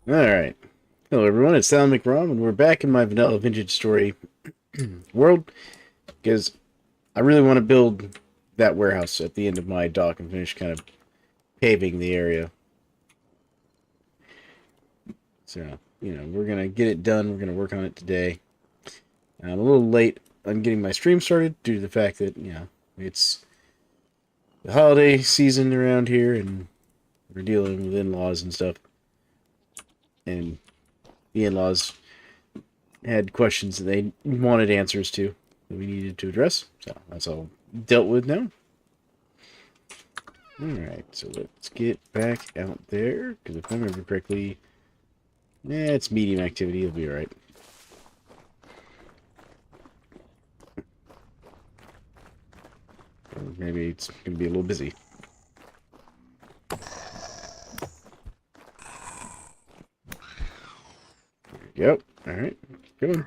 Alright. Hello everyone, it's Sal McRom, and we're back in my vanilla vintage story world, because I really want to build that warehouse at the end of my dock and finish kind of paving the area. So, we're going to get it done. We're going to work on it today. I'm a little late on getting my stream started due to the fact that, it's the holiday season around here, and we're dealing with in-laws and stuff. And the in-laws had questions that they wanted answers to that we needed to address. So that's all dealt with now. Alright, so let's get back out there, because if I remember correctly, it's medium activity, it'll be alright. Or maybe it's going to be a little busy. There we go. Alright, going.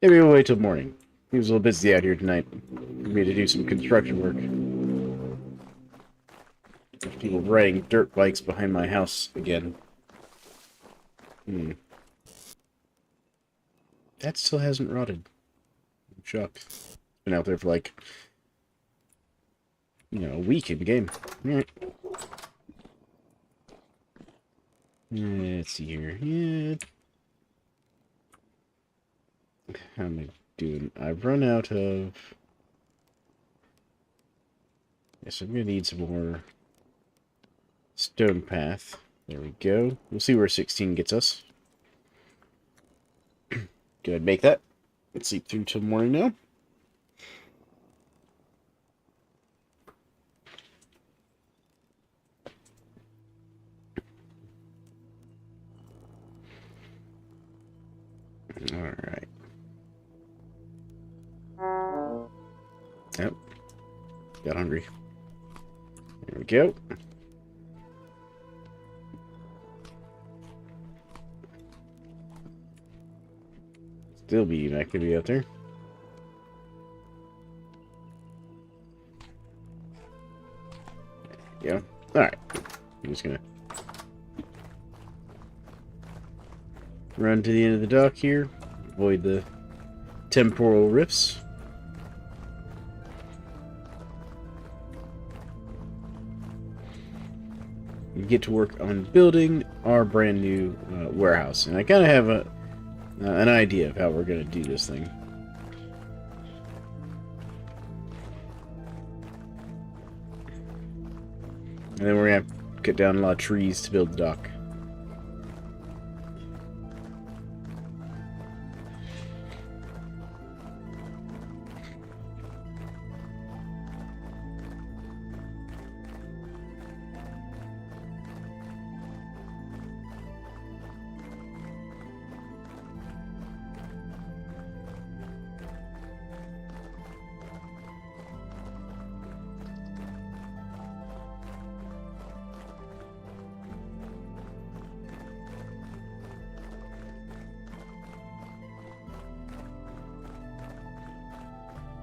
Maybe we'll wait till morning. He was a little busy out here tonight for me to do some construction work. There's people riding dirt bikes behind my house again. That still hasn't rotted. I'm shocked. It's been out there for like, a week in the game. Alright. Let's see here. Yeah. How am I doing? I've run out of... Yes, I'm going to need some more stone path. There we go. We'll see where 16 gets us. Go ahead and make that. Let's sleep through till morning now. Alright. Yep. Got hungry. There we go. Still be activity out there. Yeah. Alright. I'm just gonna run to the end of the dock here. Avoid the temporal rifts. And get to work on building our brand new warehouse. And I kind of have an idea of how we're going to do this thing. And then we're going to have to cut down a lot of trees to build the dock.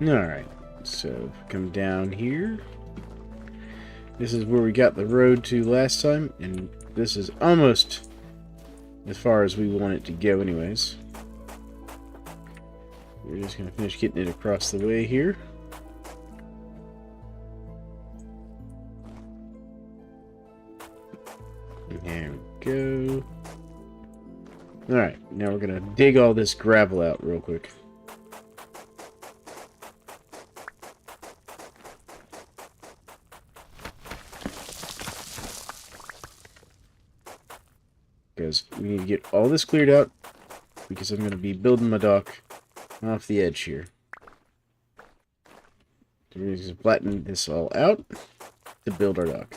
Alright, so come down here. This is where we got the road to last time, and this is almost as far as we want it to go anyways. We're just going to finish getting it across the way here. There we go. Alright, now we're going to dig all this gravel out real quick. Because we need to get all this cleared out, because I'm going to be building my dock off the edge here. So we're just flatten this all out to build our dock.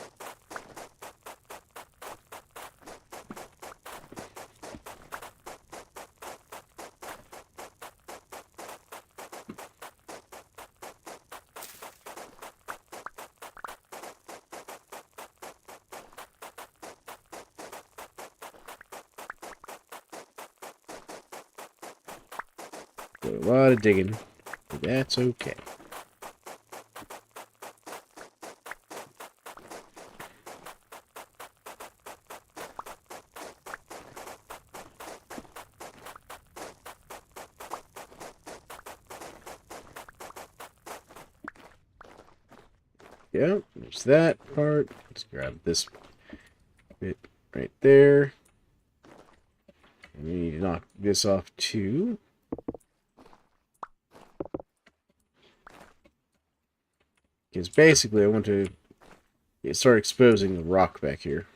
Got a lot of digging, but that's okay. go. There's that part. Let's grab this bit right there. And we need to knock this off too. Because basically I want to start exposing the rock back here.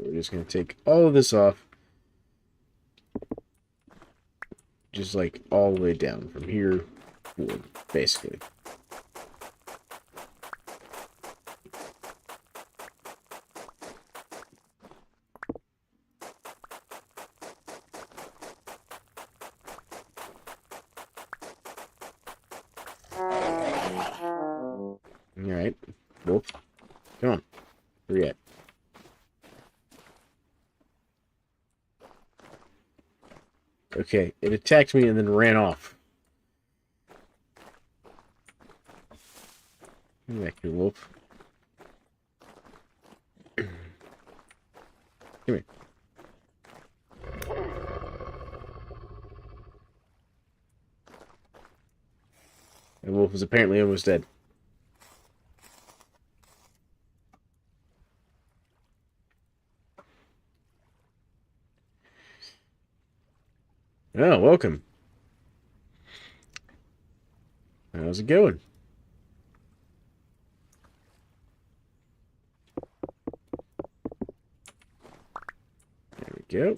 We're just going to take all of this off. Just like all the way down from here forward, basically. Alright, wolf. Come on. Where you at? Okay, it attacked me and then ran off. Come back here, wolf. Come here. The wolf is apparently almost dead. Oh, welcome. How's it going? There we go.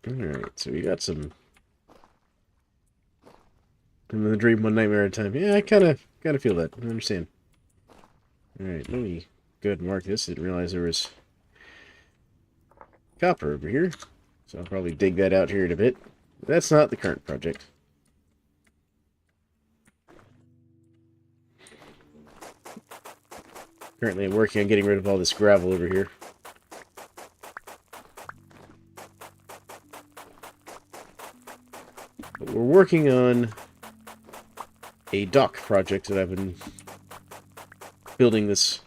Alright, so we got some... I'm in the dream one nightmare at a time. Yeah, I kind of feel that. I understand. Alright, let me go ahead and mark this. I didn't realize there was copper over here. So I'll probably dig that out here in a bit. That's not the current project. Currently I'm working on getting rid of all this gravel over here. But we're working on a dock project that I've been building this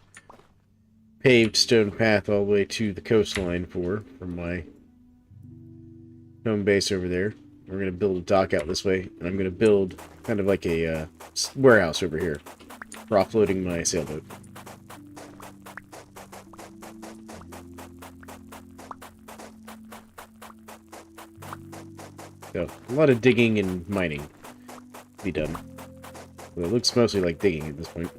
paved stone path all the way to the coastline from my home base over there. We're going to build a dock out this way, and I'm going to build kind of like a warehouse over here for offloading my sailboat. So, a lot of digging and mining to be done. Well, it looks mostly like digging at this point.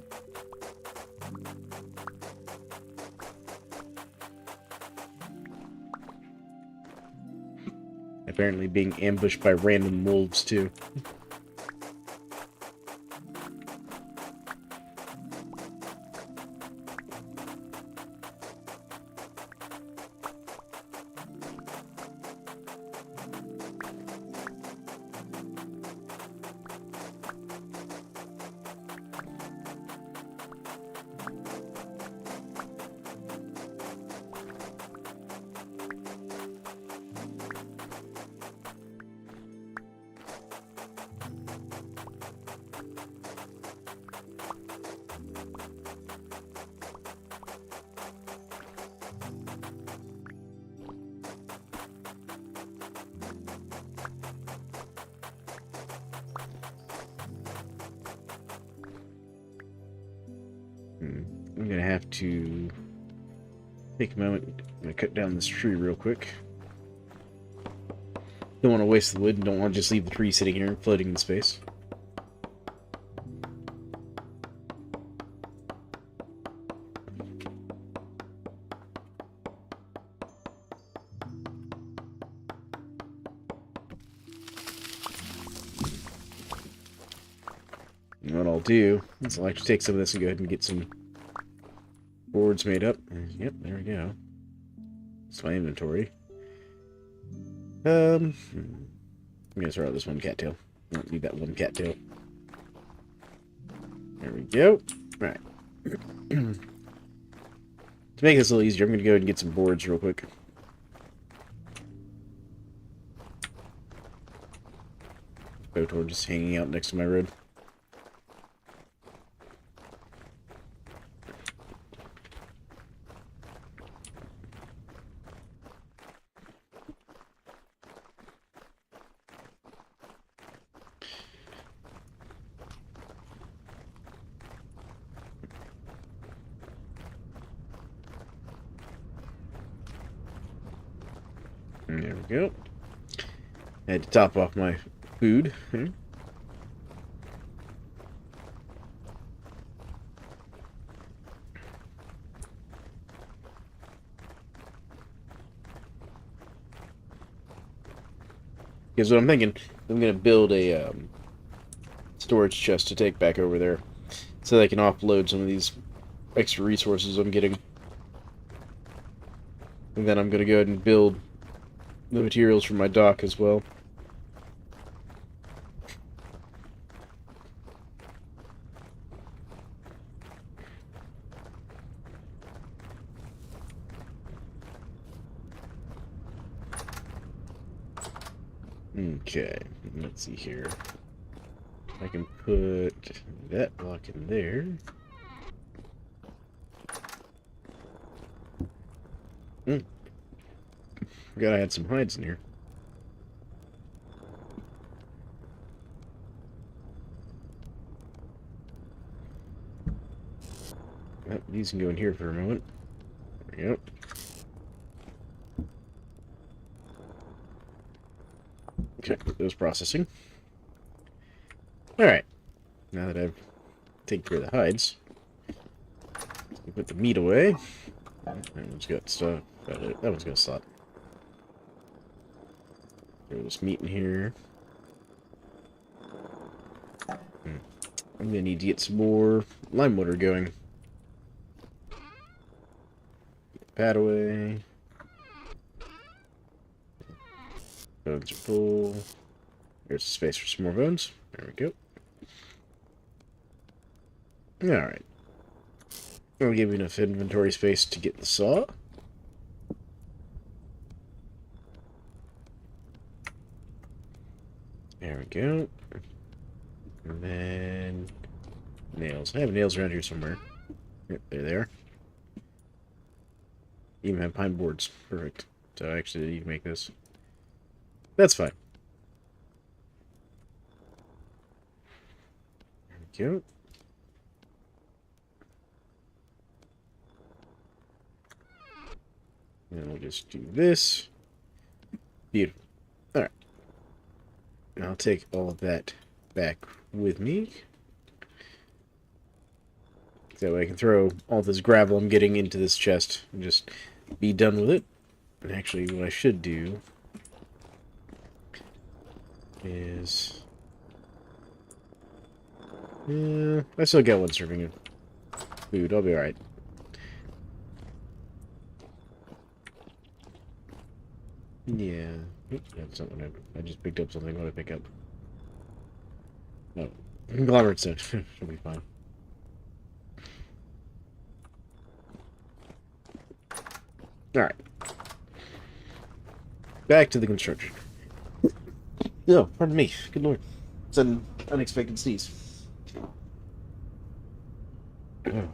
Apparently being ambushed by random wolves, too. I'm going to have to take a moment. I'm going to cut down this tree real quick. Don't want to waste the wood and don't want to just leave the tree sitting here floating in space. And what I'll do is I'll actually take some of this and go ahead and get some boards made up. Yep, there we go. It's my inventory. I'm gonna throw out this one cattail. I don't need that one cattail. There we go. Alright. To make this a little easier, I'm going to go ahead and get some boards real quick. Botor just hanging out next to my road. There we go. I had to top off my food. Because what I'm thinking, I'm going to build a storage chest to take back over there so that I can offload some of these extra resources I'm getting. And then I'm going to go ahead and build the materials for my dock as well. Okay, let's see here. I can put that block in there. Forgot I had some hides in here. Oh, these can go in here for a moment. There we go. Okay, those processing. Alright. Now that I've taken care of the hides, we put the meat away. That one's got stuff. That one's got a slot. Throw this meat in here. I'm gonna need to get some more lime water going. Get the pad away. Bones are full. There's space for some more bones. There we go. Alright. I'll give you enough inventory space to get the saw. There we go. And then nails. I have nails around here somewhere. Yep, there they are. Even have pine boards. Perfect. So actually, you can make this. That's fine. There we go. And we'll just do this. Beautiful. Alright. I'll take all of that back with me. That way I can throw all this gravel I'm getting into this chest and just be done with it. And actually, what I should do is... Yeah, I still got one serving of food. I'll be alright. Yeah. That's something I just picked up something. What did I pick up? Oh, conglomerate stone. Should be fine. Alright. Back to the construction. No, pardon me. Good lord. It's an unexpected sneeze. Oh.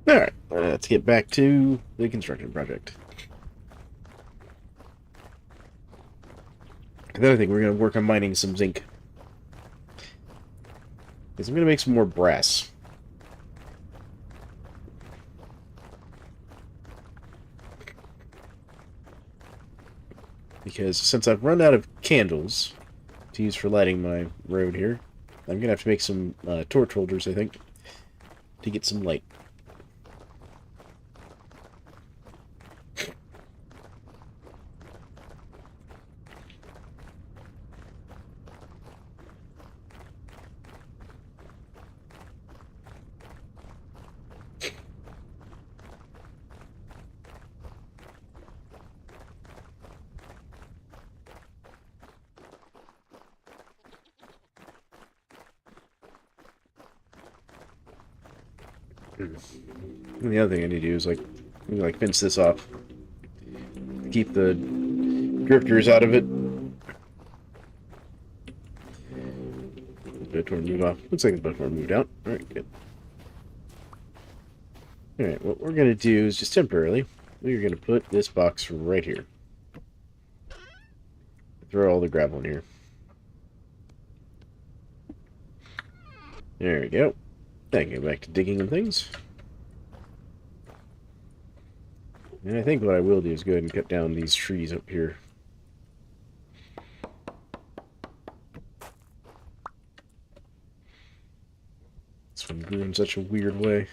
Alright, let's get back to the construction project. Another thing, we're going to work on mining some zinc. Because I'm going to make some more brass. Because since I've run out of candles to use for lighting my road here, I'm going to have to make some torch holders, I think, to get some light. And the other thing I need to do is like fence this off. Keep the drifters out of it. Bedtorm move off. Looks like the bedtorm moved out. Alright, good. Alright, what we're going to do is just temporarily, we're going to put this box right here. Throw all the gravel in here. There we go. Then go back to digging and things. And I think what I will do is go ahead and cut down these trees up here. This one grew in such a weird way.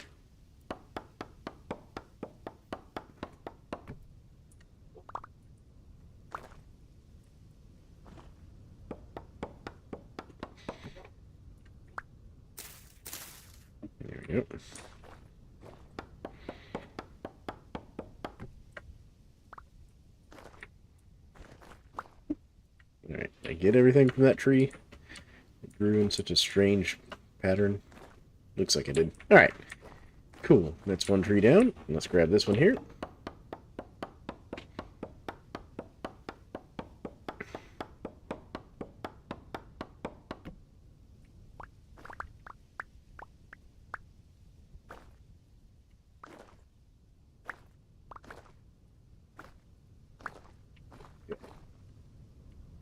There we go. Alright, I get everything from that tree. It grew in such a strange pattern. Looks like I did. Alright, cool. That's one tree down. Let's grab this one here.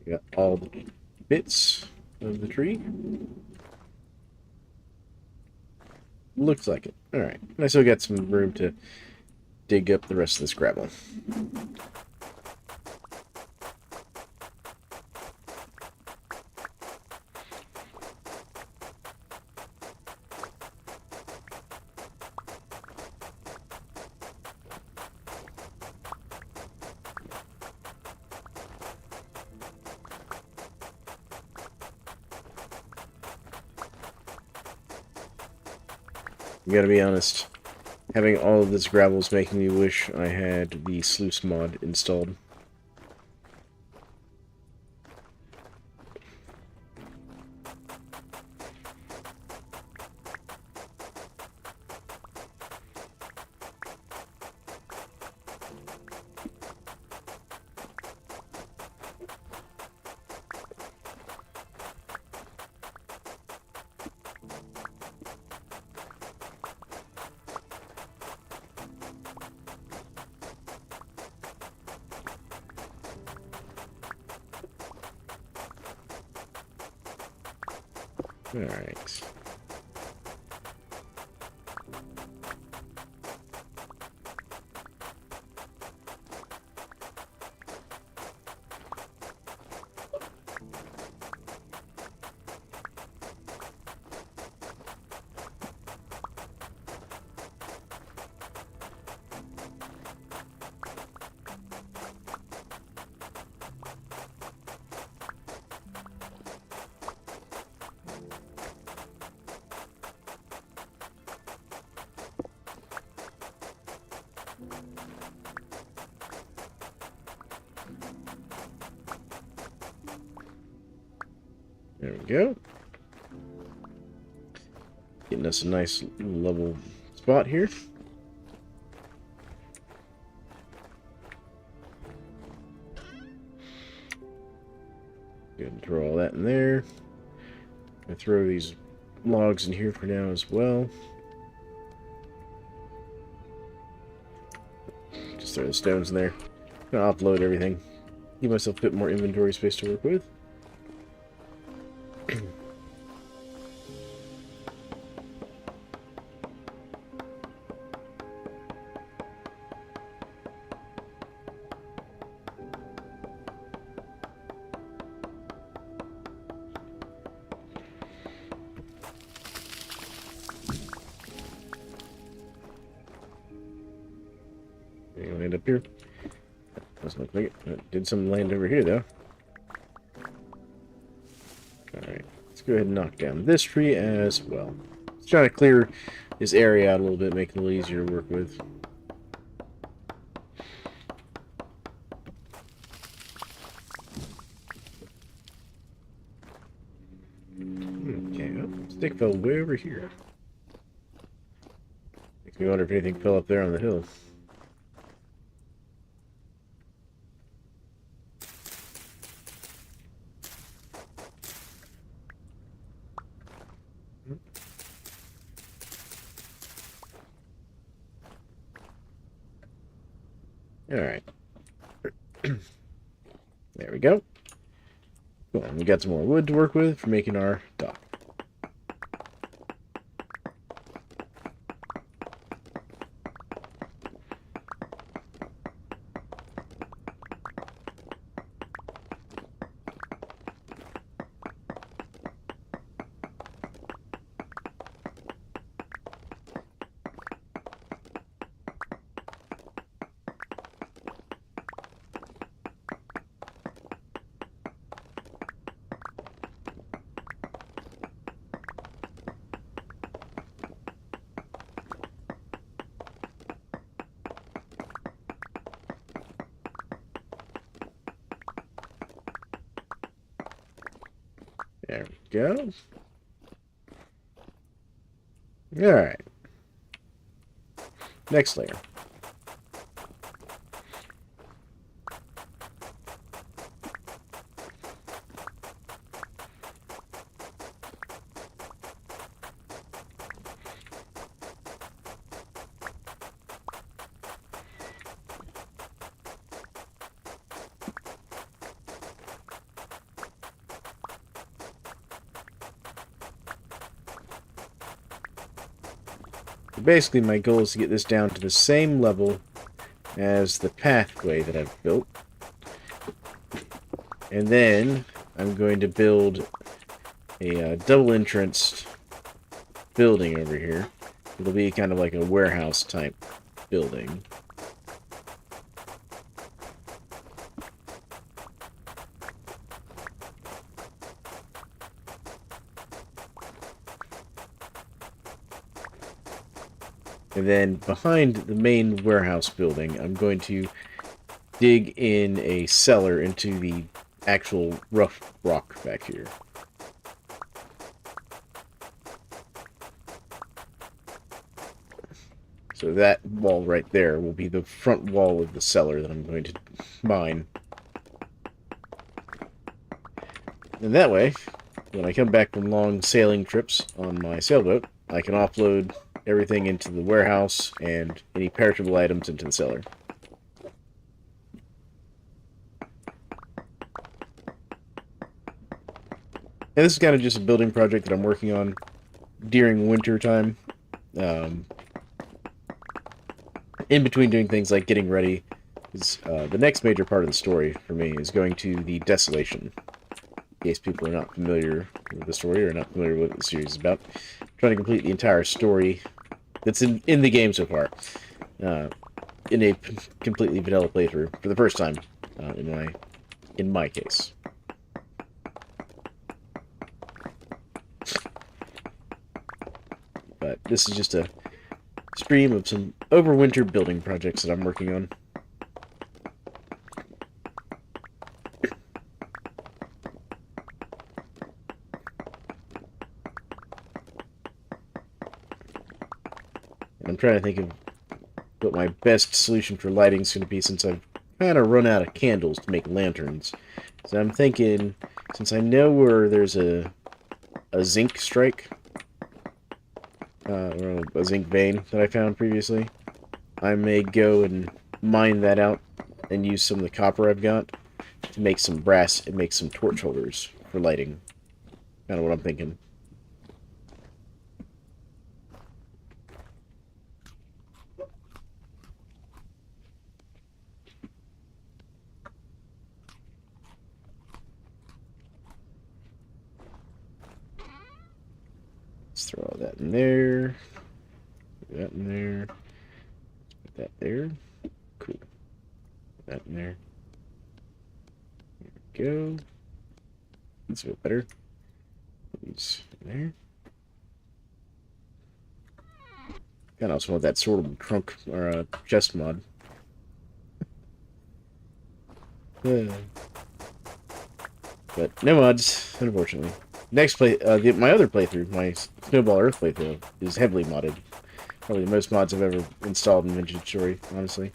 We got all the bits of the tree. Looks like it. Alright. And I still got some room to dig up the rest of this gravel. I gotta be honest, having all of this gravel is making me wish I had the sluice mod installed. Alright. There we go. Getting us a nice level spot here. Good, and throw all that in there. I throw these logs in here for now as well. Just throw the stones in there. Gonna offload everything. Give myself a bit more inventory space to work with. Land up here. Doesn't look like it. Did some land over here though. Alright, let's go ahead and knock down this tree as well. Let's try to clear this area out a little bit, make it a little easier to work with. Okay, oh, stick fell way over here. Makes me wonder if anything fell up there on the hill. Alright. There we go. Cool. And we got some more wood to work with for making our dock. There we go. Alright. Next layer. Basically, my goal is to get this down to the same level as the pathway that I've built. And then I'm going to build a double entranced building over here. It'll be kind of like a warehouse type building. And then behind the main warehouse building, I'm going to dig in a cellar into the actual rough rock back here. So that wall right there will be the front wall of the cellar that I'm going to mine. And that way, when I come back from long sailing trips on my sailboat, I can offload everything into the warehouse and any perishable items into the cellar. And this is kind of just a building project that I'm working on during winter time. In between doing things like getting ready, the next major part of the story for me is going to the Desolation. In case people are not familiar with the story or not familiar with what the series is about. I'm trying to complete the entire story that's in the game so far. In a completely vanilla playthrough for the first time in my case. But this is just a stream of some overwinter building projects that I'm working on. And I'm trying to think of what my best solution for lighting is going to be, since I've kind of run out of candles to make lanterns. So I'm thinking, since I know where there's a zinc strike, or a zinc vein that I found previously, I may go and mine that out and use some of the copper I've got to make some brass and make some torch holders for lighting. Kind of what I'm thinking. Let's throw all that in there. Put that in there. Put that there. Cool. Put that in there. There we go. That's a bit better. Put these in there. Kind of also want that sort of trunk or chest mod. But no mods, unfortunately. Next my other playthrough, my Snowball Earth playthrough, is heavily modded. Probably the most mods I've ever installed in inventory, honestly.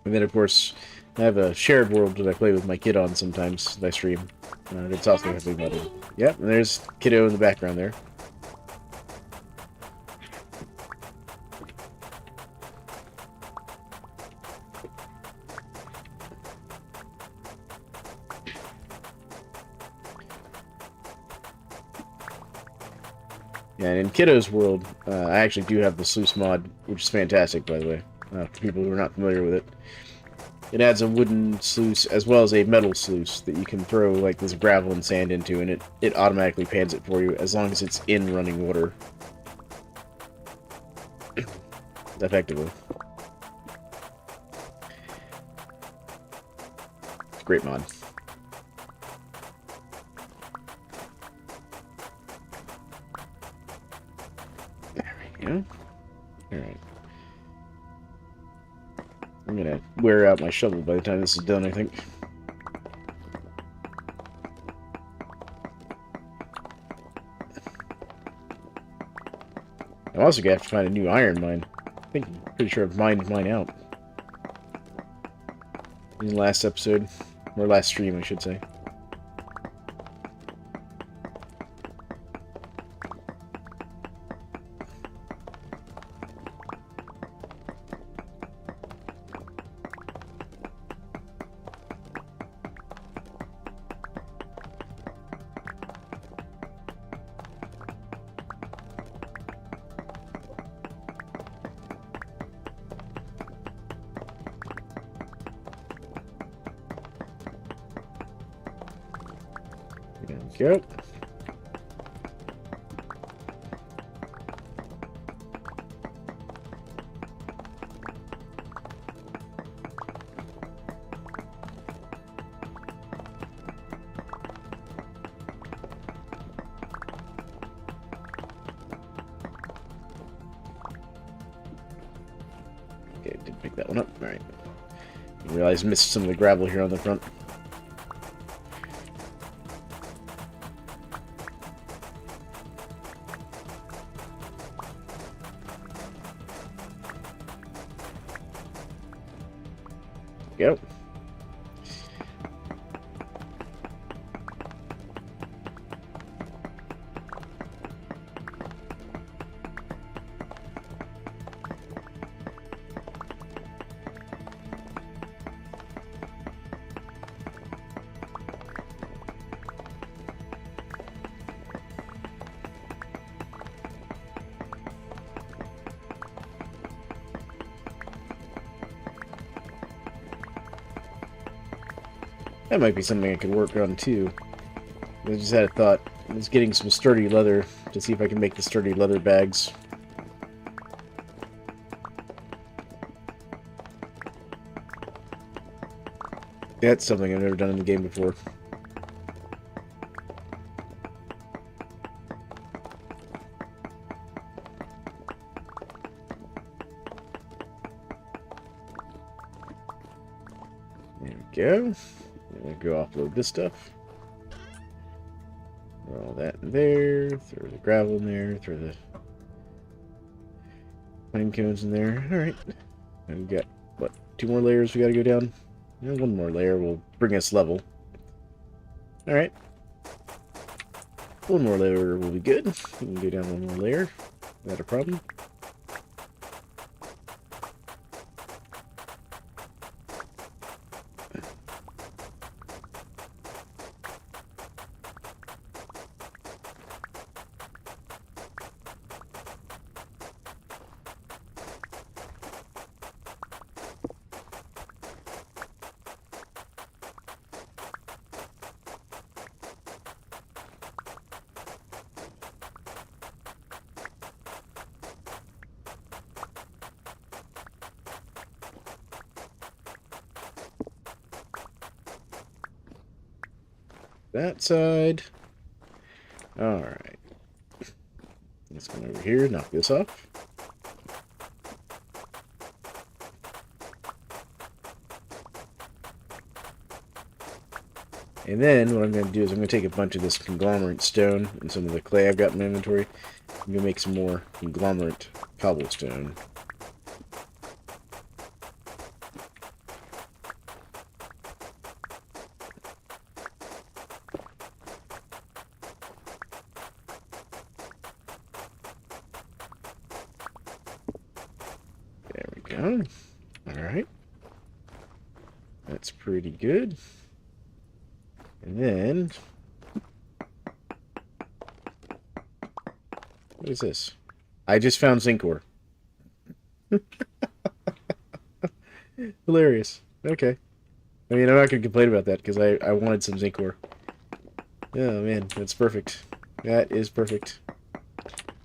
And then, of course, I have a shared world that I play with my kid on sometimes that I stream. It's also heavily modded. Yep, and there's Kiddo in the background there. Yeah, and in Kiddo's world, I actually do have the sluice mod, which is fantastic, by the way, for people who are not familiar with it. It adds a wooden sluice as well as a metal sluice that you can throw like this gravel and sand into, and it automatically pans it for you as long as it's in running water. Effectively. It's a great mod. There we go. Alright. I'm gonna wear out my shovel by the time this is done, I think. I'm also gonna have to find a new iron mine. I'm pretty sure I've mined mine out. In the last episode. Or last stream, I should say. There we go. Okay, did pick that one up. Alright. I realized I missed some of the gravel here on the front. Go. That might be something I could work on too. I just had a thought. I was getting some sturdy leather to see if I can make the sturdy leather bags. That's something I've never done in the game before. There we go. I'm going to go offload this stuff. Throw all that in there. Throw the gravel in there. Throw the pine cones in there. Alright. And we got, what, 2 more layers we got to go down? Yeah, 1 more layer will bring us level. Alright. 1 more layer will be good. We can go down 1 more layer. Not a problem. That side. Alright. Let's come over here, knock this off. And then what I'm going to do is I'm going to take a bunch of this conglomerate stone and some of the clay I've got in my inventory. I'm gonna make some more conglomerate cobblestone. There we go. Alright. That's pretty good. And then... what is this? I just found zinc ore. Hilarious. Okay. I mean, I'm not going to complain about that because I wanted some zinc ore. Oh, man. That's perfect. That is perfect.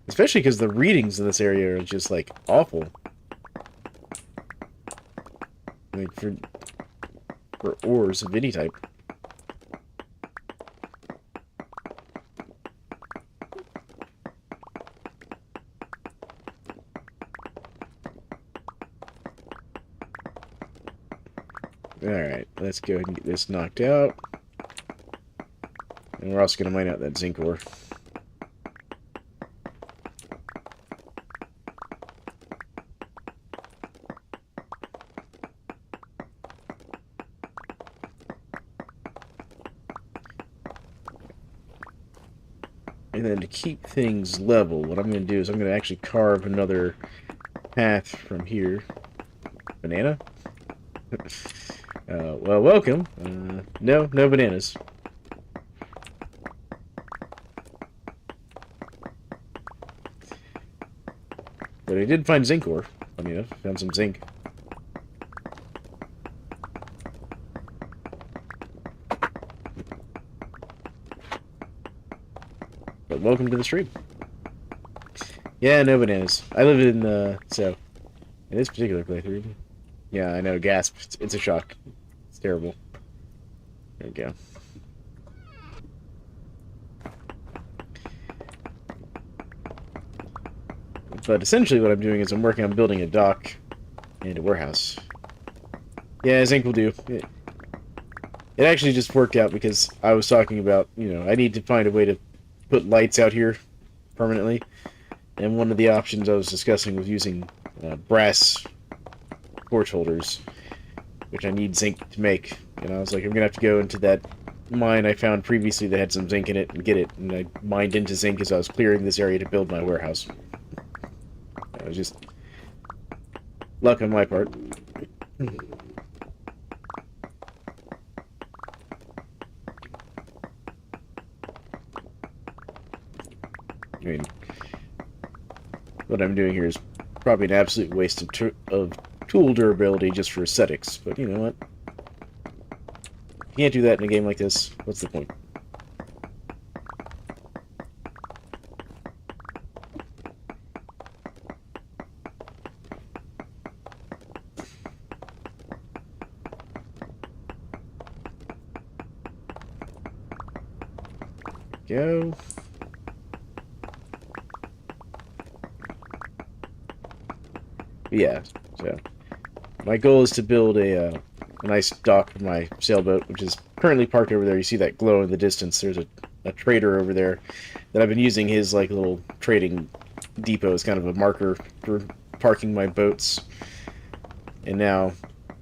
Especially because the readings in this area are just, like, awful. Like, for ores of any type. Alright, let's go ahead and get this knocked out. And we're also going to mine out that zinc ore. And then to keep things level, what I'm going to do is I'm going to actually carve another path from here. Banana? Well, welcome. No bananas. But I did find zinc ore. Funny enough, found some zinc. But welcome to the stream. Yeah, no bananas. I live in, so, in this particular playthrough. Yeah, I know, gasp. It's a shock. It's terrible. There we go. But essentially what I'm doing is I'm working on building a dock and a warehouse. Yeah, zinc will do. It actually just worked out because I was talking about, you know, I need to find a way to put lights out here permanently. And one of the options I was discussing was using brass torch holders, which I need zinc to make. And I was like, I'm going to have to go into that mine I found previously that had some zinc in it and get it. And I mined into zinc as I was clearing this area to build my warehouse. It was just luck on my part. I mean, what I'm doing here is probably an absolute waste of tool durability just for aesthetics, but you know what? You can't do that in a game like this. What's the point? Go. Yeah, so my goal is to build a nice dock for my sailboat, which is currently parked over there. You see that glow in the distance. There's a trader over there that I've been using his like little trading depot as kind of a marker for parking my boats. And now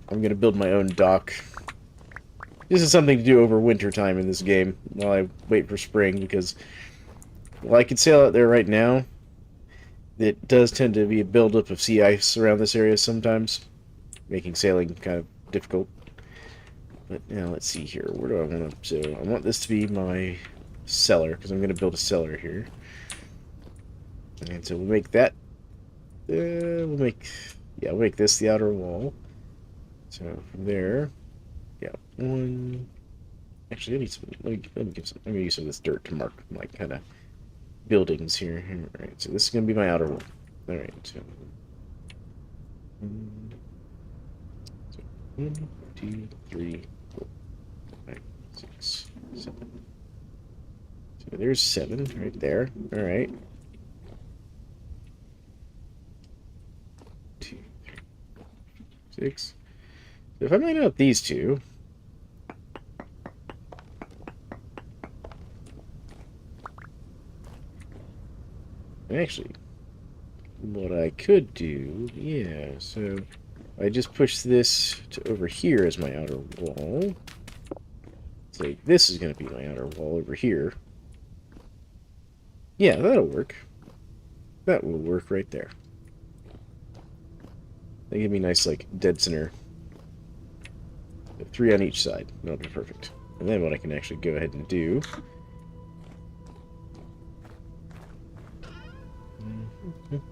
I'm going to build my own dock. This is something to do over winter time in this game while I wait for spring, because while I could sail out there right now, it does tend to be a buildup of sea ice around this area sometimes, making sailing kind of difficult. But now let's see here. Where do I want to... So I want this to be my cellar, because I'm going to build a cellar here. And so we'll make that... we'll make this the outer wall. So from there... Yeah, one... Actually, I need some... Let me use some of this dirt to mark my kind of buildings here. Alright, so this is going to be my outer wall. Alright, so... 1, 2, 3, 4, 5, 6, 7. So there's 7 right there. Alright. 2, 3, 4, 6. So if I line out these two... Actually, what I could do, yeah, so I just push this to over here as my outer wall. So this is going to be my outer wall over here. Yeah, that'll work. That will work right there. They give me nice, like, dead center. 3 on each side. That'll be perfect. And then what I can actually go ahead and do...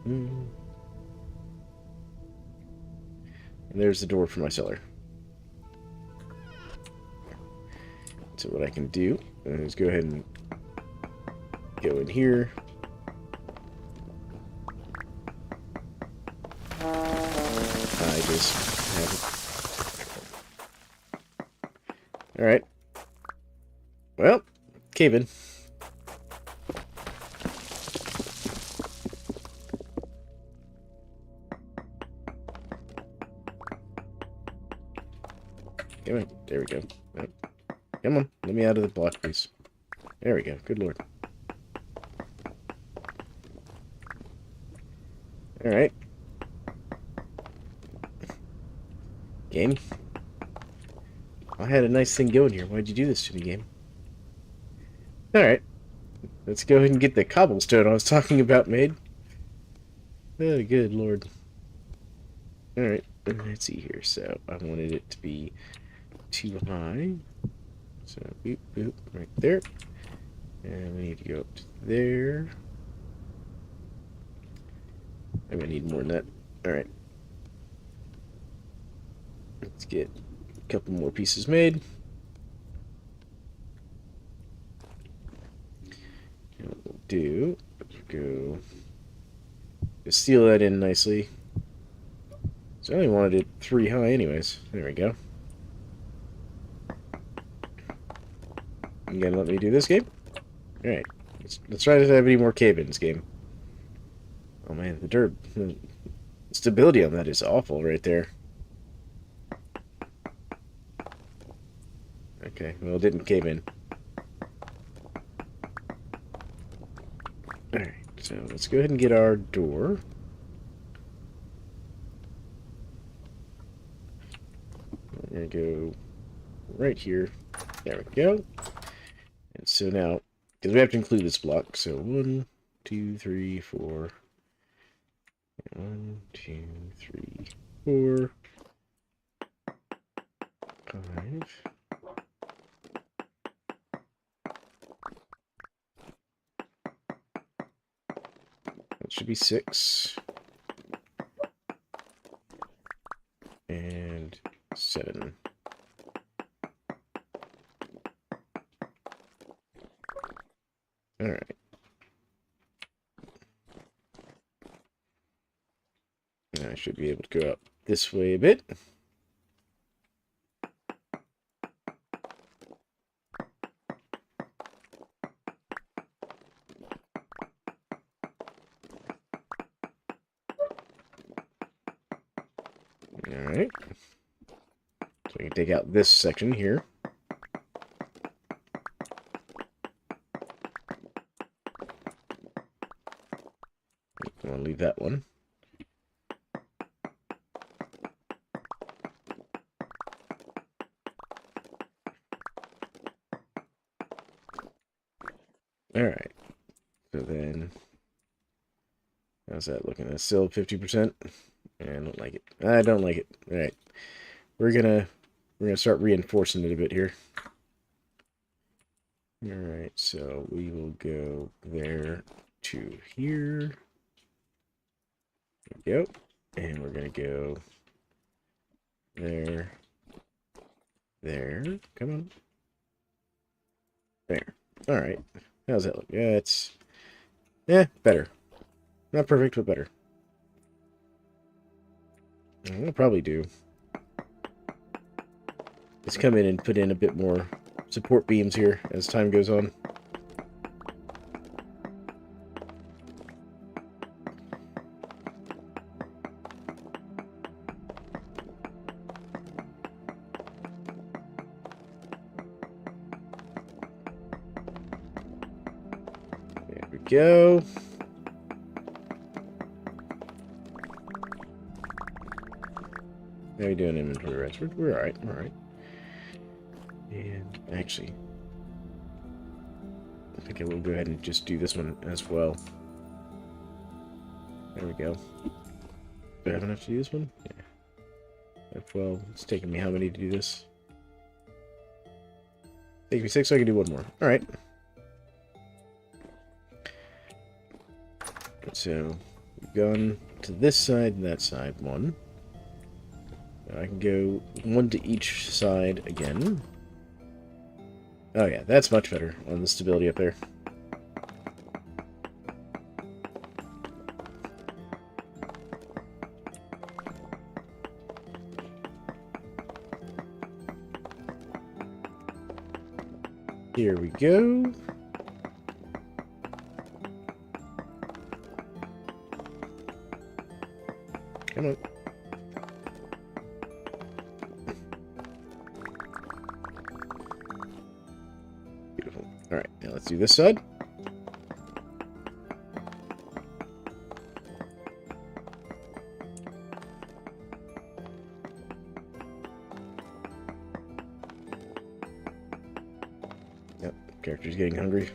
And there's the door for my cellar. So what I can do is go ahead and go in here. I just have it. Alright. Well, cave in. Come on. There we go. Yep. Come on. Let me out of the block, please. There we go. Good lord. Alright. Game. I had a nice thing going here. Why'd you do this to me, game? Alright. Let's go ahead and get the cobblestone I was talking about made. Oh, good lord. Alright. Let's see here. So, I wanted it to be too high. So, boop, boop, right there. And we need to go up to there. I'm gonna need more than that. Alright. Let's get a couple more pieces made. And what we'll do is go seal that in nicely. So I only wanted it 3 high anyways. There we go. You gonna let me do this game? Alright. Let's try to have any more cave-ins, game. Oh man, the stability on that is awful right there. Okay, well, it didn't cave in. Alright, so let's go ahead and get our door. We're going to go right here. There we go. And so now, because we have to include this block, so 1, 2, 3, 4. 1, 2, 3, 4. 5. That should be 6. And 7. Alright. Now I should be able to go up this way a bit. Alright. So we can take out this section here. I want to leave that one. Alright. So then, how's that looking? That's still 50%? I don't like it. I don't like it. Alright. We're gonna start reinforcing it a bit here. Alright, so we will go there to here. There we go. And we're gonna go there. There. Come on. There. Alright. How's that look? Yeah, it's... yeah, better. Not perfect, but better. I'll probably do is come in and put in a bit more support beams here as time goes on. There we go. How are you doing, inventory rats? We're alright, we're alright. And actually, I think I will go ahead and just do this one as well. There we go. Do I have enough to do this one? Yeah. Well, it's taking me how many to do this? Take me 6, so I can do one more. Alright. So, we've gone to this side and that side, one. Now I can go one to each side again. Oh yeah, that's much better on the stability up there. Here we go. Come on. Beautiful. Alright, now let's do this side. Yep, character's getting hungry.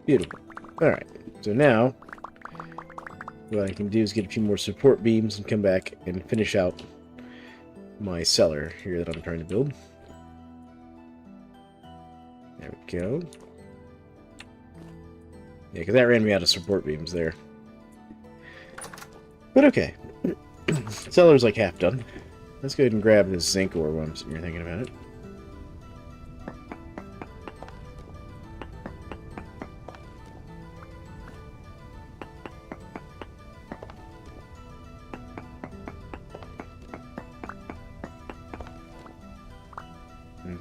Beautiful. Alright, so now what I can do is get a few more support beams and come back and finish out my cellar here that I'm trying to build. There we go. Yeah, because that ran me out of support beams there. But okay. Cellar's like half done. Let's go ahead and grab this zinc ore while I'm sitting here thinking about it.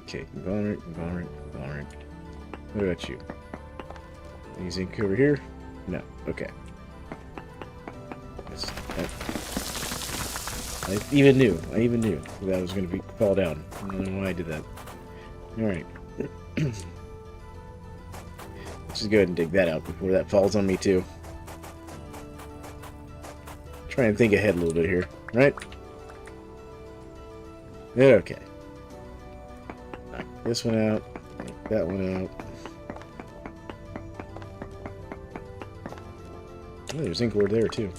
Okay, conglomerate. What about you? Any zinc over here? No. Okay. I even knew that was going to fall down. I don't know why I did that. Alright. Let's just go ahead and dig that out before that falls on me too. Try and think ahead a little bit here, right? Okay. Knock this one out. Knock that one out. Oh, there's zinc ore there too.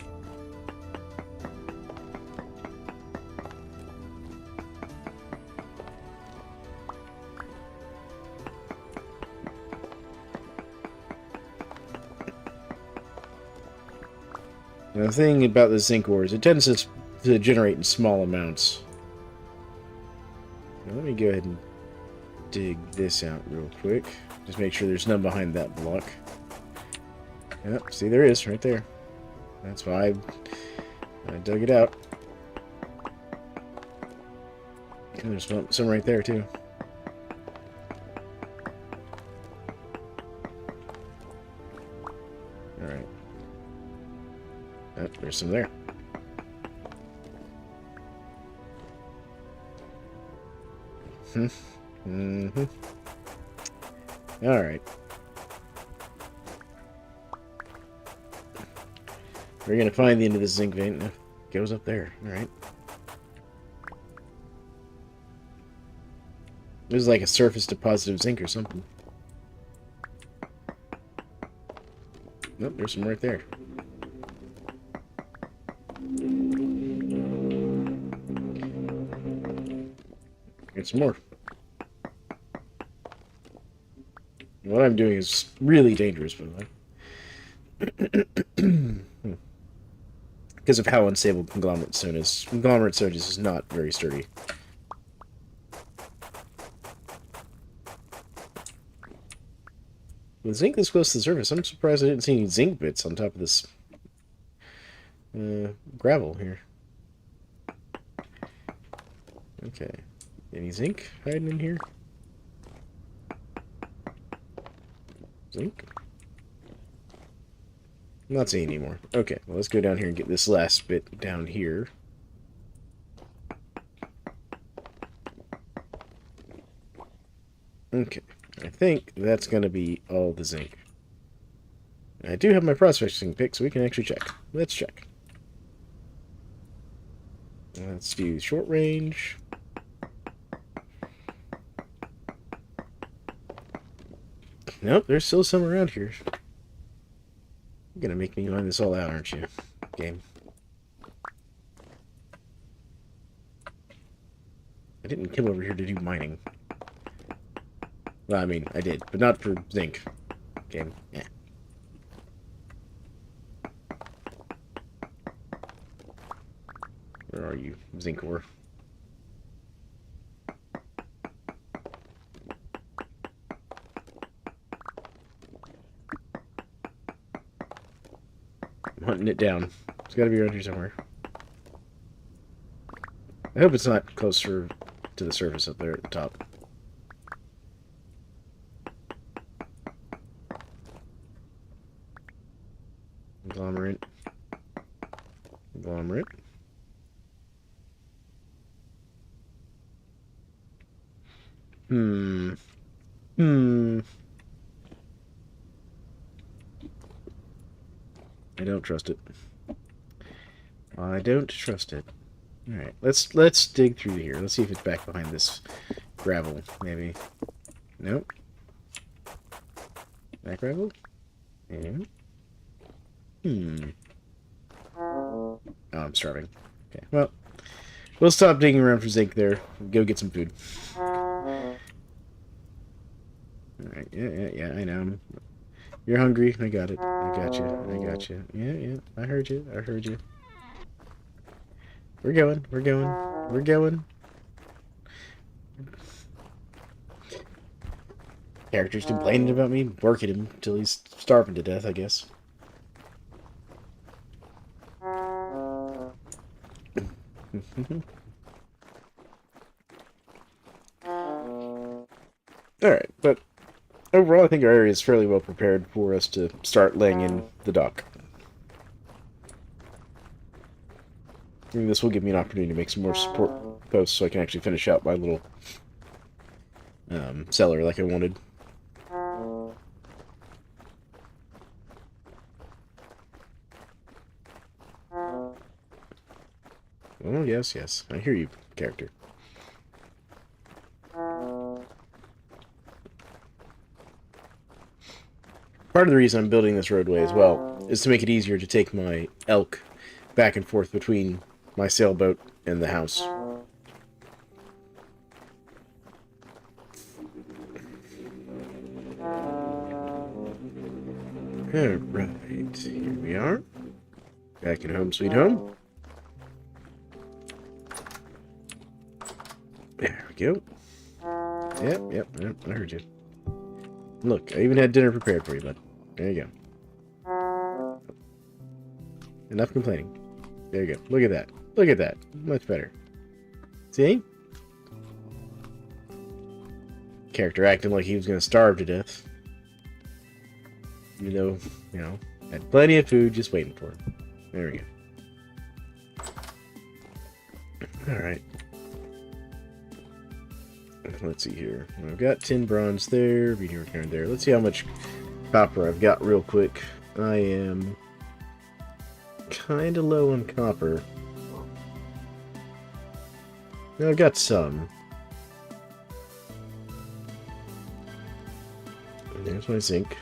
Now, the thing about the zinc ore is it tends to generate in small amounts. Now, let me go ahead and dig this out real quick. Just make sure there's none behind that block. Yep, see, there is right there. That's why I dug it out. And there's some right there too. Alright. Oh, there's some there. Alright. We're gonna find the end of the zinc vein. It goes up there. Alright. This is like a surface deposit of zinc or something. Nope, there's some right there. Get some more. What I'm doing is really dangerous, by the way. Because of how unstable conglomerate stone is. Conglomerate stone is not very sturdy. With zinc this close to the surface, I'm surprised I didn't see any zinc bits on top of this gravel here. Okay. Any zinc hiding in here? Zinc? I'm not seeing anymore. Okay, well, let's go down here and get this last bit down here. Okay, I think that's going to be all the zinc. I do have my processing pick, so we can actually check. Let's check. Let's do short range. Nope, there's still some around here. You're gonna make me line this all out, aren't you, game? I didn't come over here to do mining. Well, I mean, I did, but not for zinc. Game, yeah. Where are you, zinc ore? I'm hunting it down. It's got to be around here somewhere. I hope it's not closer to the surface up there at the top. Conglomerate. Conglomerate. I don't trust it. I don't trust it. Alright, let's dig through here. Let's see if it's back behind this gravel, maybe. Nope. Back gravel? And... Oh, I'm starving. Okay, well, we'll stop digging around for zinc there. Go get some food. Alright, yeah, I know. You're hungry. I got it. I got you. I got you. Yeah, I heard you. I heard you. We're going. We're going. We're going. Character's complaining about me working him until he's starving to death, I guess. Alright, but overall I think our area is fairly well prepared for us to start laying in the dock. And this will give me an opportunity to make some more support posts so I can actually finish out my little cellar like I wanted. Oh, yes. I hear you, character. Part of the reason I'm building this roadway as well is to make it easier to take my elk back and forth between my sailboat and the house. Alright, here we are. Back in home sweet home. There we go. Yep, I heard you. Look, I even had dinner prepared for you, bud. There you go. Enough complaining. There you go. Look at that. Look at that. Much better. See? Character acting like he was going to starve to death. Even though, you know, had plenty of food just waiting for him. There we go. Alright. Let's see here. I've got 10 bronze there, medium return there. Let's see how much copper I've got real quick. I am kind of low on copper. No, I've got some. And there's my zinc.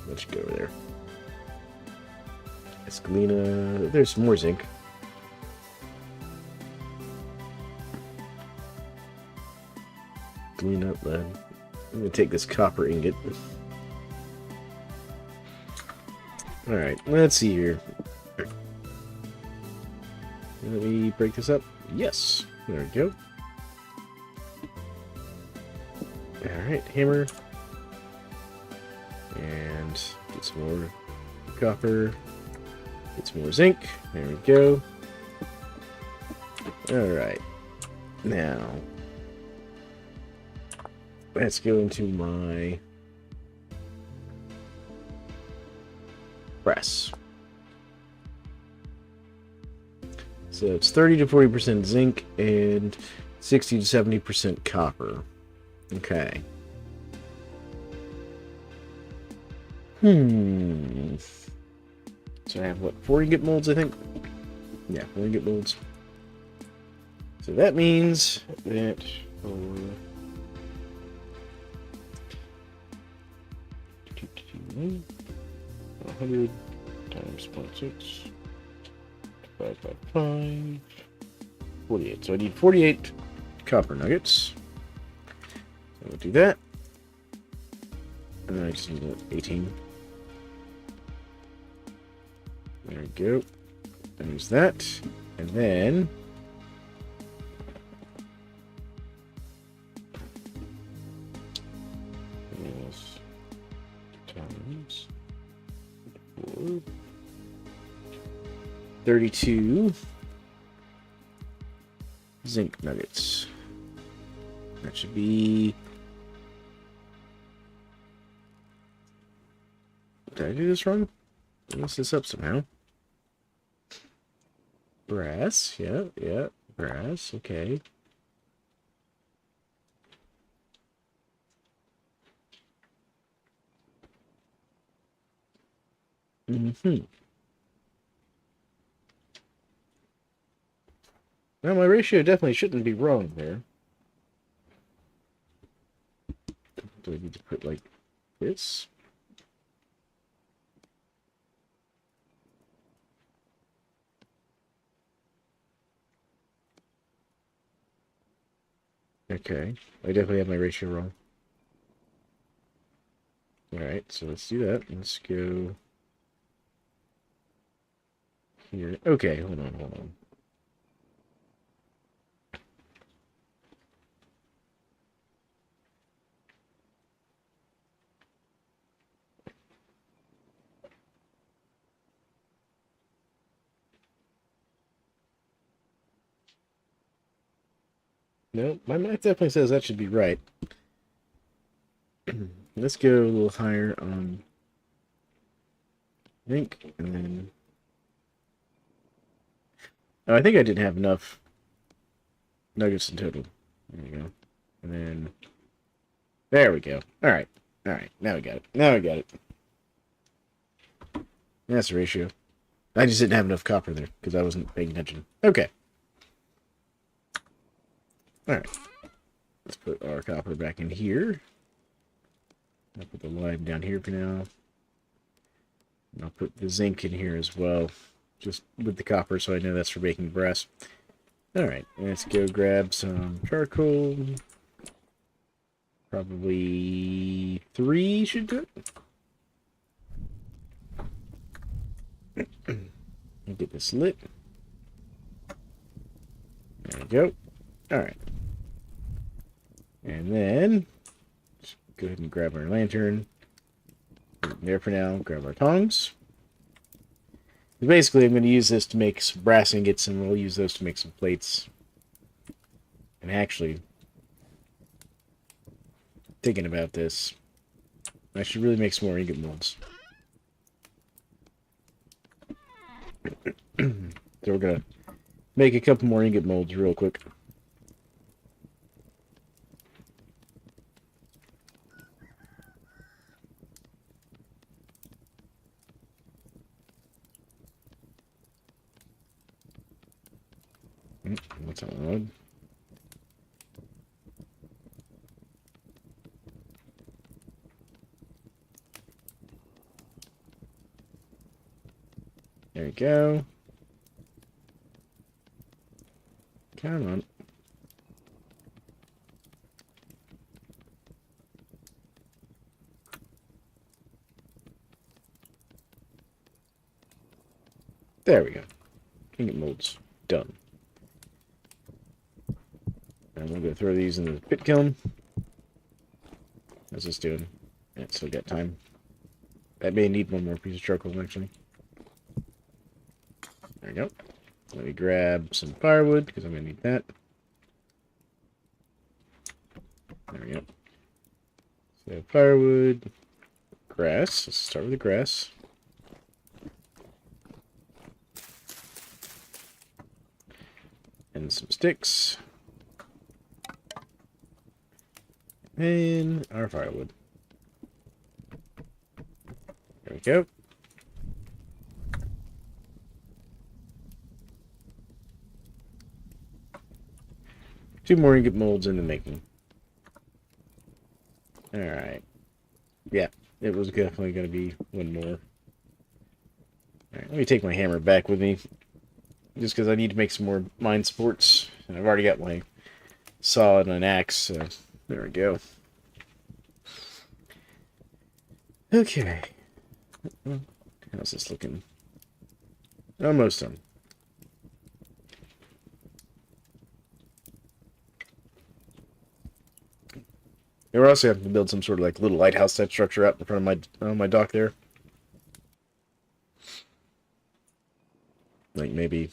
Let's go over there. Escalina. There's some more zinc. Clean up lead. I'm gonna take this copper ingot. Alright, let's see here. Let me break this up. Yes, there we go. Alright, hammer. And get some more copper. Get some more zinc. There we go. Alright. Now, let's go into my press. So it's 30 to 40% zinc and 60 to 70% copper. Okay. So I have, what, 4 ingot molds, I think? Yeah, 4 ingot molds. So that means that for 100 times 0.6 divided by 5, 48. So I need 48 copper nuggets. So we'll do that. And then I just need 18. There we go. There's that. And then times 4. 32 zinc nuggets. That should be... Did I do this wrong? I messed this up somehow. Brass, yeah, brass, okay. Well, my ratio definitely shouldn't be wrong there. Do I need to put, like, this? Okay, I definitely have my ratio wrong. Alright, so let's do that. Let's go here. Okay, hold on. No, my math definitely says that should be right. Let's go a little higher on zinc, and then... Oh, I think I didn't have enough nuggets in total. There we go. And then... There we go. Alright. Alright, now we got it. That's the ratio. I just didn't have enough copper there, because I wasn't paying attention. Okay. Alright. Let's put our copper back in here. I'll put the lime down here for now. And I'll put the zinc in here as well. Just with the copper, so I know that's for making brass. Alright, let's go grab some charcoal. Probably 3 should do it. Get this lit. There we go. Alright. And then, just go ahead and grab our lantern. Put it there for now. Grab our tongs. Basically, I'm going to use this to make some brass ingots, and we'll use those to make some plates. And actually, thinking about this, I should really make some more ingot molds. So we're going to make a couple more ingot molds real quick. What's on the road? There we go. Come on. There we go. Ingot molds done. And we're going to throw these in the pit kiln. How's this doing? Yeah, still got time. I may need one more piece of charcoal, actually. There we go. Let me grab some firewood, because I'm going to need that. There we go. So firewood, grass. Let's start with the grass. And some sticks. And our firewood. There we go. Two more ingot molds in the making. Alright. Yeah, it was definitely going to be one more. Alright, let me take my hammer back with me. Just because I need to make some more mine supports. And I've already got my saw and an axe, so there we go. Okay. How's this looking? Almost done. We're also having to build some sort of like little lighthouse type structure out in front of my dock there. Like maybe,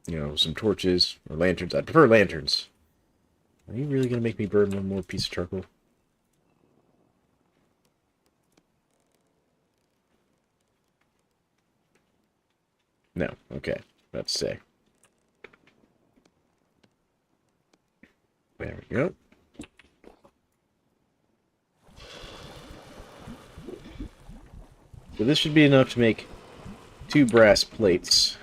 you know, some torches or lanterns. I prefer lanterns. Are you really gonna make me burn one more piece of charcoal? No. Okay. Let's say. There we go. So this should be enough to make 2 brass plates.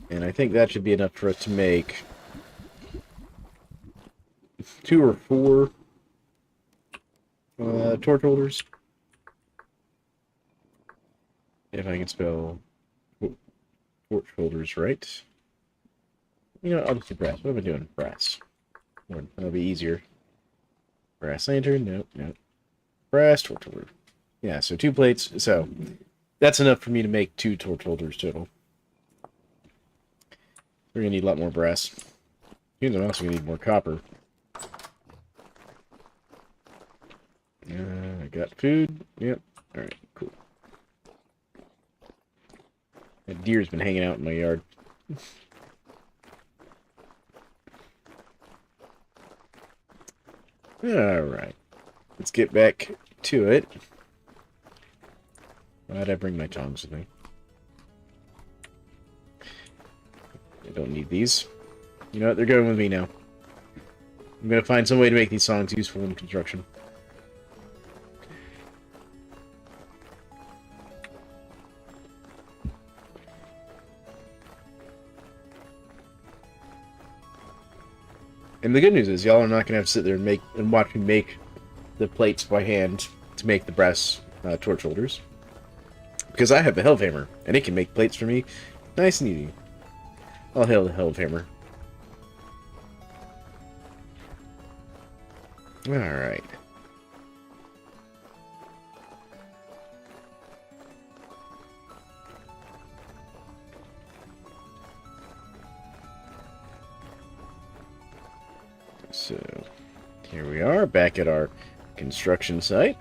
And I think that should be enough for us to make 2 or 4 torch holders. If I can spell torch holders right. You know, I'll just do brass. What am I doing? Brass. That'll be easier. Brass lantern. Nope, nope. Brass torch holder. Yeah, so 2 plates. So that's enough for me to make 2 torch holders total. We're going to need a lot more brass. And I'm also going to need more copper. I got food. Yep. Alright, cool. That deer's been hanging out in my yard. Alright. Let's get back to it. Why'd I bring my tongs with me? I don't need these. You know what? They're going with me now. I'm going to find some way to make these songs useful in construction. And the good news is, y'all are not going to have to sit there and watch me make the plates by hand to make the brass torch holders. Because I have a Hellhammer, and it can make plates for me nice and easy. All hail the Hellhammer. Alright. So, here we are, back at our construction site.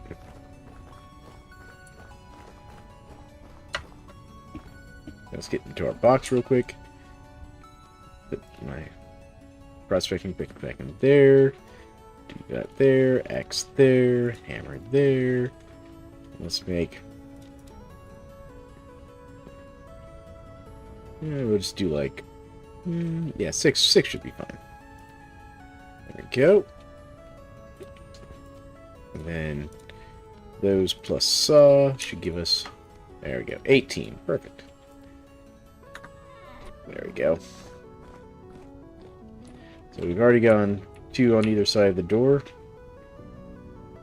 Let's get into our box real quick. Put my prospecting pick back in there. Do that there. Axe there. Hammer there. Let's make... Yeah, we'll just do like... yeah, six should be fine. There we go. And then those plus saw should give us... There we go. 18. Perfect. There we go. So we've already gone 2 on either side of the door.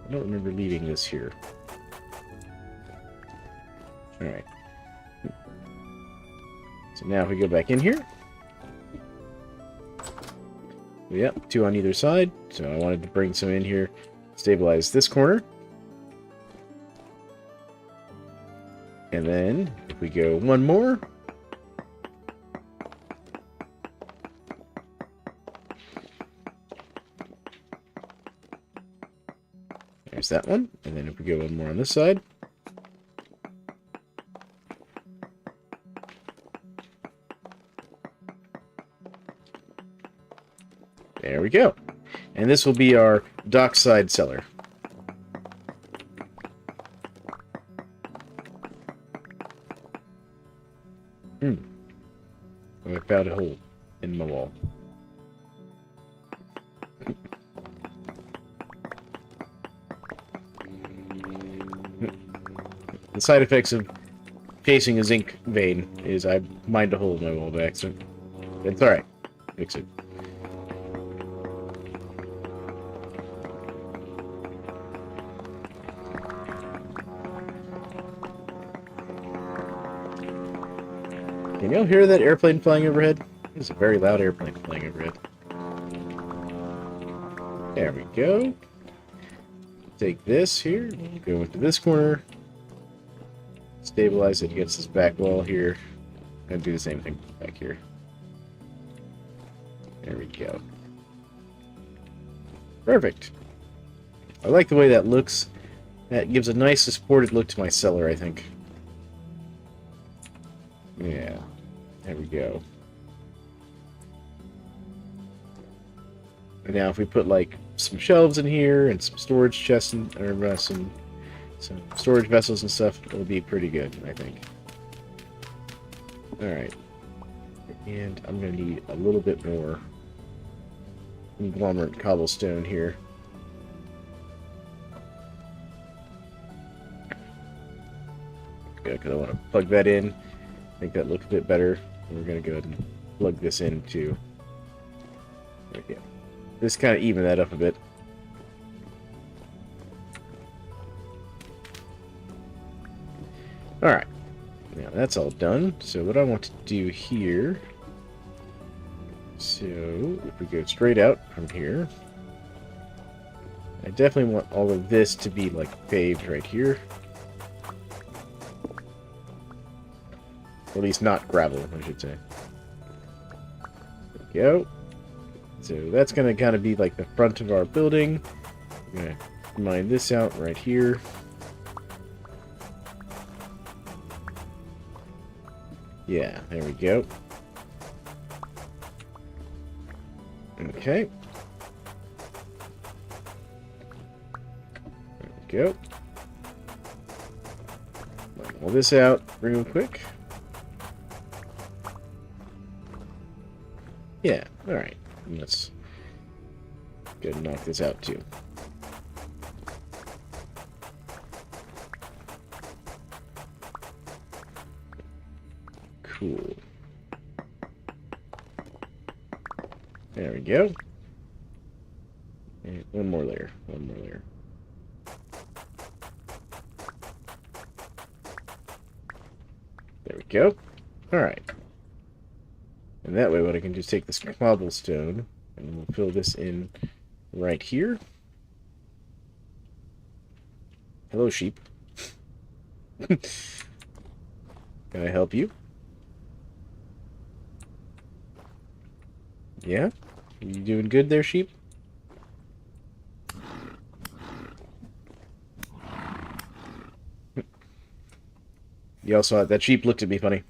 I don't remember leaving this here. Alright. So now if we go back in here. Yep, 2 on either side. So I wanted to bring some in here. Stabilize this corner. And then if we go 1 more. There's that one. And then if we go 1 more on this side. There we go. And this will be our dockside cellar. I found a hole in my wall. the side effects of chasing a zinc vein is I mined a hole in my wall by accident. It's alright. Fix it. Can y'all hear that airplane flying overhead? It's a very loud airplane flying overhead. There we go. Take this here, go into this corner, stabilize it against this back wall here, and do the same thing back here. There we go. Perfect. I like the way that looks. That gives a nice supported look to my cellar, I think. Yeah, there we go. And now if we put like some shelves in here and some storage chests and, or some storage vessels and stuff, it'll be pretty good, I think. Alright. And I'm going to need a little bit more conglomerate cobblestone here. Good, because I want to plug that in, make that look a bit better. And we're going to go ahead and plug this in too. There we go. Just kind of even that up a bit. Alright. Now that's all done. So what I want to do here... So, if we go straight out from here... I definitely want all of this to be, like, paved right here. Or at least not gravel, I should say. There we go. So that's going to kind of be like the front of our building. We're going to mine this out right here. Yeah, there we go. Okay. There we go. Mine all this out real quick. Yeah, alright. Let's go and knock this out too. Cool. There we go. And one more layer. One more layer. There we go. Alright. And that way, what I can just take this cobblestone and we'll fill this in right here. Hello, sheep. Can I help you? Yeah? You doing good there, sheep? Y'all saw it. That sheep looked at me funny.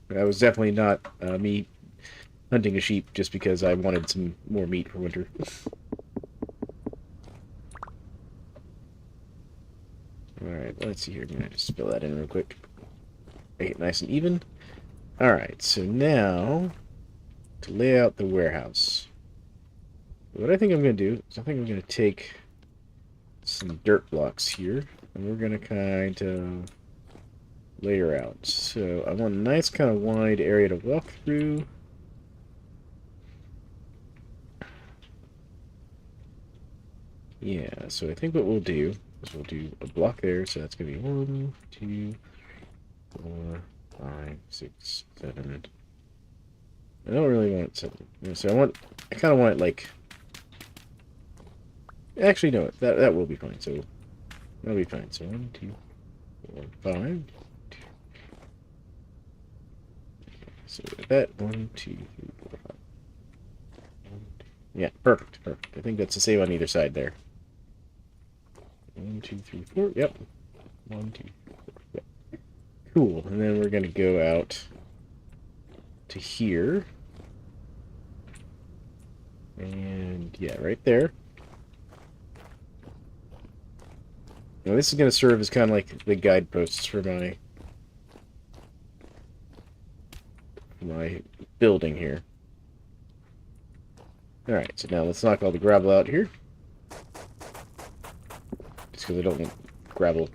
That was definitely not me hunting a sheep just because I wanted some more meat for winter. Alright, let's see here. I'm going to just fill that in real quick. Make it nice and even. Alright, so now to lay out the warehouse. What I think I'm going to do is I think I'm going to take some dirt blocks here and we're going to kind of layer out. So I want a nice kind of wide area to walk through. Yeah, so I think what we'll do is we'll do a block there, so that's going to be 1, 2, 4, 5, 6, 7. I don't really want 7. So I kind of want it like... Actually, no, that will be fine, so that'll be fine. So 1, 2, 4, 5. So that 1, 2, 3, 4, 5. Yeah, perfect, perfect. I think that's the same on either side there. 1, 2, 3, 4. Yep. 1, 2, 3, 4. Yep. Cool. And then we're gonna go out to here. And yeah, right there. Now this is gonna serve as kind of like the guideposts for my building here. Alright, so now let's knock all the gravel out here. Just because I don't want gravel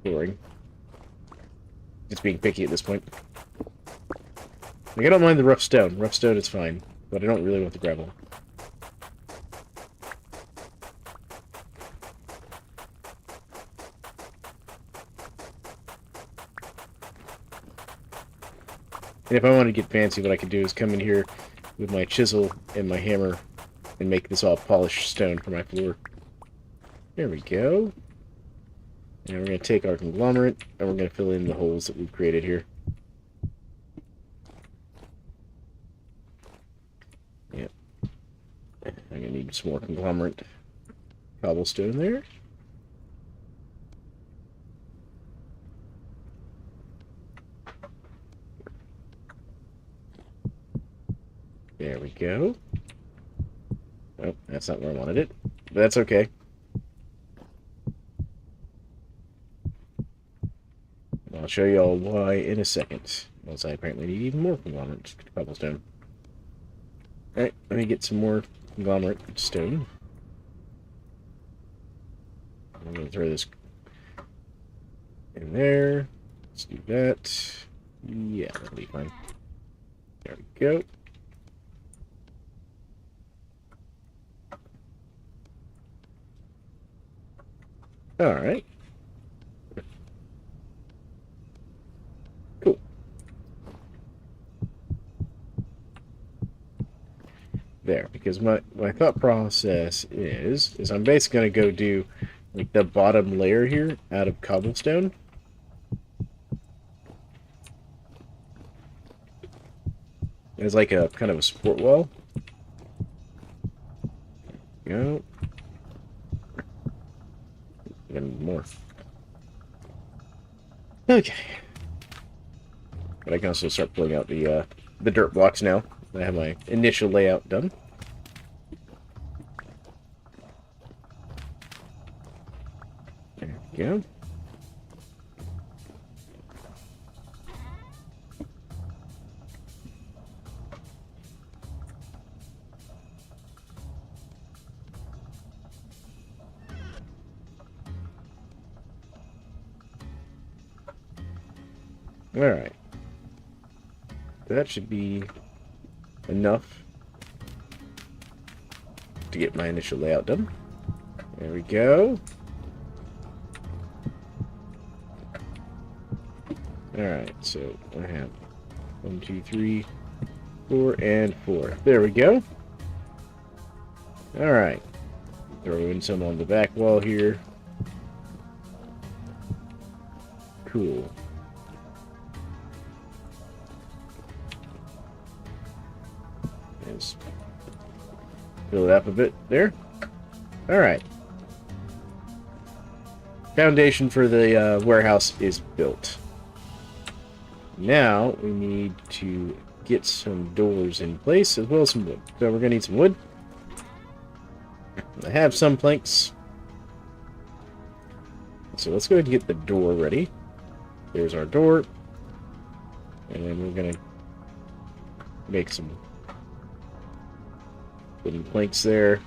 flooring. Just being picky at this point. Like, I don't mind the rough stone. Rough stone is fine, but I don't really want the gravel. And if I want to get fancy, what I could do is come in here with my chisel and my hammer and make this all polished stone for my floor. There we go. And we're going to take our conglomerate, and we're going to fill in the holes that we've created here. Yep. I'm going to need some more conglomerate cobblestone there. There we go. Oh, that's not where I wanted it. But that's okay. I'll show you all why in a second. Once I apparently need even more conglomerate cobblestone. Alright, let me get some more conglomerate stone. I'm going to throw this in there. Let's do that. Yeah, that'll be fine. There we go. Alright. Cool. There, because my thought process is I'm basically going to go do like the bottom layer here out of cobblestone. It's like a kind of a support wall. There we go. And more. Okay. But I can also start pulling out the dirt blocks now. I have my initial layout done. There we go. Alright. That should be enough to get my initial layout done. There we go. Alright, so I have 1, 2, 3, 4, and 4. There we go. Alright. Throw in some on the back wall here. Cool. Just fill it up a bit there. Alright. Foundation for the warehouse is built. Now we need to get some doors in place as well as some wood. So we're going to need some wood. I have some planks. So let's go ahead and get the door ready. There's our door. And then we're going to make some wooden planks there.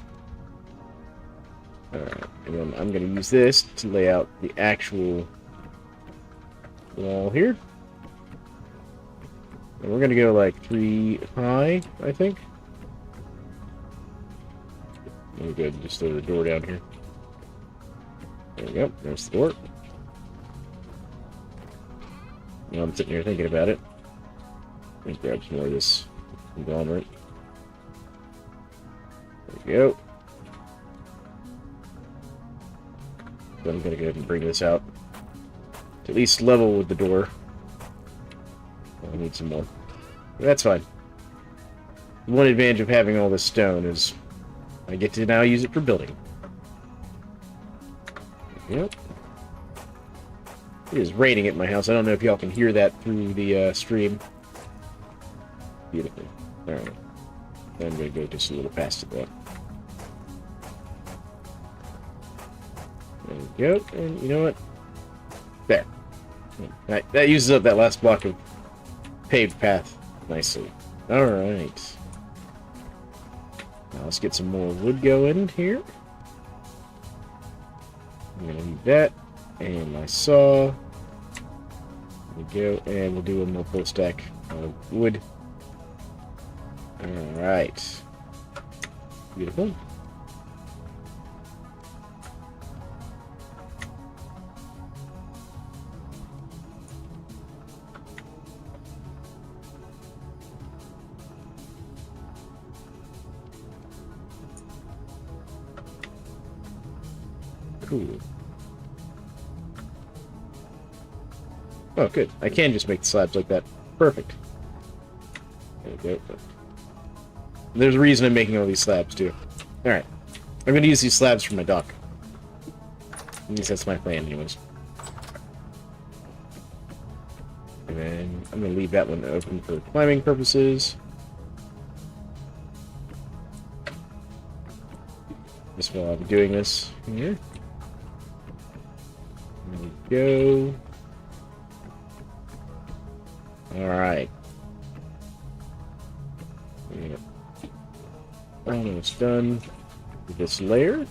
Alright, and then I'm going to use this to lay out the actual wall here. And we're going to go like 3 high, I think. Let me go ahead and just throw the door down here. There we go, there's the door. Now I'm sitting here thinking about it. Let me grab some more of this conglomerate. There we go. So I'm going to go ahead and bring this out to at least level with the door. I need some more. But that's fine. One advantage of having all this stone is I get to now use it for building. Yep. It is raining at my house. I don't know if y'all can hear that through the stream. Beautiful. Alright. I'm going to go just a little past that. There we go. And you know what? There. That uses up that last block of paved path nicely. Alright. Now let's get some more wood going here. I'm gonna need that. And my saw. There we go. And we'll do one more full stack of wood. Alright. Beautiful. Cool. Oh, good. I can just make the slabs like that. Perfect. There we go. There's a reason I'm making all these slabs, too. Alright. I'm going to use these slabs for my dock. At least that's my plan, anyways. And then I'm going to leave that one open for climbing purposes. Just while I'm doing this here. There we go. Alright. Yeah. Almost done with this layer.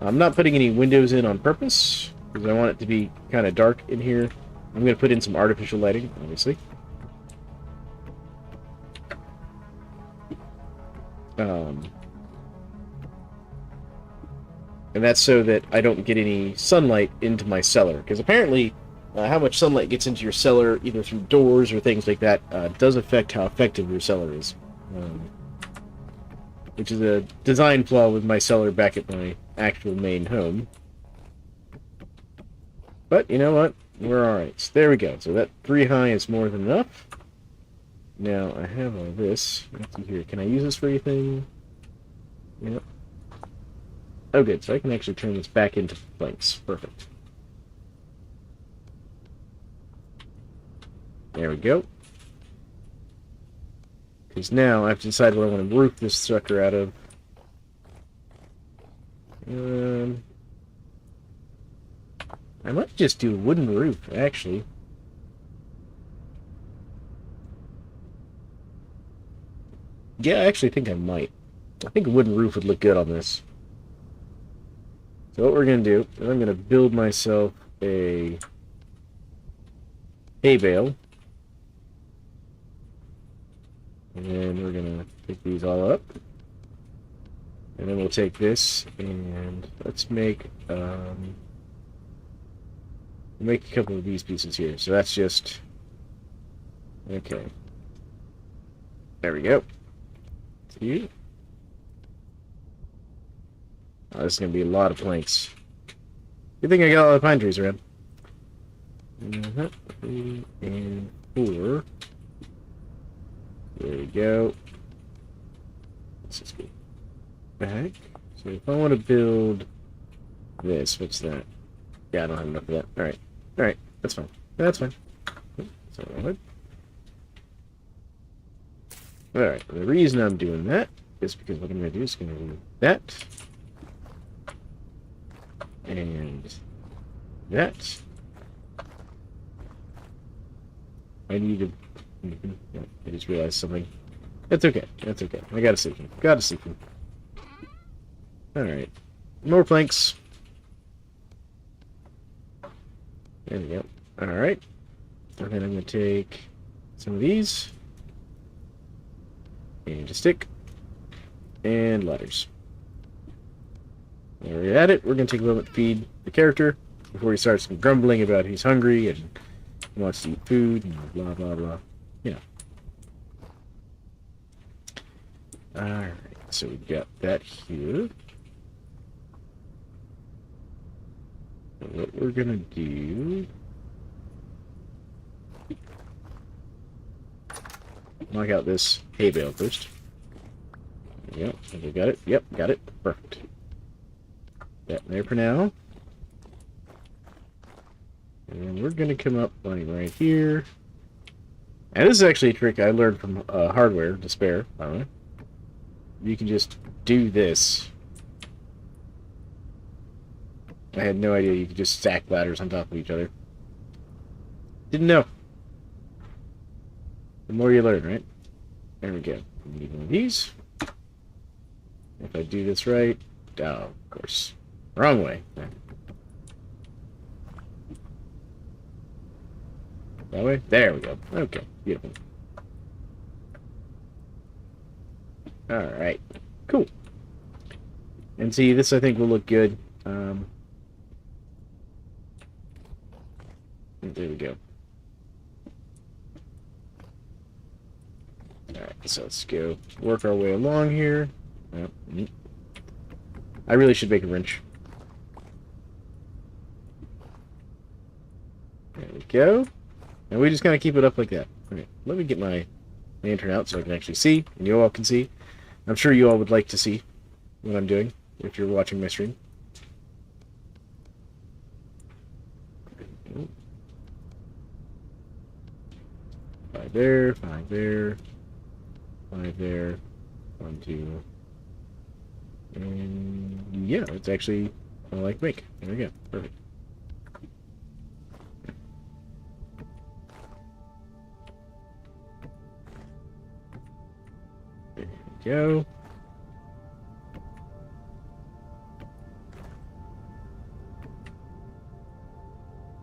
I'm not putting any windows in on purpose, because I want it to be kind of dark in here. I'm going to put in some artificial lighting, obviously. And that's so that I don't get any sunlight into my cellar. Because apparently, how much sunlight gets into your cellar, either through doors or things like that, does affect how effective your cellar is. Which is a design flaw with my cellar back at my actual main home. But, you know what? We're alright. So there we go. So that 3 high is more than enough. Now, I have all this. Let's see here. Can I use this for anything? Yep. Oh, good. So I can actually turn this back into planks. Perfect. There we go. Because now I have to decide what I want to roof this sucker out of. I might just do a wooden roof, actually. Yeah, I actually think I might. I think a wooden roof would look good on this. So what we're going to do is I'm going to build myself a hay bale. And then we're going to pick these all up. And then we'll take this and let's make a couple of these pieces here. So that's just... Okay. There we go. See? Oh, this is going to be a lot of planks. Good thing I got all the pine trees around. 3 and 4. There we go. Let's just go back. So if I want to build this, what's that? Yeah, I don't have enough of that. Alright. Alright, that's fine. That's fine. So, alright, the reason I'm doing that is because what I'm going to do is going to do that. And that. I need to... Yeah, I just realized something. That's okay. That's okay. I gotta sleep him. Gotta sleep him. Alright. More planks. There we go. Alright. And then I'm going to take some of these. And a stick. And ladders. There we're at it. We're going to take a moment to feed the character before he starts grumbling about he's hungry and he wants to eat food and blah, blah, blah. You know. Alright. So we got that here. And what we're going to do... knock out this hay bale first. There we go. Have we got it? Yep, got it. Perfect. That there for now. And then we're going to come up like right here. And this is actually a trick I learned from Hardware Despair, by the way. You can just do this. I had no idea you could just stack ladders on top of each other. Didn't know. The more you learn, right? There we go. We need one of these. If I do this right. Oh, of course. Wrong way. That way? There we go. Okay, beautiful. Alright. Cool. And see, this I think will look good. There we go. Alright, so let's go work our way along here. Oh, I really should make a wrench. There we go. And we just kind of keep it up like that. Okay, let me get my lantern out so I can actually see, and you all can see. I'm sure you all would like to see what I'm doing if you're watching my stream. Five there, 5 there, 5 there, 1, 2, and yeah, it's actually all I can make. There we go, perfect. There we go.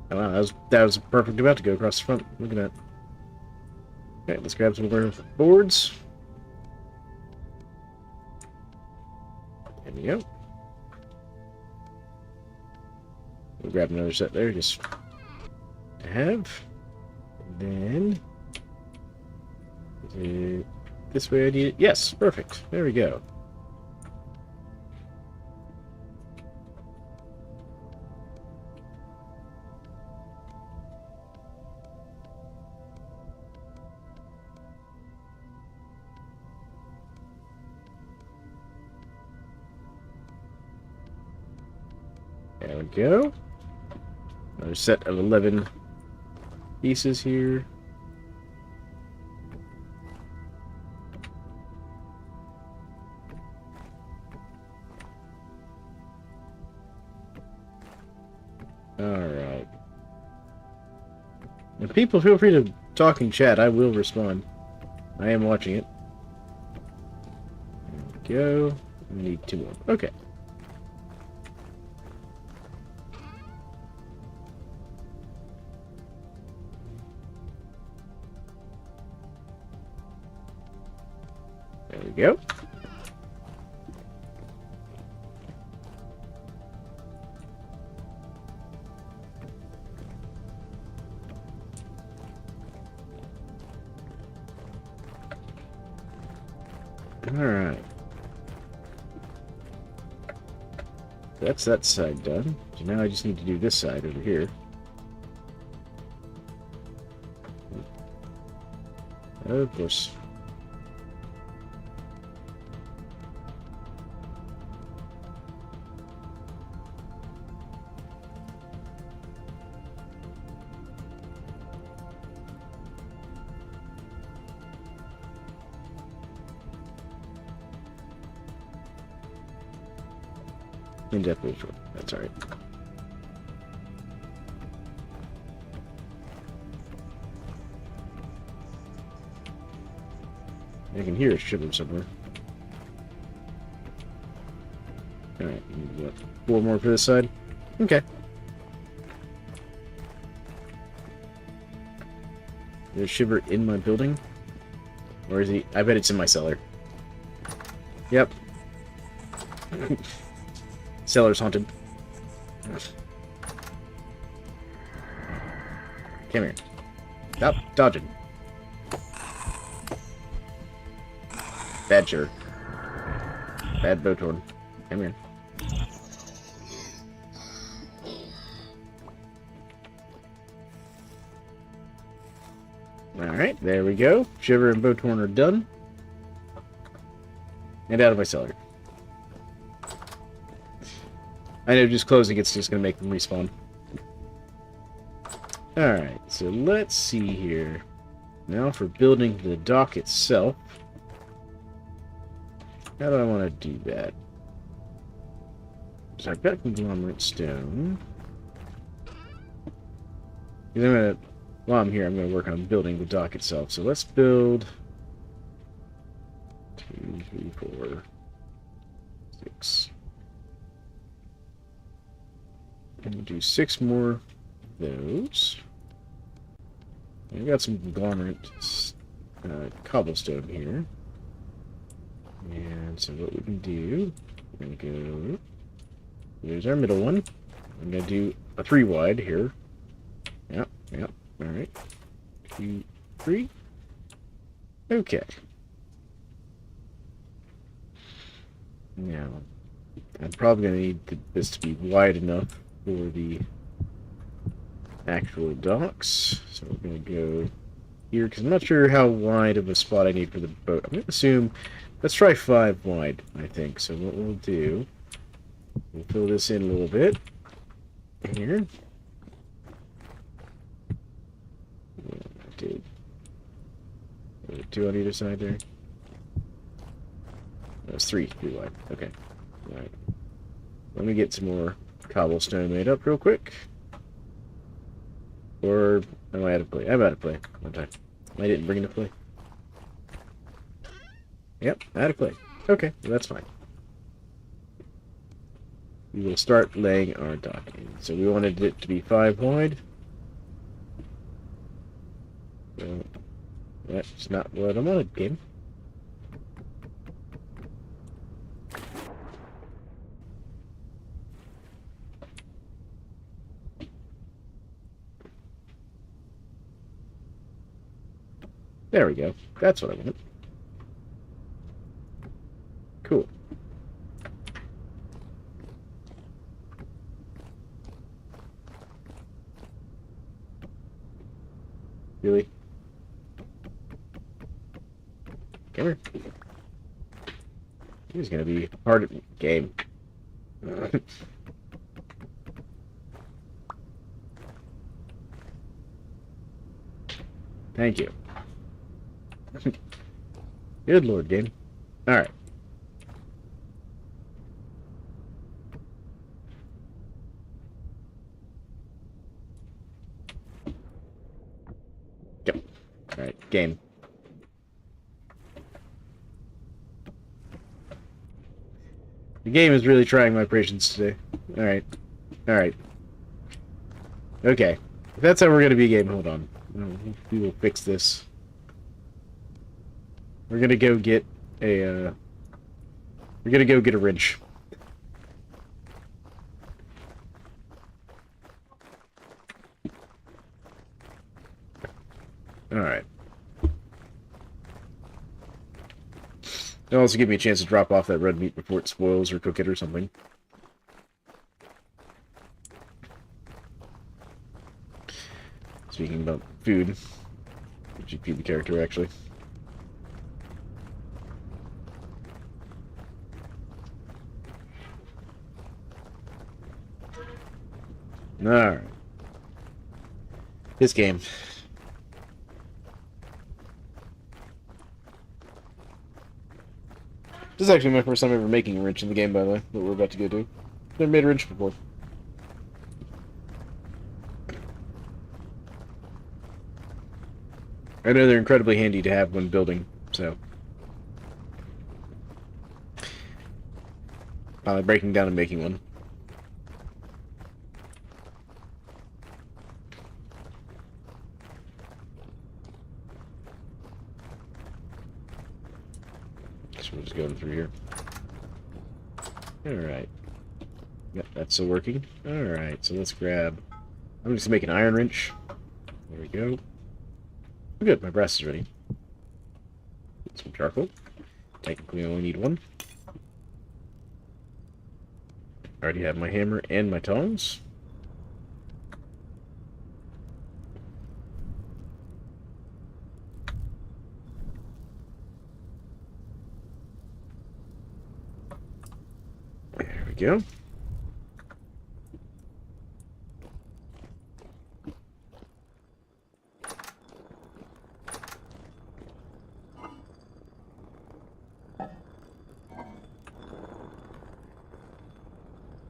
Oh, wow, that was perfect about to go across the front. Look at that. Okay, let's grab some of our boards. There we go. We'll grab another set there, just to have. And then is it this way I need it? Yes, perfect. There we go. There we go. Another set of 11 pieces here. Alright. And people, feel free to talk in chat. I will respond. I am watching it. There we go. We need 2 more. Okay. There we go. Alright. That's that side done. So now I just need to do this side over here. Of course. Indefinitely short. That's alright. I can hear a shiver somewhere. Alright, 4 more for this side? Okay. There's a shiver in my building? Or is he? I bet it's in my cellar. Yep. Cellar's haunted. Come here. Stop dodging. Bad shirt. Bad Botorn. Come here. Alright, there we go. Shiver and Botorn are done. And out of my cellar. I know just closing it's just going to make them respawn. Alright, so let's see here. Now for building the dock itself. How do I want to do that? So I've got conglomerate stone. While I'm here, I'm going to work on building the dock itself. So let's build 2, 3, 4. 6. And we'll do 6 more of those. We got some conglomerate cobblestone here. And so what we can do, we're going to go, here's our middle one. I'm going to do a 3 wide here. Yep, alright. 2, 3. Okay. Now, I'm probably going to need this to be wide enough for the actual docks. So we're going to go here, because I'm not sure how wide of a spot I need for the boat. I'm going to assume, let's try 5 wide, I think. So what we'll do, we'll fill this in a little bit here. Dude. 2 on either side there. That's 3 wide. Okay. Alright. Let me get some more cobblestone made up real quick. Or am I out of play? I'm out of play. One time. I didn't bring it to play. Yep, out of play. Okay, well, that's fine. We will start laying our dock in. So we wanted it to be 5 wide. So that's not what I wanted, game. There we go. That's what I want. Cool. Really? Come here. He's gonna be hard at game. Thank you. Good lord, game. Alright. Go. Alright, game. The game is really trying my patience today. Alright. Alright. Okay. If that's how we're gonna be game, hold on. We will fix this. We're gonna go get a, we're gonna go get a wrench. Alright. It'll also give me a chance to drop off that red meat before it spoils or cook it or something. Speaking about food, we should feed the character, actually. Alright. This game. This is actually my first time ever making a wrench in the game, by the way, what we're about to go do. Never made a wrench before. I know they're incredibly handy to have when building, so. Breaking down and making one. So we're just going through here. Alright. Yep, that's still working. Alright, so let's grab... I'm just gonna make an iron wrench. There we go. Good, my brass is ready. Get some charcoal. Technically I only need 1. I already have my hammer and my tongs. There we go.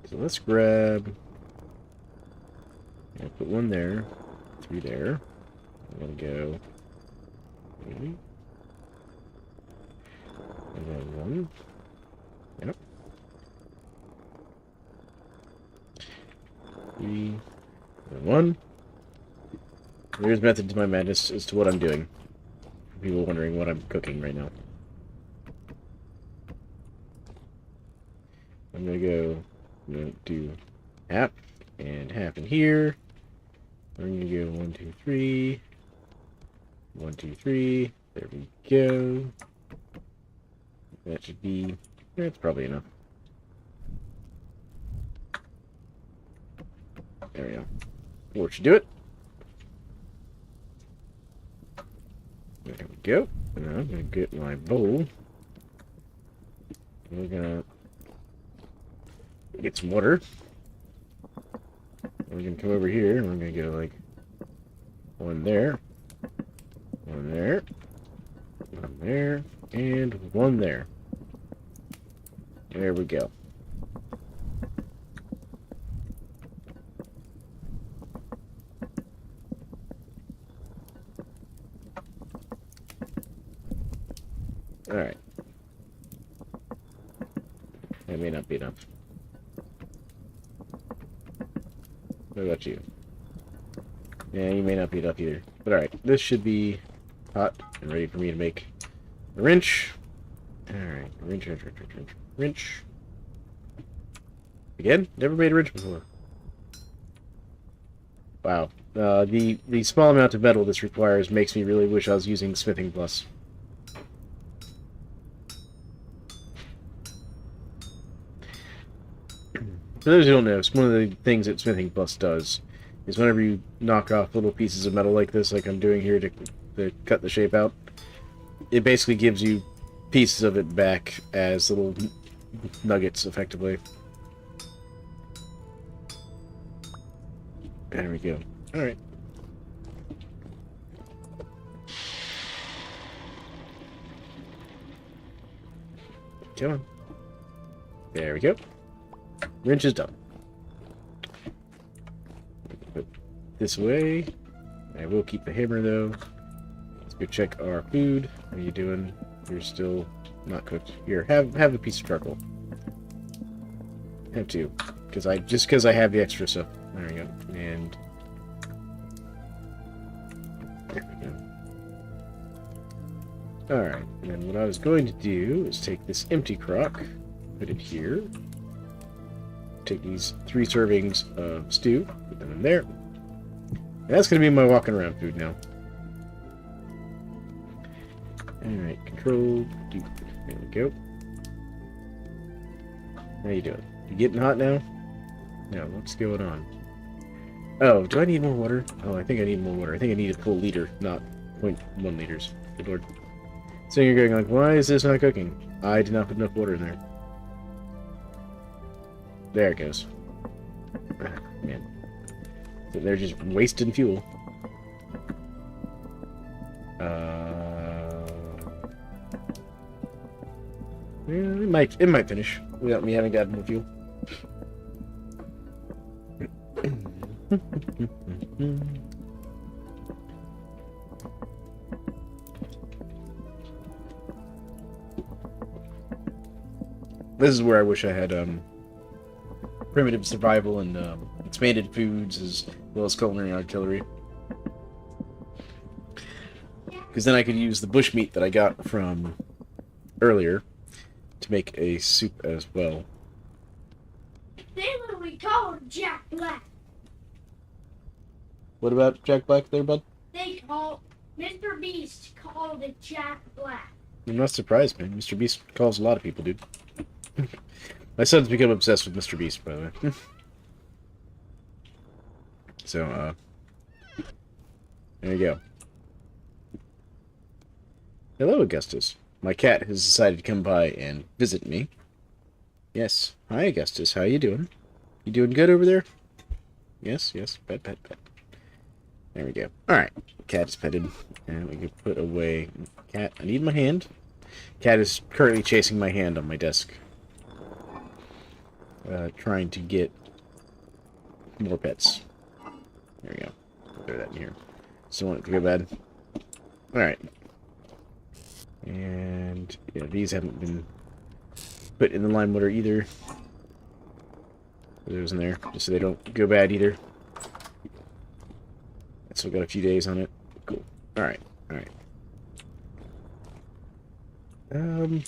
So let's grab, put 1 there, 3 there. I'm gonna go, and then 1. Yep. one. There's method to my madness as to what I'm doing. For people wondering what I'm cooking right now. I'm gonna do half and half in here. I'm gonna go 1, 2, 3. 1, 2, 3. There we go. That should be. That's probably enough. There we go. That should do it. There we go. And I'm gonna get my bowl. We're gonna get some water. We're gonna come over here and we're gonna get like one there, one there, one there, and one there. There we go. Alright. That may not be enough. What about you? Yeah, you may not be enough either. But alright, this should be hot and ready for me to make a wrench. Alright, wrench. Again? Never made a wrench before. Wow. The small amount of metal this requires makes me really wish I was using Smithing Plus. For those who don't know, one of the things that Smithing Plus does is whenever you knock off little pieces of metal like this, like I'm doing here to cut the shape out, it basically gives you pieces of it back as little nuggets, effectively. There we go. Alright. Come on. There we go. Wrench is done. Put this away. I will keep the hammer though. Let's go check our food. How are you doing? You're still not cooked. Here, have a piece of charcoal. Have two, because I have the extra stuff. There we go. And there we go. All right. And then what I was going to do is take this empty crock, put it here. Take these 3 servings of stew, put them in there. And that's going to be my walking around food now. Alright, control. There we go. How you doing? You getting hot now? No, what's going on? Oh, do I need more water? Oh, I think I need more water. I think I need a full liter, not 0.1 liters. Good lord. So you're going like, why is this not cooking? I did not put enough water in there. There it goes. Man. They're just wasting fuel. Yeah, it might finish without me having to add more fuel. This is where I wish I had primitive survival and expanded foods as well as culinary artillery. Because then I could use the bushmeat that I got from earlier to make a soup as well. They literally call him Jack Black. What about Jack Black there, bud? They call Mr. Beast called it Jack Black. I'm not surprised, man. Mr. Beast calls a lot of people, dude. My son's become obsessed with Mr. Beast, by the way. So, there you go. Hello, Augustus. My cat has decided to come by and visit me. Yes. Hi, Augustus. How you doing? You doing good over there? Yes, yes. Pet, pet, pet. There we go. Alright. Cat is petted. And we can put away... Cat, I need my hand. Cat is currently chasing my hand on my desk. Trying to get more pets. There we go. Throw that in here. Still want it to go bad. Alright. And yeah, these haven't been put in the lime water either. Put those in there, just so they don't go bad either. Still got a few days on it. Cool. Alright, alright.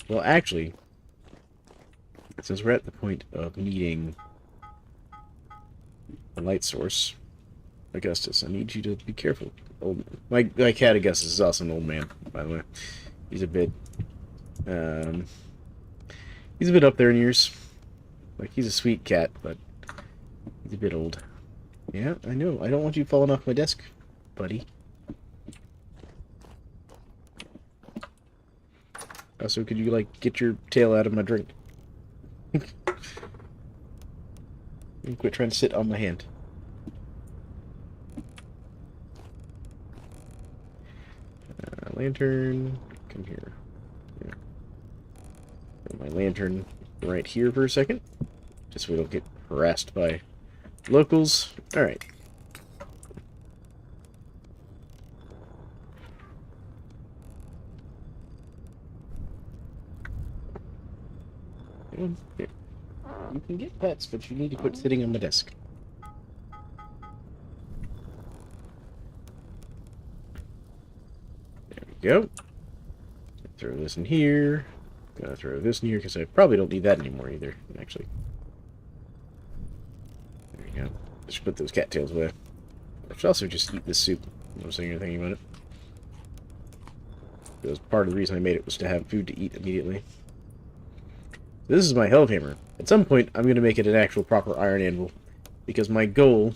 Well, actually, since we're at the point of needing a light source, Augustus, I need you to be careful. Old my cat Augustus is also an old man, by the way. He's a bit up there in years. Like, he's a sweet cat, but he's a bit old. Yeah, I know. I don't want you falling off my desk, buddy. Also, could you, like, get your tail out of my drink? And quit trying to sit on my hand. Lantern, come here. Yeah. Put my lantern right here for a second, just so we don't get harassed by locals. Alright. Here. You can get pets, but you need to quit sitting on my desk. There we go. Throw this in here. Gotta throw this in here, because I probably don't need that anymore either, actually. There we go. Just put those cattails away. I should also just eat this soup. I was thinking about it. Because part of the reason I made it was to have food to eat immediately. This is my Hellhammer. At some point, I'm going to make it an actual proper iron anvil, because my goal,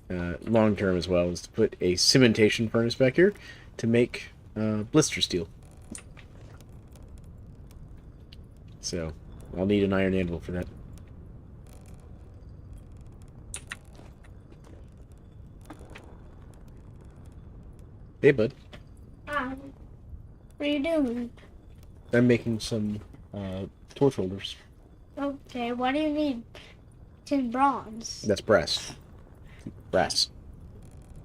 long term as well, is to put a cementation furnace back here to make blister steel. So, I'll need an iron anvil for that. Hey, bud. What are you doing? I'm making some torch holders. Okay, why do you need tin bronze? That's brass. Brass.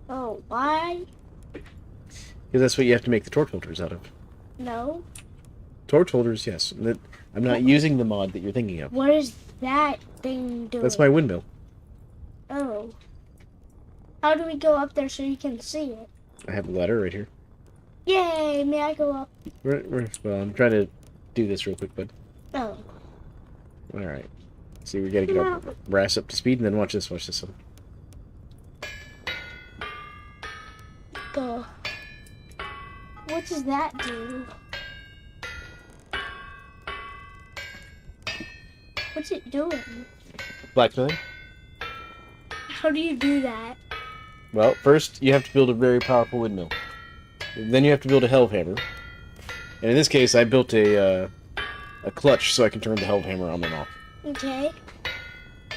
Oh, why? Because that's what you have to make the torch holders out of. No. Torch holders, yes. I'm not using the mod that you're thinking of. What is that thing doing? That's my windmill. Oh. How do we go up there so you can see it? I have a ladder right here. Yay! May I go up? Well, I'm trying to do this real quick, bud. Oh. Alright. See, we gotta get our brass up to speed, and then watch this one. Go. What does that do? What's it doing? Blacksmithing? How do you do that? Well, first you have to build a very powerful windmill. Then you have to build a Hellhammer. And in this case, I built a clutch so I can turn the Hellhammer on and off. Okay.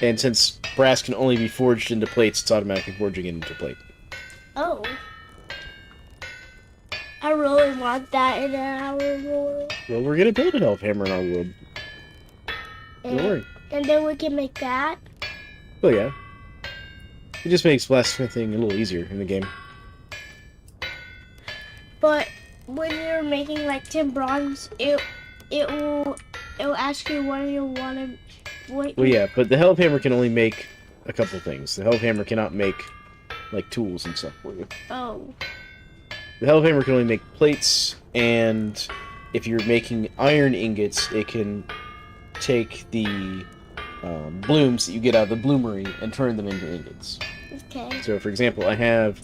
And since brass can only be forged into plates, it's automatically forging it into plate. Oh. I really want that in our world. Well, we're gonna build a Hellhammer in our world. Don't worry. And then we can make that. Oh yeah. It just makes blacksmithing a little easier in the game. But when you're making like tin bronze, it will ask you what you want to. Well, yeah, but the Hellhammer can only make a couple things. The Hellhammer cannot make like tools and stuff for you. Oh. The Hellhammer can only make plates, and if you're making iron ingots, it can take the blooms that you get out of the bloomery and turn them into ingots. Okay. So, for example, I have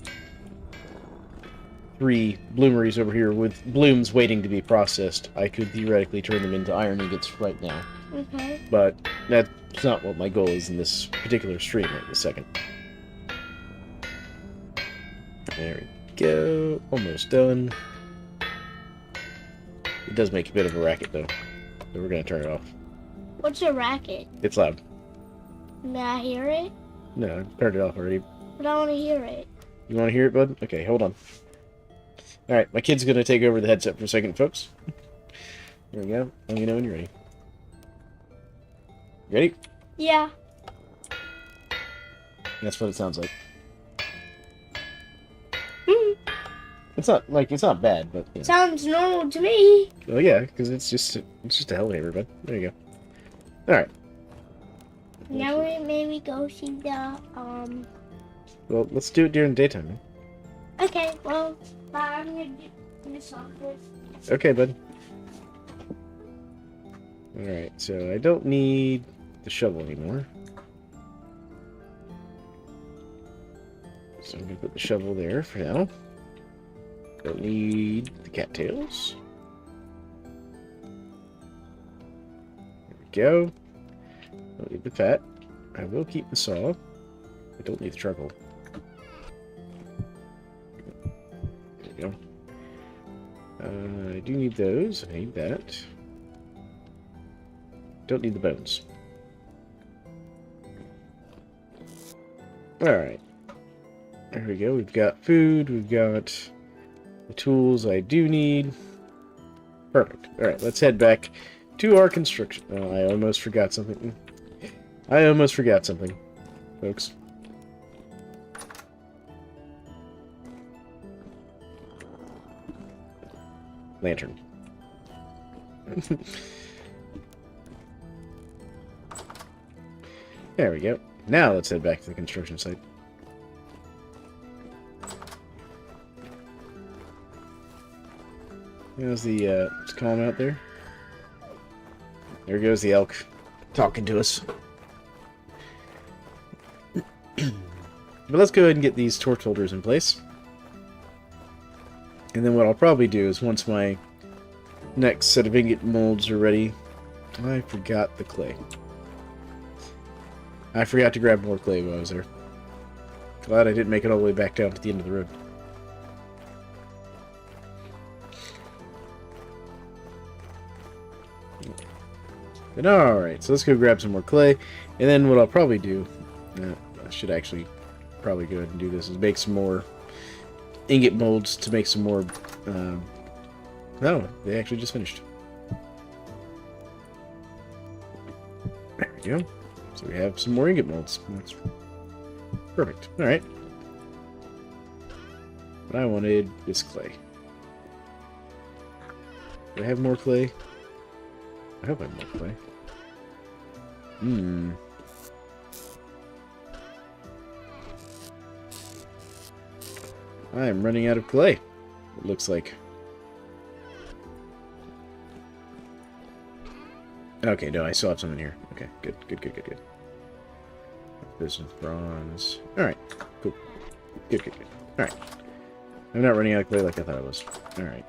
3 bloomeries over here with blooms waiting to be processed. I could theoretically turn them into iron ingots right now. Okay. But that's not what my goal is in this particular stream right this second. There we go. Almost done. It does make a bit of a racket, though. So we're going to turn it off. What's a racket? It's loud. May I hear it? No, I turned it off already. But I want to hear it. You want to hear it, bud? Okay, hold on. Alright, my kid's going to take over the headset for a second, folks. There we go. Let me know when you're ready. Ready? Yeah. That's what it sounds like. Hmm. It's not bad, but you know. Sounds normal to me. Oh yeah, because it's just a Hellhammer, bud. There you go. All right. Now we maybe go see the Well, let's do it during the daytime, man. Okay, well, I'm gonna do this on this. Okay, bud. Alright, so I don't need the shovel anymore. So I'm going to put the shovel there for now. Don't need the cattails. There we go. Don't need the fat. I will keep the saw. I don't need the charcoal. There we go. I do need those. I need that. Don't need the bones. Alright. There we go. We've got food. We've got the tools I do need. Perfect. Alright, let's head back to our construction. Oh, I almost forgot something. I almost forgot something, folks. Lantern. There we go. Now let's head back to the construction site. How's the it's calm out there? There goes the elk talking to us. But let's go ahead and get these torch holders in place. And then what I'll probably do is once my next set of ingot molds are ready... I forgot the clay. I forgot to grab more clay while I was there. Glad I didn't make it all the way back down to the end of the road. But alright, so let's go grab some more clay. And then what I'll probably do... I should actually probably go ahead and do this, is make some more ingot molds to make some more... no, they actually just finished. There we go. So we have some more ingot molds. That's perfect. Alright. But I wanted this clay. Do I have more clay? I hope I have more clay. I am running out of clay, it looks like. Okay, no, I still have some in here. Okay, good. Business bronze. Alright, cool. Good. Alright. I'm not running out of clay like I thought I was. Alright.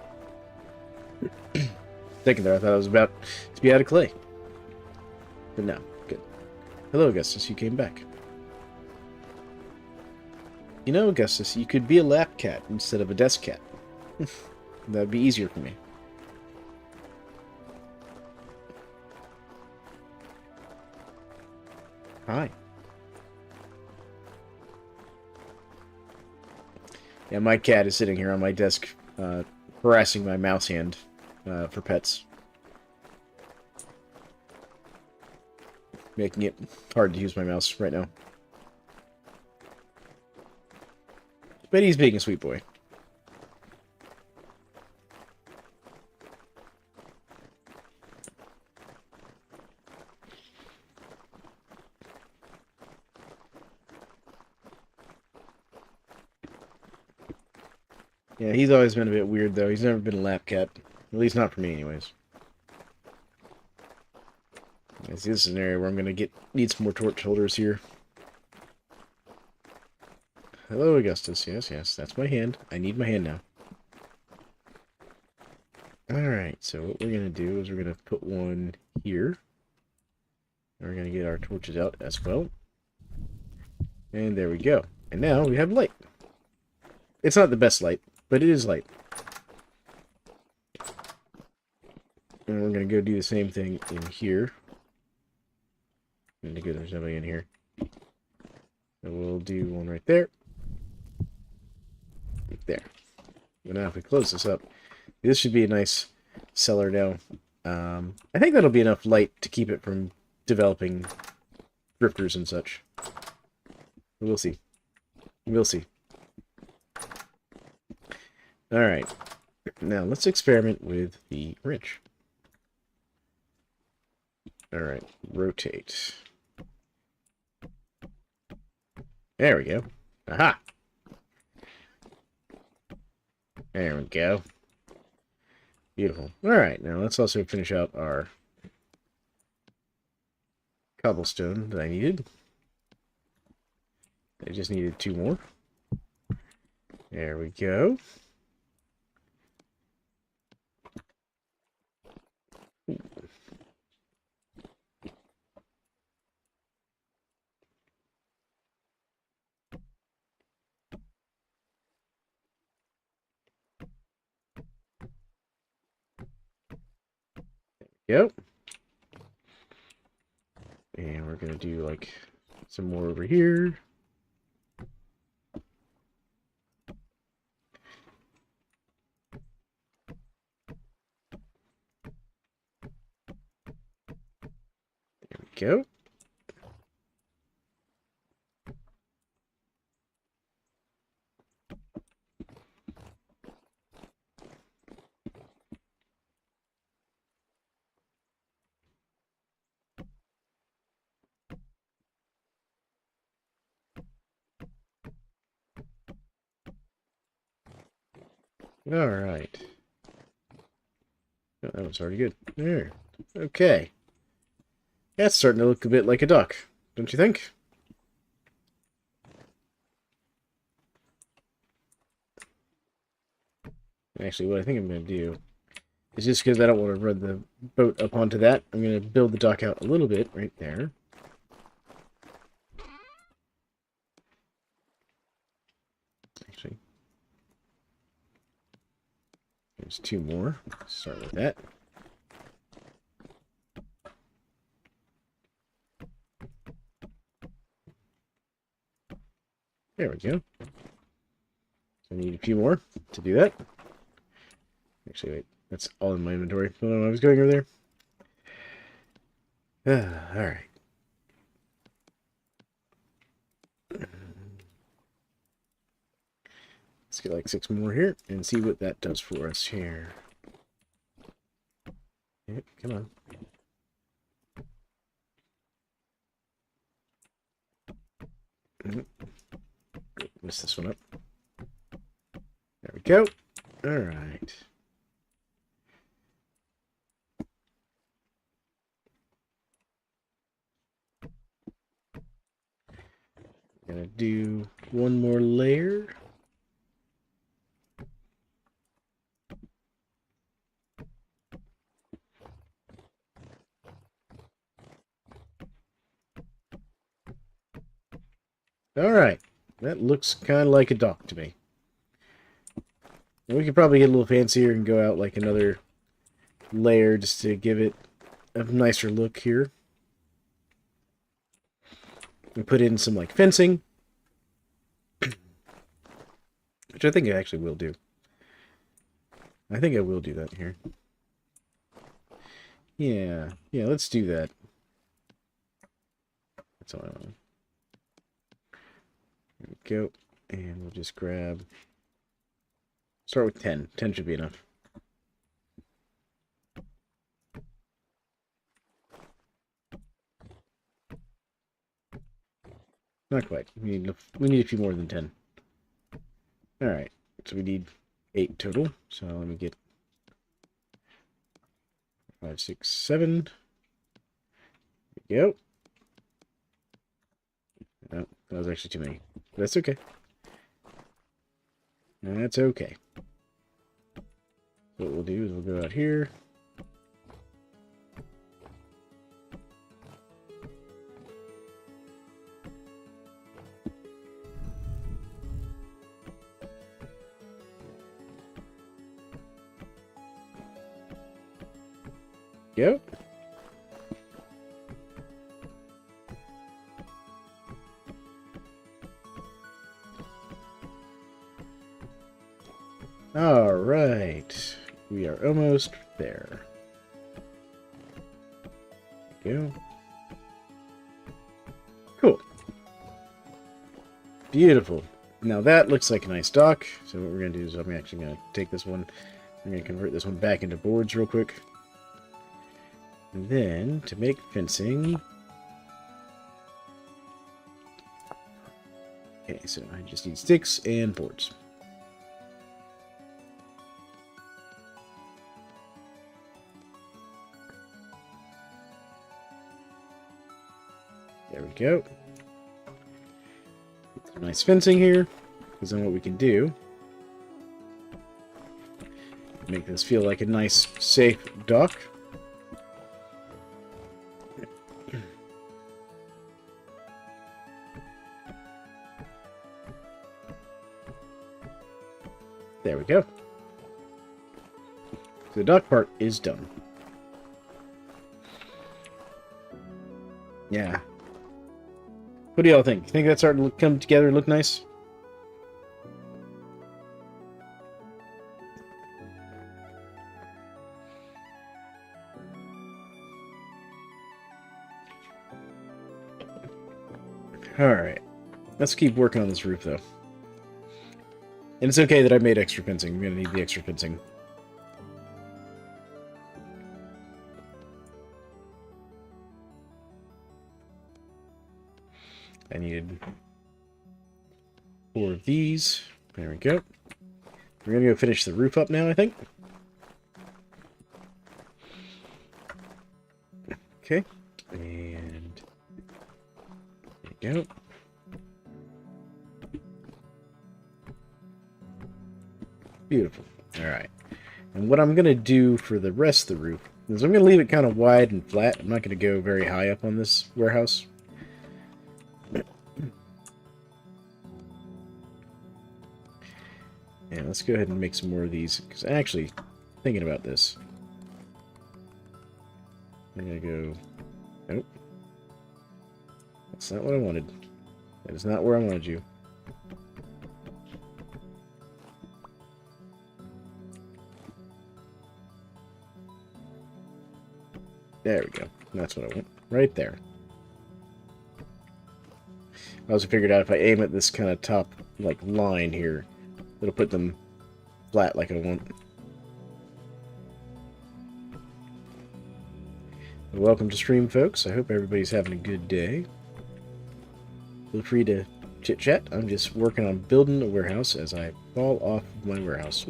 Thinking there, I thought I was about to be out of clay. But no, good. Hello, Augustus, you came back. You know, Augustus, you could be a lap cat instead of a desk cat. That'd be easier for me. Hi. Yeah, my cat is sitting here on my desk, harassing my mouse hand for pets. Making it hard to use my mouse right now. But he's being a sweet boy. Yeah, he's always been a bit weird, though. He's never been a lap cat. At least not for me, anyways. This is an area where I'm going to need some more torch holders here. Hello, Augustus. Yes, that's my hand. I need my hand now. Alright, so what we're going to do is we're going to put one here. And we're going to get our torches out as well. And there we go. And now we have light. It's not the best light, but it is light. And we're going to go do the same thing in here. Good, there's nobody in here. So we'll do one right there. Right there. And now if we close this up, this should be a nice cellar now. I think that'll be enough light to keep it from developing drifters and such. We'll see. We'll see. Alright. Now let's experiment with the wrench. Alright, rotate. There we go. Aha! There we go. Beautiful. Alright, now let's also finish out our cobblestone that I needed. I just needed 2 more. There we go. Yep. And we're going to do like some more over here. There we go. All right. Oh, that was already good. There. Okay. That's starting to look a bit like a duck, don't you think? Actually, what I think I'm going to do is just because I don't want to run the boat up onto that, I'm going to build the dock out a little bit right there. Actually, there's 2 more. Start with that. There we go. So I need a few more to do that. Actually, wait. That's all in my inventory. I don't know why I was going over there. Alright. Let's get like 6 more here and see what that does for us here. Yeah, come on. Mess this one up. There we go. Alright. Gonna do 1 more layer. Alright. That looks kind of like a dock to me. And we could probably get a little fancier and go out like another layer just to give it a nicer look here. And put in some like fencing. Which I think I actually will do. I think I will do that here. Yeah, let's do that. That's all I want. There we go. And we'll just grab... Start with 10. 10 should be enough. Not quite. We need a few more than 10. Alright. So we need 8 total. So let me get 5, 6, 7. There we go. Oh, that was actually too many. That's okay. That's okay. So what we'll do is we'll go out here. Go. All right, we are almost there. There we go. Cool. Beautiful. Now that looks like a nice dock. So what we're gonna do is I'm actually gonna take this one. I'm gonna convert this one back into boards real quick. And then to make fencing. Okay, so I just need sticks and boards. There we go. Some nice fencing here, because then what we can do, make this feel like a nice, safe dock. There we go. So the dock part is done. Yeah. What do y'all think? You think that's starting to come together and look nice? Alright. Let's keep working on this roof, though. And it's okay that I made extra fencing. I'm going to need the extra fencing. I needed 4 of these. There we go. We're going to go finish the roof up now, I think. Okay. And there we go. Beautiful. Alright. And what I'm going to do for the rest of the roof is I'm going to leave it kind of wide and flat. I'm not going to go very high up on this warehouse. And let's go ahead and make some more of these, because actually, thinking about this, I'm going to go... Nope. That's not what I wanted. That is not where I wanted you. There we go. That's what I want. Right there. I also figured out if I aim at this kind of top, like, line here, it'll put them flat like I want. Welcome to stream, folks. I hope everybody's having a good day. Feel free to chit-chat. I'm just working on building a warehouse as I fall off of my warehouse.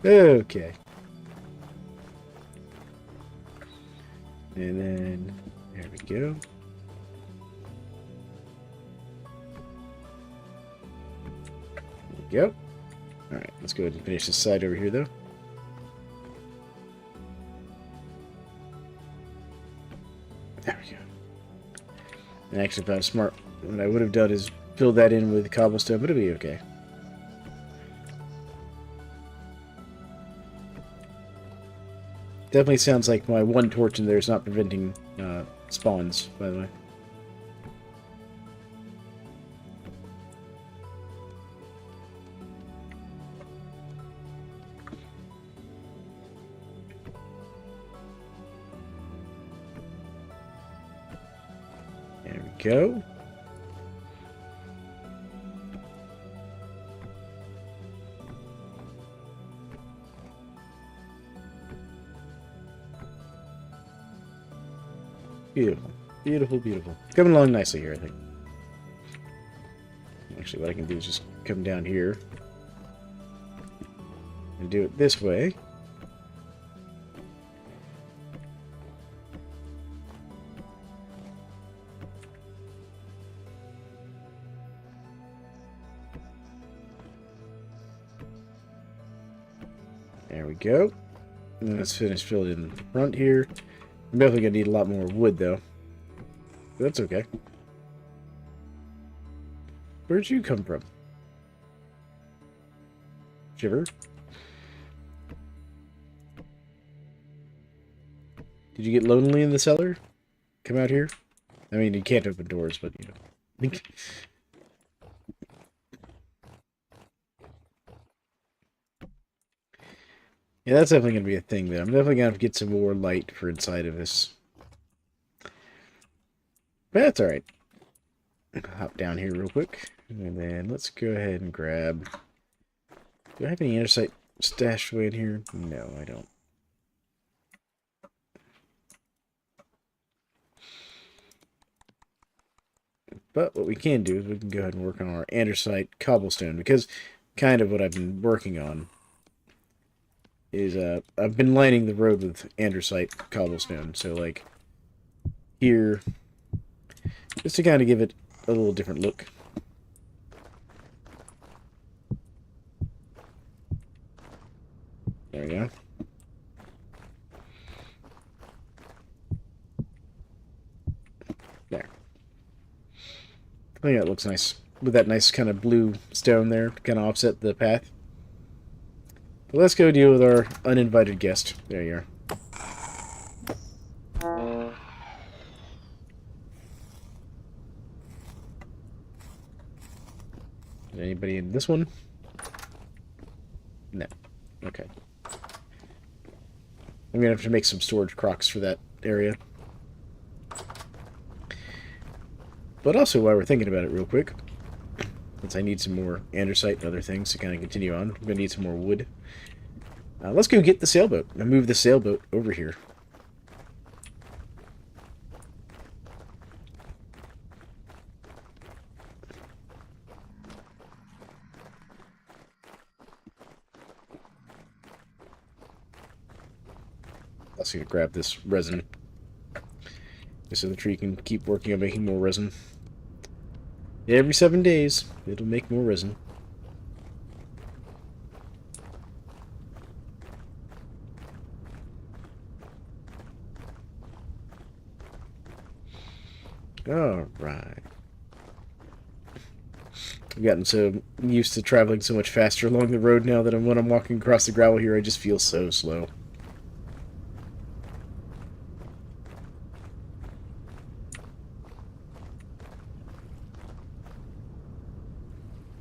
Okay. And then, there we go. There we go. Alright, let's go ahead and finish this side over here, though. There we go. And actually, if I was smart, what I would have done is fill that in with cobblestone, but it'll be okay. Definitely sounds like my one torch in there is not preventing spawns, by the way. There we go. Beautiful. Beautiful, beautiful. Coming along nicely here, I think. Actually, what I can do is just come down here and do it this way. There we go. And then let's finish filling in the front here. I'm definitely going to need a lot more wood, though. But that's okay. Where'd you come from? Shiver? Did you get lonely in the cellar? Come out here? I mean, you can't open doors, but, you know. Yeah, that's definitely going to be a thing, though. I'm definitely going to have to get some more light for inside of this. But that's alright. Hop down here real quick. And then let's go ahead and grab... Do I have any andesite stashed away in here? No, I don't. But what we can do is we can go ahead and work on our andesite cobblestone, because kind of what I've been working on is I've been lining the road with andesite cobblestone. So, like, here, just to kind of give it a little different look. There we go. There. I think that looks nice. With that nice kind of blue stone there to kind of offset the path. But let's go deal with our uninvited guest. There you are. Anybody in this one? No. Okay. I'm gonna have to make some storage crocks for that area. But also, while we're thinking about it real quick, since I need some more andesite and other things to kind of continue on, I'm gonna need some more wood. Let's go get the sailboat. I'm gonna move the sailboat over here. Also gonna grab this resin, just so the tree can keep working on making more resin. Every 7 days, it'll make more resin. Alright. I've gotten so used to traveling so much faster along the road now that when I'm walking across the gravel here, I just feel so slow.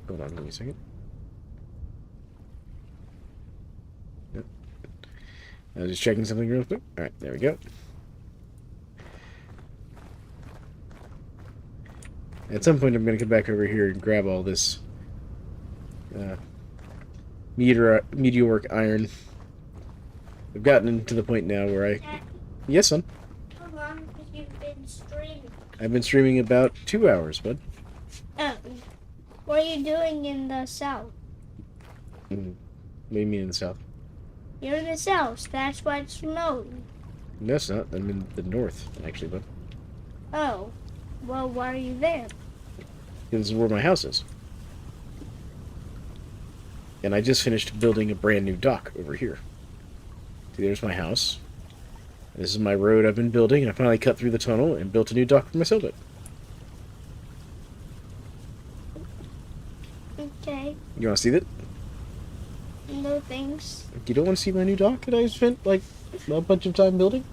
Hold on, give me a second. Yep. I was just checking something real quick. Alright, there we go. At some point I'm going to come back over here and grab all this meteoric iron. I've gotten to the point now where I... Dad, Yes, son? how long have you been streaming? I've been streaming about 2 hours, bud. What are you doing in the south? What do you mean in the south? You're in the south. That's why it's snowing. No, it's not. I'm in the north, actually, bud. Oh. Well, why are you there? This is where my house is. And I just finished building a brand new dock over here. See, there's my house. This is my road I've been building, and I finally cut through the tunnel and built a new dock for my sailboat. Okay. You want to see that? No thanks. You don't want to see my new dock that I spent, like, a bunch of time building?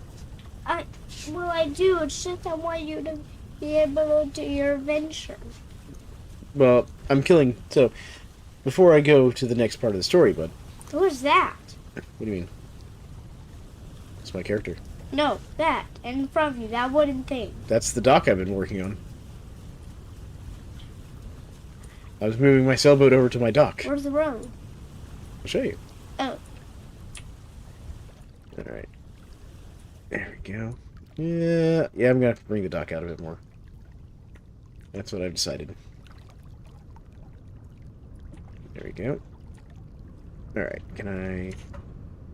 Well, I do. It's just I want you to be able to do your adventure. Well, I'm killing... So, before I go to the next part of the story, bud... Who's that? What do you mean? It's my character. No, that. In front of you, that wooden thing. That's the dock I've been working on. I was moving my sailboat over to my dock. Where's the road? I'll show you. Oh. Alright. There we go. Yeah, I'm gonna have to bring the dock out a bit more. That's what I've decided. There we go. Alright, can I...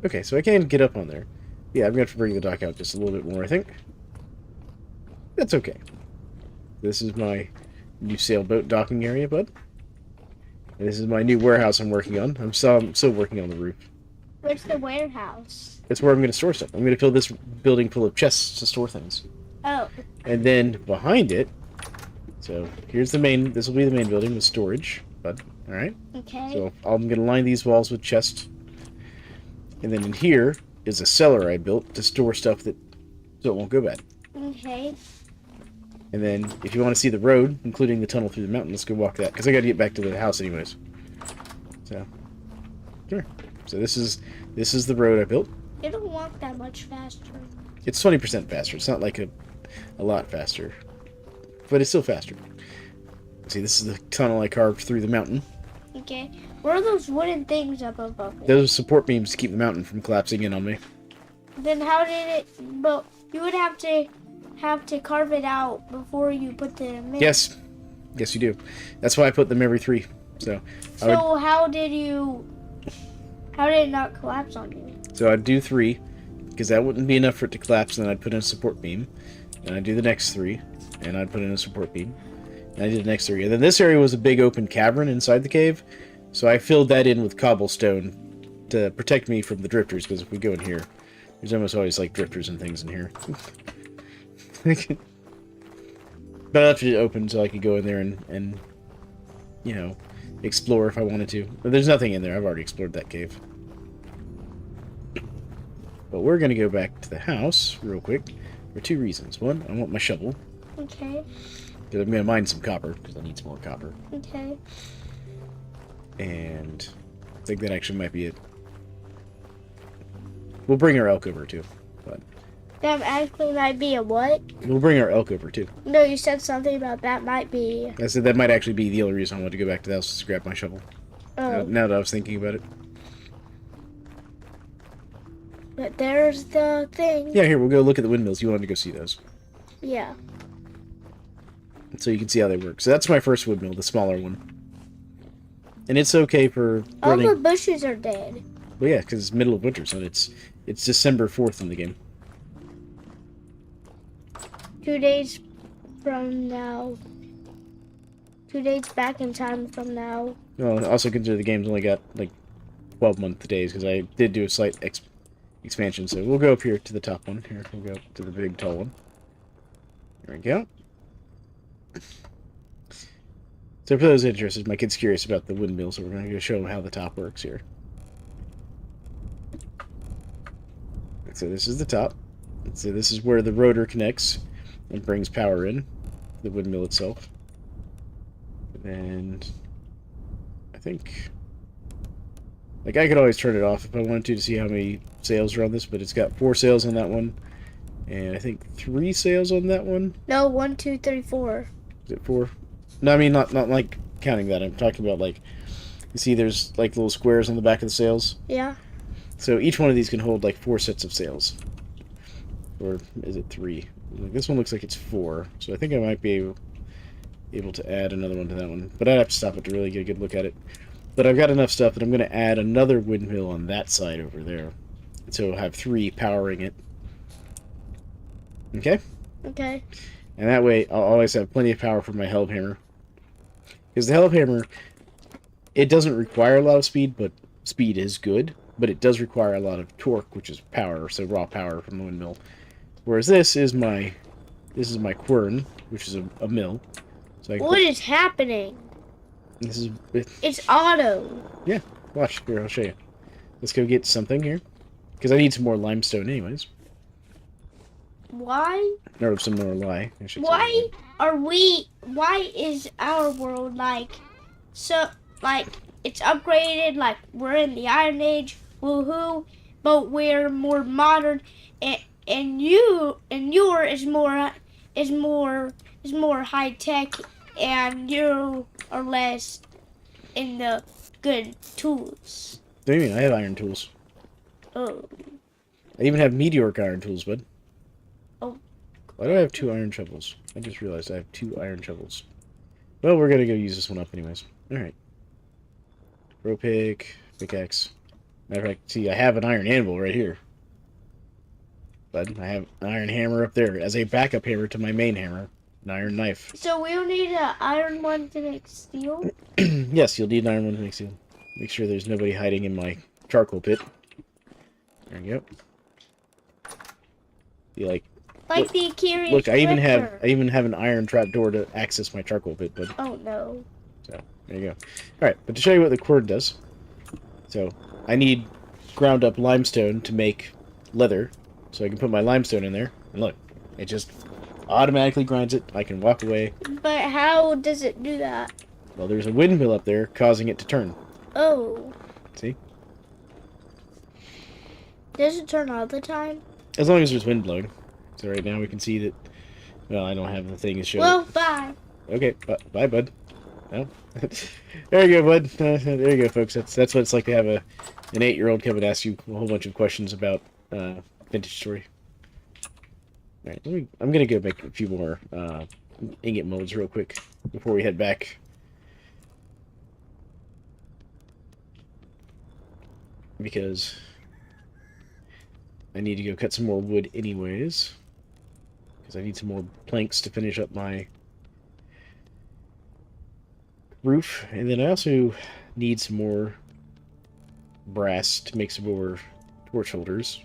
Okay, so I can get up on there. Yeah, I'm gonna have to bring the dock out just a little bit more, I think. That's okay. This is my new sailboat docking area, bud. And this is my new warehouse I'm working on. I'm still working on the roof. Where's the warehouse? That's where I'm going to store stuff. I'm going to fill this building full of chests to store things. Oh. And then behind it, so here's the main, this will be the main building with storage, bud. Alright? Okay. So I'm going to line these walls with chests. And then in here is a cellar I built to store stuff that so it won't go bad. Okay. And then if you want to see the road, including the tunnel through the mountain, let's go walk that. Because I got to get back to the house anyways. So, sure. So this is the road I built. You don't walk that much faster. It's 20% faster. It's not like a lot faster. But it's still faster. See, this is the tunnel I carved through the mountain. Okay. What are those wooden things up above it? Those support beams to keep the mountain from collapsing in on me. Then how did it... But you would have to carve it out before you put them in. Yes. Yes, you do. That's why I put them every 3. So How did it not collapse on you? So I'd do 3, because that wouldn't be enough for it to collapse, and then I'd put in a support beam. and I'd do the next 3, and I'd put in a support beam. And I did the next 3. And then this area was a big open cavern inside the cave, so I filled that in with cobblestone to protect me from the drifters, because if we go in here, there's almost always, like, drifters and things in here. But I left it open so I could go in there and, you know, explore if I wanted to. But there's nothing in there. I've already explored that cave. But we're going to go back to the house real quick for 2 reasons. One, I want my shovel. Okay. Because I'm going to mine some copper, because I need some more copper. Okay. And I think that actually might be it. We'll bring our elk over, too. But That actually might be a what? we'll bring our elk over, too. No, you said something about that might be. I said that might actually be the only reason I wanted to go back to the house, is to grab my shovel. Oh. Now that I was thinking about it. But there's the thing. Yeah, here, we'll go look at the windmills. You wanted to go see those. Yeah. So you can see how they work. So that's my first windmill, the smaller one. And it's okay for All running... the bushes are dead. Well, yeah, because it's middle of winter, so it's December 4th in the game. 2 days from now. 2 days back in time from now. Well, also consider the game's only got, like, 12-month days, because I did do a slight expansion. So we'll go up here to the top one. Here, we'll go up to the big, tall one. There we go. So for those interested, my kid's curious about the windmill, so we're going to go show him how the top works here. So this is the top. So this is where the rotor connects and brings power in, the windmill itself. And I think, like, I could always turn it off if I wanted to see how many sails are on this, but it's got 4 sails on that one, and I think 3 sails on that one. No, 1, 2, 3, 4. Is it 4? No, I mean, not like counting that. I'm talking about, like, you see there's, like, little squares on the back of the sails? Yeah. So each one of these can hold, like, 4 sets of sails. Or is it 3? This one looks like it's 4, so I think I might be able to add another one to that one. But I'd have to stop it to really get a good look at it. But I've got enough stuff that I'm going to add another windmill on that side over there. So I'll have 3 powering it. Okay? Okay. And that way, I'll always have plenty of power for my helve hammer. Because the helve hammer, it doesn't require a lot of speed, but speed is good. But it does require a lot of torque, which is power, so raw power from the windmill. Whereas this is my quern, which is a mill. So What is happening? This is It's auto. Yeah. Watch here. I'll show you. Let's go get something here, because I need some more limestone, anyways. Why? Or some more lye. I should say. Why are we? Why is our world like so? Like it's upgraded. Like we're in the Iron Age. Woohoo! But we're more modern, and your is more high tech, and you are less in the good tools. What do you mean? I have iron tools. Oh. I even have meteoric iron tools, bud. Oh. Why do I have 2 iron shovels? I just realized I have 2 iron shovels. Well, we're gonna go use this one up anyways. Alright. Row pick, pickaxe. Matter of fact, see, I have an iron anvil right here. But I have an iron hammer up there as a backup hammer to my main hammer. An iron knife. So we'll need an iron one to make steel? Yes, you'll need an iron one to make steel. Make sure there's nobody hiding in my charcoal pit. There you go. You like Like the Akiri. look, I even have an iron trapdoor to access my charcoal pit, but Oh no. so there you go. Alright, but to show you what the cord does. So I need ground up limestone to make leather. So I can put my limestone in there. And look, it just automatically grinds it. I can walk away. But how does it do that? Well, there's a windmill up there causing it to turn. Oh. See? Does it turn all the time? As long as there's wind blowing. So right now we can see that... Well, I don't have the thing to show. Well, bye. Okay, bye, bud. Well, there you go, bud. There you go, folks. That's what it's like to have an 8-year-old come and ask you a whole bunch of questions about Vintage Story. All right, I'm gonna go make a few more ingot molds real quick before we head back. Because I need to go cut some more wood anyways. because I need some more planks to finish up my roof. And then I also need some more brass to make some more torch holders.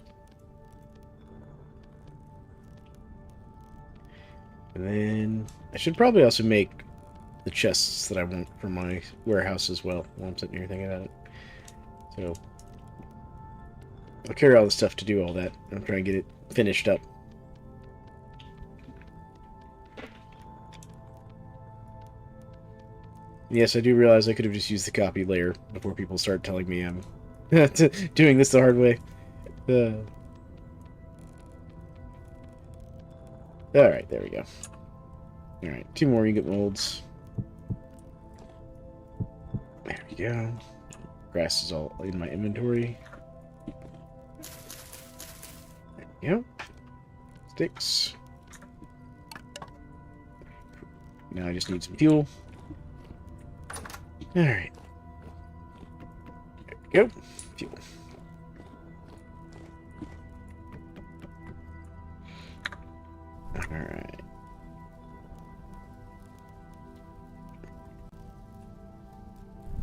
And then I should probably also make the chests that I want for my warehouse as well, while I'm sitting here thinking about it. So I'll carry all the stuff to do all that. I'm trying to get it finished up. Yes, I do realize I could have just used the copy layer before people start telling me I'm doing this the hard way. Alright, there we go. Alright, 2 more ingot molds. There we go. Grass is all in my inventory. There we go. Sticks. Now I just need some fuel. Alright. There we go. Fuel. Alright.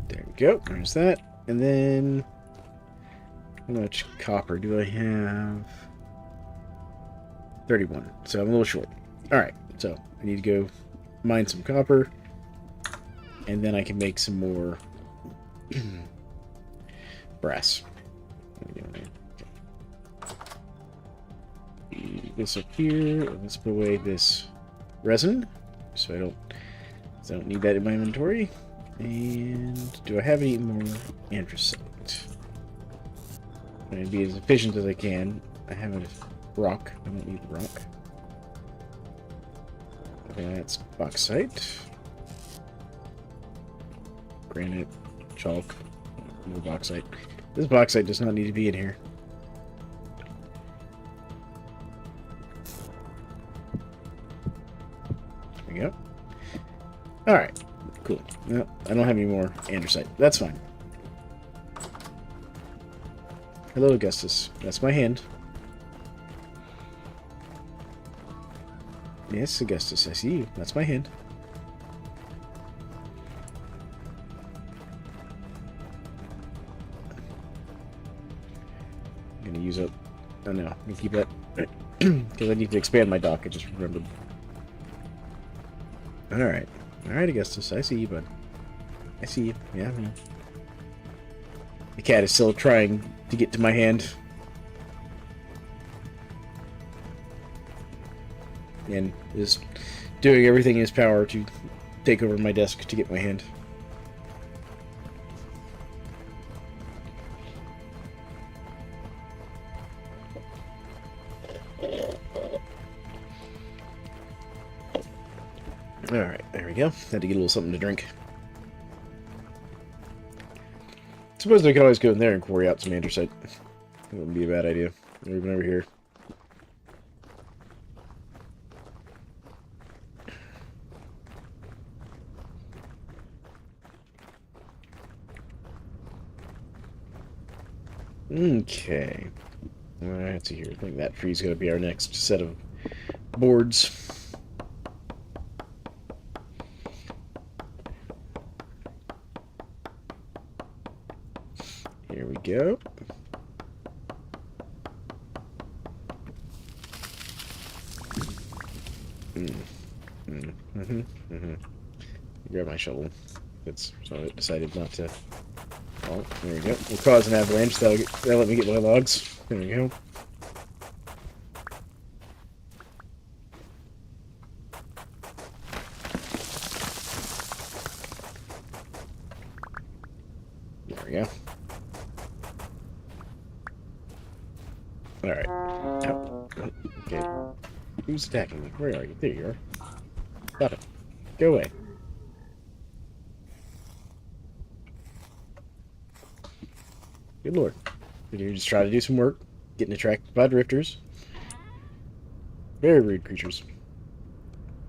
There we go. There's that. And then, how much copper do I have? 31. So I'm a little short. Alright. So I need to go mine some copper. And then I can make some more brass. This up here. Let's put away this resin, so I don't need that in my inventory. And do I have any more anthracite? I'm going to be as efficient as I can. I have a rock. I don't need the rock. That's bauxite. Granite, chalk, more bauxite. This bauxite does not need to be in here. There we go. Alright, cool. No, I don't have any more andesite. That's fine. Hello, Augustus. That's my hand. Yes, Augustus, I see you. That's my hand. I'm gonna use up... Oh no, I'm gonna keep that... because I need to expand my dock, I just remembered. Alright. Alright, Augustus, I see you, bud. I see you. Yeah, man. The cat is still trying to get to my hand. And is doing everything in his power to take over my desk to get my hand. Alright, there we go. Had to get a little something to drink. Suppose I could always go in there and quarry out some andesite. That wouldn't be a bad idea. Or even over here. Okay. Let's see here. I think that tree's going to be our next set of boards. Here we go. Grab my shovel. That's so I decided not to. Oh, there we go. We'll cause an avalanche. That'll let me get my logs. There we go. There we go. Alright. Oh, okay. Who's attacking me? Where are you? There you are. Stop it. Go away. Good lord. Did you just try to do some work? Getting attracted by drifters. Very rude creatures.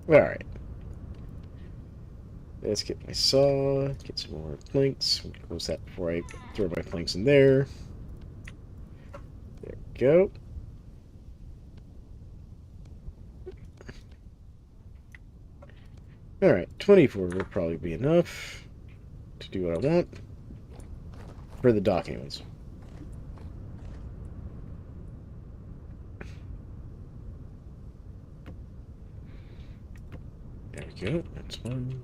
Alright. Let's get my saw. Get some more planks. I'm gonna close that before I throw my planks in there. There we go. Alright, 24 will probably be enough to do what I want. For the dock, anyways. There we go. That's one.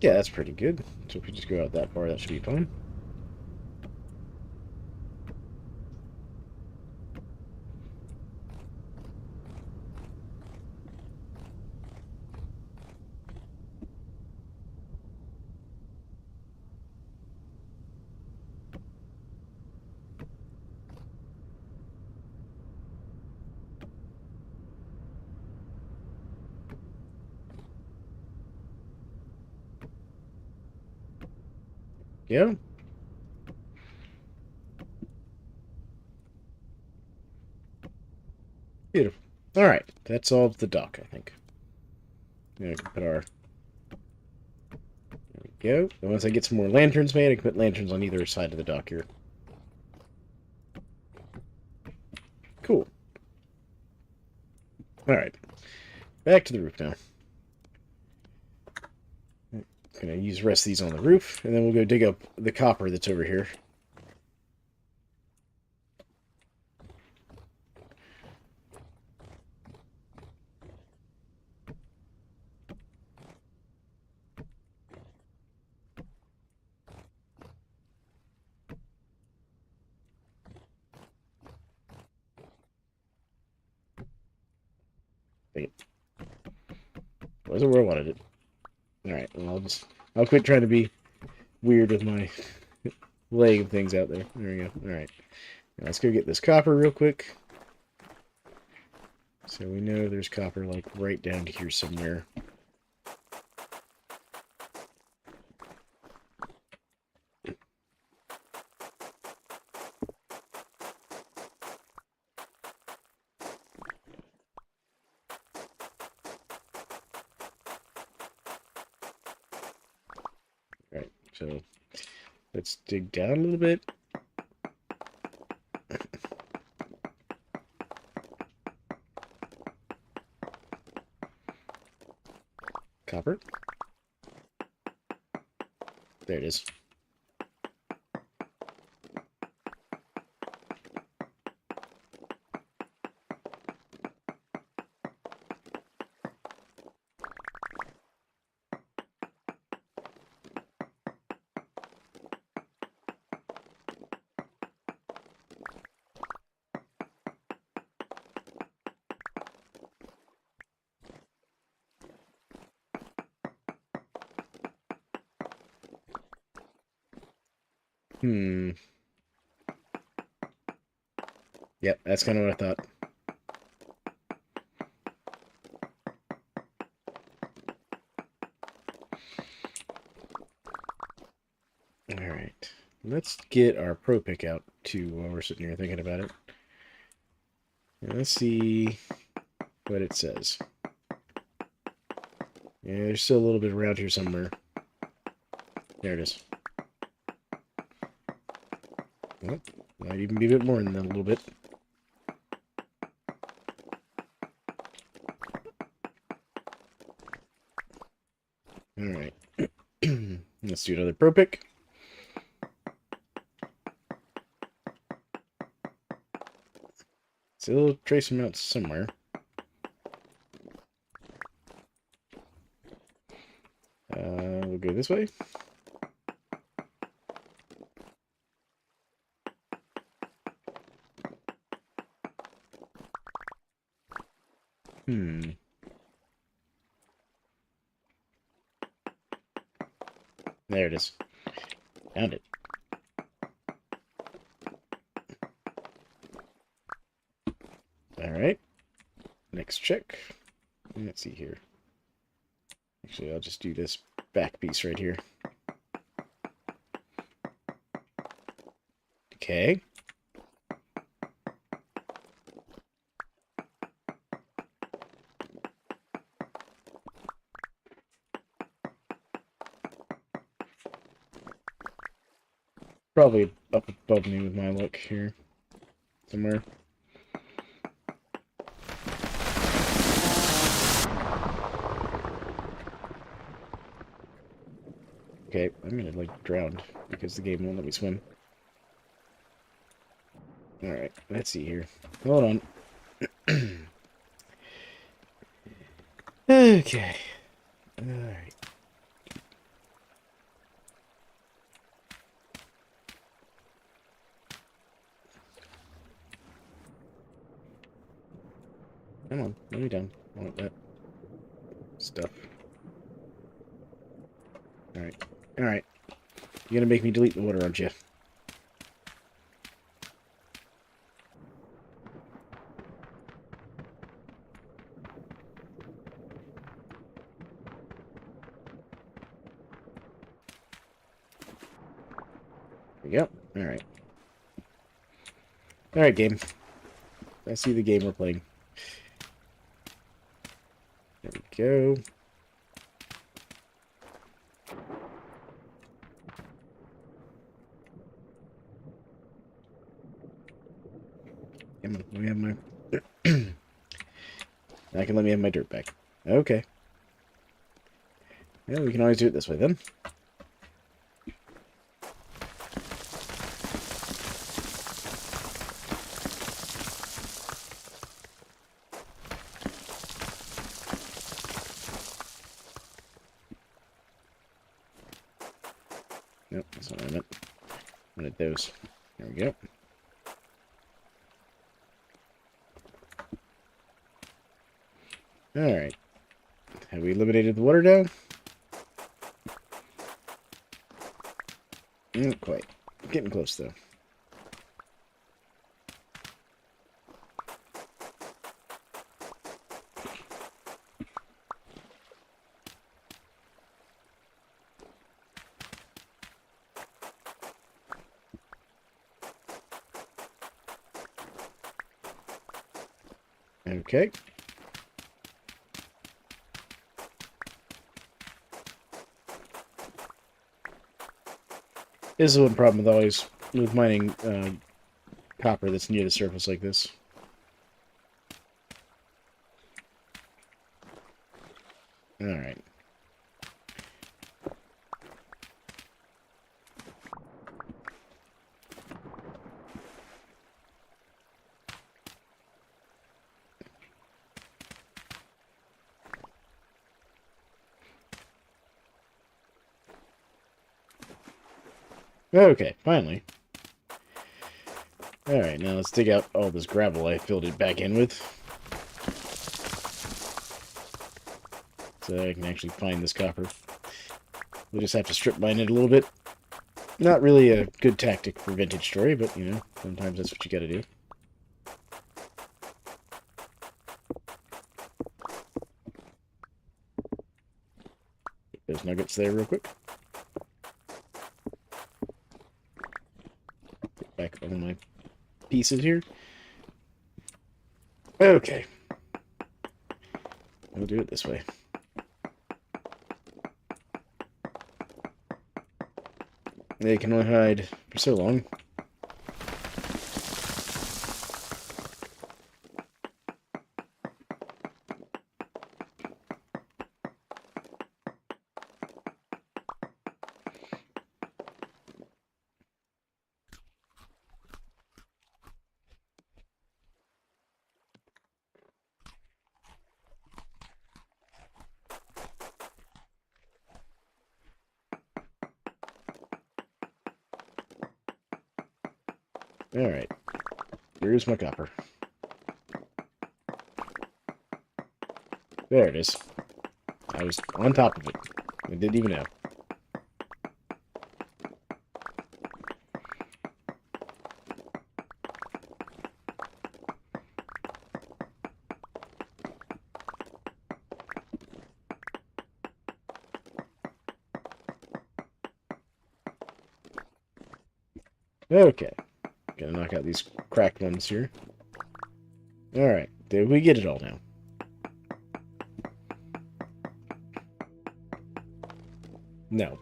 Yeah, that's pretty good. So if we just go out that far, that should be fine. Yeah. Beautiful. Alright, that's all of the dock, I think. Yeah, we can put our... There we go. And once I get some more lanterns made, I can put lanterns on either side of the dock here. Cool. Alright. Back to the roof now. Gonna use the rest of these on the roof, and then we'll go dig up the copper that's over here. Dang it. Wasn't where I wanted it. Alright, well, I'll quit trying to be weird with my laying things out there. There we go. Alright. Now let's go get this copper real quick. So we know there's copper, like, right down here somewhere. Alright, so let's dig down a little bit. Copper. There it is. Yep, that's kind of what I thought. Alright. Let's get our pro pick out, too, while we're sitting here thinking about it. And let's see what it says. Yeah, there's still a little bit around here somewhere. There it is. Well, might even be a bit more than that a little bit. Alright. Let's do another pro pick. Still trace them out somewhere. We'll go this way. There it is. Found it. Alright. Next check. Let's see here. Actually, I'll just do this back piece right here. Okay. Probably up above me with my luck here. Somewhere. Okay, I'm gonna, like, drown because the game won't let me swim. Alright, let's see here. Hold on. Okay. Alright. Come on, let me down. I want that stuff. Alright. Alright. You're gonna make me delete the water, aren't you? There we go. Alright. Alright, game. I see the game we're playing. There we go. Come on, let me have my... I can let me have my dirt back. Okay. Well, we can always do it this way, then. Nope, that's not what I meant. I wanted those. There we go. Alright. Have we eliminated the water now? Not quite. Getting close, though. Okay. This is one problem with mining copper that's near the surface like this. Alright. Okay, finally. Alright, now let's dig out all this gravel I filled it back in with. So I can actually find this copper. We'll just have to strip mine it a little bit. Not really a good tactic for Vintage Story, but, you know, sometimes that's what you gotta do. Get those nuggets there real quick. Get back all my pieces here. Okay. We'll do it this way. They can only hide for so long. Alright. Here's my copper. There it is. I was on top of it. I didn't even know. Okay. Gotta knock out these cracked ones here. Alright. Did we get it all now? No.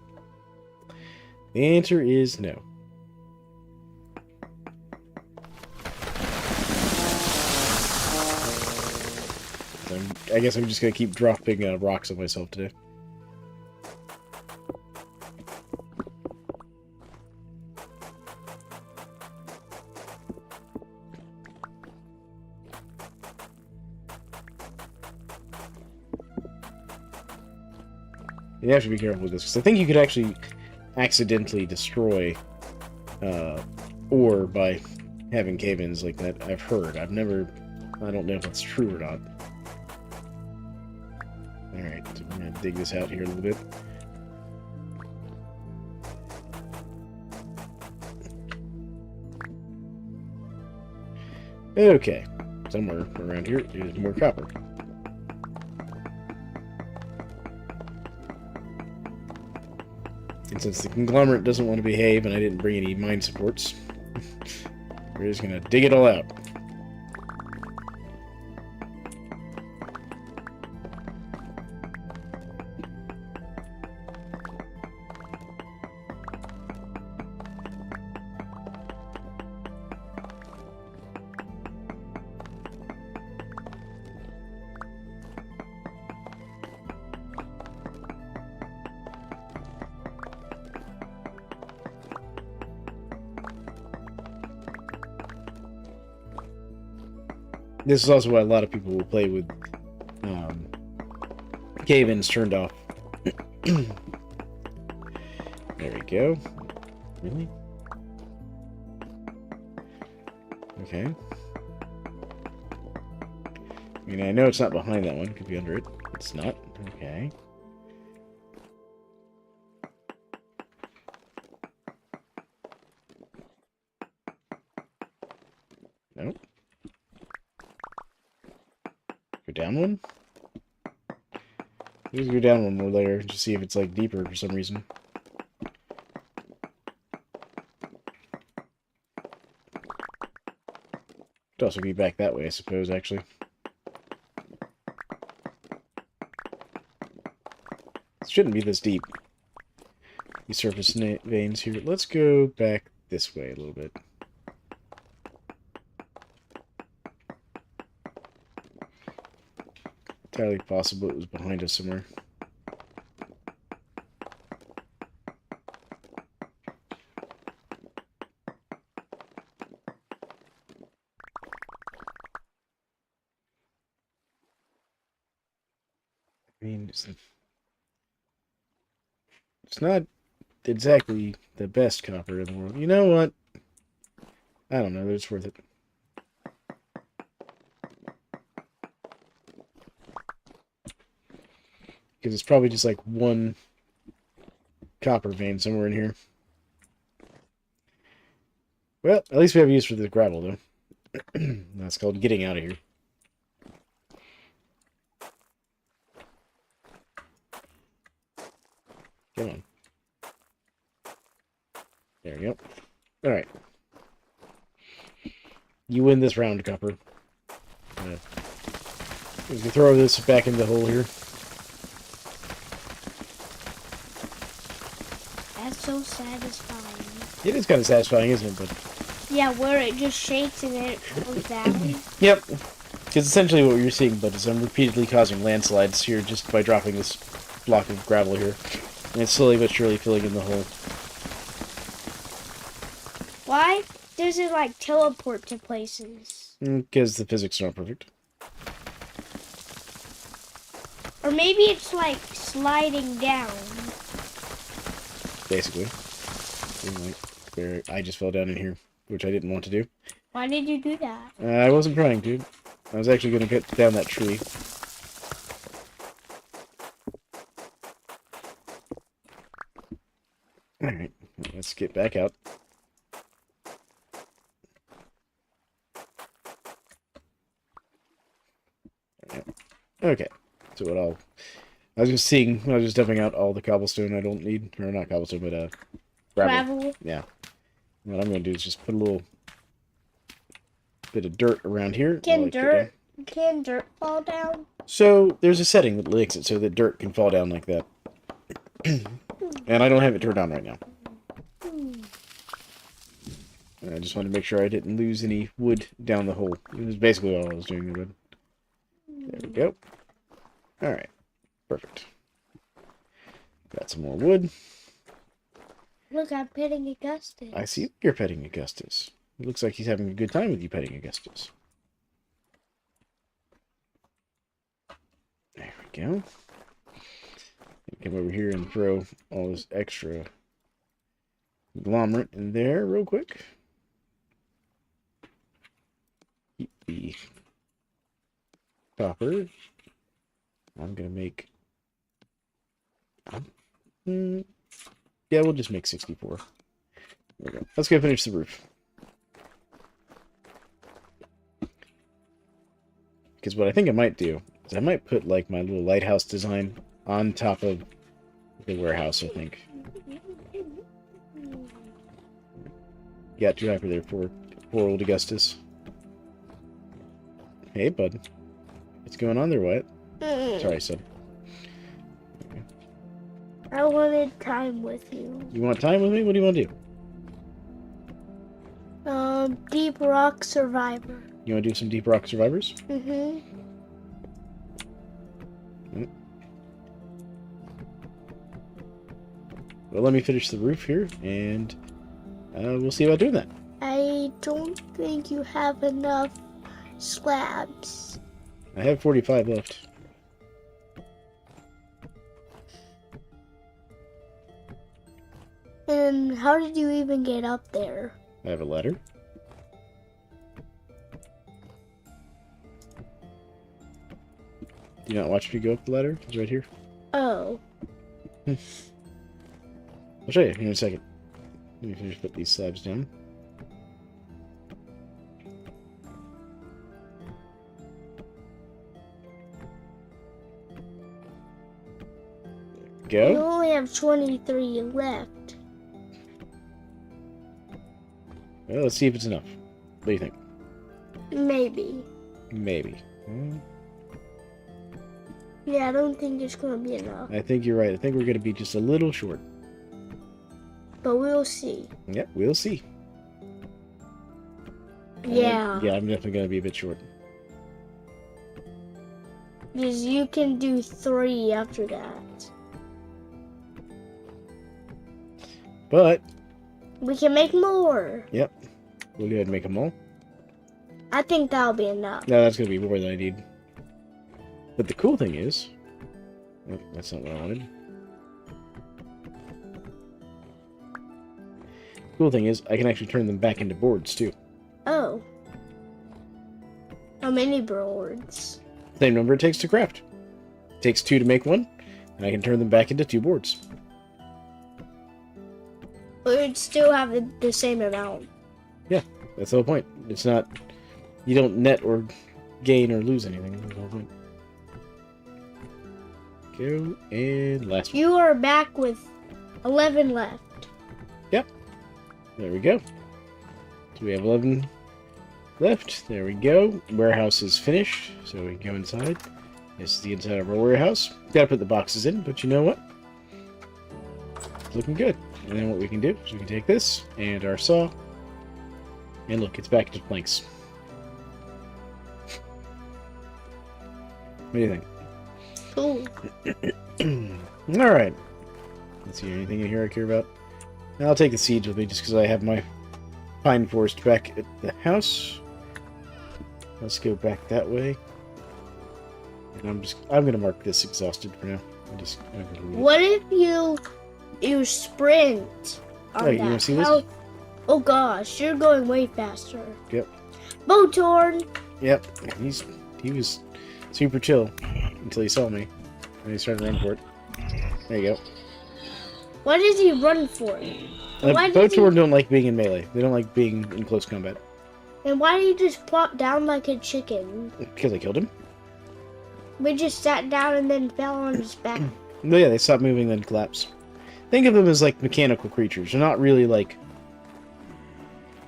The answer is no. I guess I'm just gonna keep dropping rocks on myself today. You have to be careful with this, because I think you could actually accidentally destroy ore by having cave-ins like that. I've heard. I don't know if that's true or not. Alright, so I'm gonna dig this out here a little bit. Okay, somewhere around here is more copper. And since the conglomerate doesn't want to behave and I didn't bring any mine supports, we're just gonna dig it all out. This is also why a lot of people will play with cave-ins turned off. There we go. Really? Okay. I mean, I know it's not behind that one. It could be under it. It's not. Okay. Nope. Go down one? Let's go down one more layer to see if it's like deeper for some reason. Could also be back that way, I suppose, actually. It shouldn't be this deep. These surface veins here. Let's go back this way a little bit. Entirely possible it was behind us somewhere. I mean, it's not exactly the best copper in the world. You know what? I don't know, it's worth it. Because it's probably just like one copper vein somewhere in here. Well, at least we have use for the gravel, though. That's called getting out of here. Come on. There we go. Alright. You win this round, copper. We can throw this back in the hole here. That's so satisfying. It is kind of satisfying, isn't it? But yeah, where it just shakes and then it goes down. Yep. Because essentially what you're seeing, but is I'm repeatedly causing landslides here just by dropping this block of gravel here. And it's slowly but surely filling in the hole. Why does it like teleport to places? Because the physics are not perfect. Or maybe it's like sliding down. Basically. I just fell down in here, which I didn't want to do. Why did you do that? I wasn't trying to. I was actually going to get down that tree. Alright, let's get back out. Okay, so I was just dumping out all the cobblestone I don't need, or not cobblestone, but gravel. Yeah. What I'm going to do is just put a little bit of dirt around here. Can dirt fall down? So there's a setting that makes it so that dirt can fall down like that. And I don't have it turned on right now. I just wanted to make sure I didn't lose any wood down the hole. It was basically all I was doing. There we go. Alright. Perfect. Got some more wood. Look, I'm petting Augustus. I see you're petting Augustus. It looks like he's having a good time with you petting Augustus. There we go. Come over here and throw all this extra glomerate in there real quick. Keep the copper. I'm going to make... yeah, we'll just make 64. There we go. Let's go finish the roof. Because what I think I might do is I might put like my little lighthouse design on top of the warehouse, I think. Got too happy there for poor old Augustus. Hey, bud. What's going on there, Wyatt? Sorry, son. I wanted time with you. You want time with me? What do you want to do? Deep Rock Survivor. You want to do some Deep Rock Survivors? Mm-hmm. Well, let me finish the roof here, and we'll see about doing that. I don't think you have enough slabs. I have 45 left. And how did you even get up there? I have a ladder. Do you not watch me go up the ladder? It's right here. Oh. I'll show you here in a second. Let me finish put these slabs down. You Go. only have 23 left. Well, let's see if it's enough. What do you think? Maybe. Maybe. Yeah, I don't think it's going to be enough. I think you're right. I think we're going to be just a little short. But we'll see. Yep, we'll see. Yeah. Yeah, I'm definitely going to be a bit short. Because you can do 3 after that. But, We can make more. yep. We'll go ahead and make them all. I think that'll be enough. No, that's going to be more than I need. But the cool thing is... Oh, that's not what I wanted. Cool thing is, I can actually turn them back into boards, too. Oh. How many boards? Same number it takes to craft. It takes 2 to make 1, and I can turn them back into 2 boards. We would still have the same amount. Yeah, that's the whole point. It's not... You don't net or gain or lose anything. That's the whole point. Go, and last one. You are back with 11 left. Yep. There we go. So we have 11 left. There we go. Warehouse is finished, so we can go inside. This is the inside of our warehouse. Gotta put the boxes in, but you know what? It's looking good. And then what we can do is we can take this and our saw, and look, it's back into planks. What do you think? Cool. Alright. Let's see, anything in here I care about? I'll take the seeds with me just because I have my pine forest back at the house. Let's go back that way. And I'm gonna mark this exhausted for now. I'm gonna What if you sprint on Oh, that? you wanna see this? Oh gosh, you're going way faster. Yep. Botorn! Yep. He was super chill until he saw me. And he started running for it. There you go. Why does he run for it? Botor don't like being in melee. They don't like being in close combat. And why did he just plop down like a chicken? Because I killed him. We just sat down and then fell on his back. No, yeah, they stop moving then collapse. Think of them as like mechanical creatures. They're not really like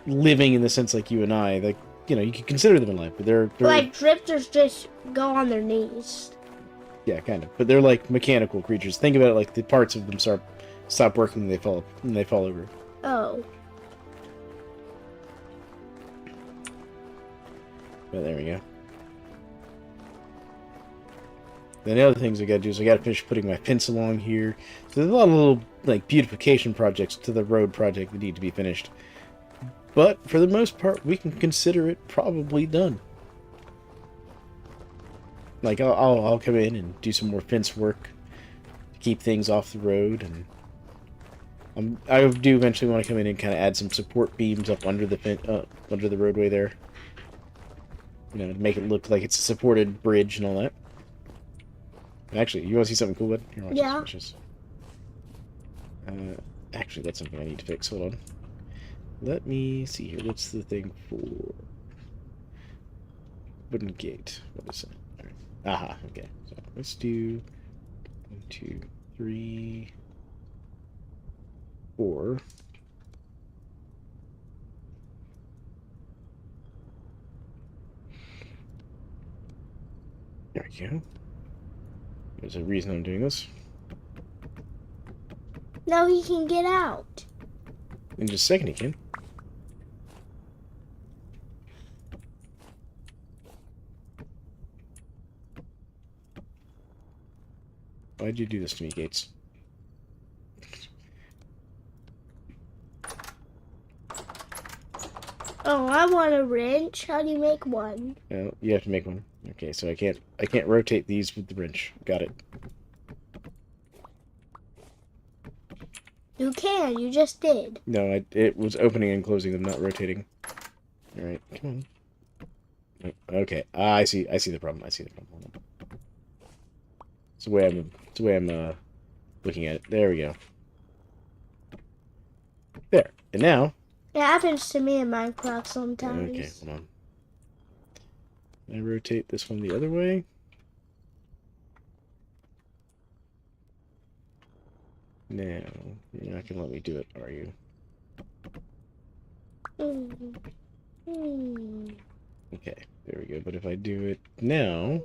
living in the sense like you and I. Like, you know, you could consider them alive, but they're Like drifters just go on their knees. yeah, kind of. But they're like mechanical creatures. Think about it like the parts of them stop working and they fall over. Oh. But there we go. Then the other things I gotta do is I gotta finish putting my fence along here. So there's a lot of little, like, beautification projects to the road project that need to be finished. But, for the most part, we can consider it probably done. Like, I'll come in and do some more fence work to keep things off the road, and I do eventually want to come in and kind of add some support beams up under the under the roadway there. You know, to make it look like it's a supported bridge and all that. Actually, you want to see something cool, bud? Here, watch this. Actually, that's something I need to fix. Hold on. Let me see here. What's the thing for wooden gate? What is it? All right. Aha. Okay. So let's do 1, 2, 3, 4. There we go. There's a reason I'm doing this. Now he can get out. In just a second, he can. Why'd you do this to me, Gates? Oh, I want a wrench. How do you make one? Well, you have to make one. Okay, so I can't rotate these with the wrench. Got it. You can. You just did. No, it was opening and closing them, not rotating. All right, come on. Okay, I see the problem. I see the problem. Hold on. It's the way I'm looking at it. There we go. There, and now. It happens to me in Minecraft sometimes. Okay, hold on. Can I rotate this one the other way? No, you're not gonna let me do it, are you? Okay, there we go. But if I do it now...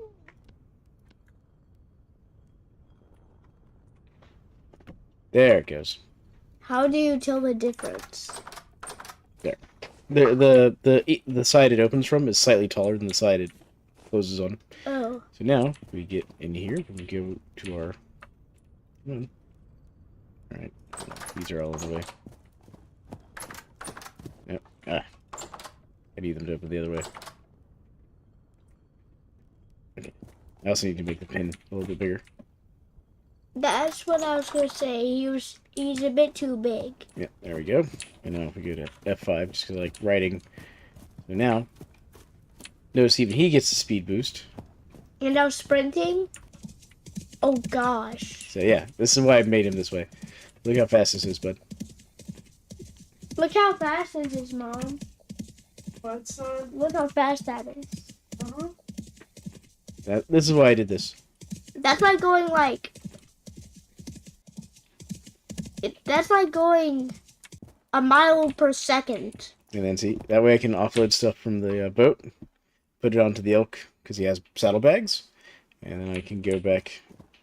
There it goes. How do you tell the difference? There. The side it opens from is slightly taller than the side it closes on. Oh. So now, we get in here, and we go to our... Come on. Alright, these are all in the way. Yep. Ah. I need them to open the other way. Okay. I also need to make the pin a little bit bigger. That's what I was going to say. He's a bit too big. Yeah, there we go. And now if we go to F5, just because I like writing. So now, notice even he gets the speed boost. And now sprinting? Oh, gosh. So yeah, this is why I made him this way. Look how fast this is, bud. Look how fast this is, Mom. What, son? Look how fast that is. Uh-huh. This is why I did this. That's like going like... That's like going a mile per second. And then see, that way I can offload stuff from the boat, put it onto the elk, because he has saddlebags, and then I can go back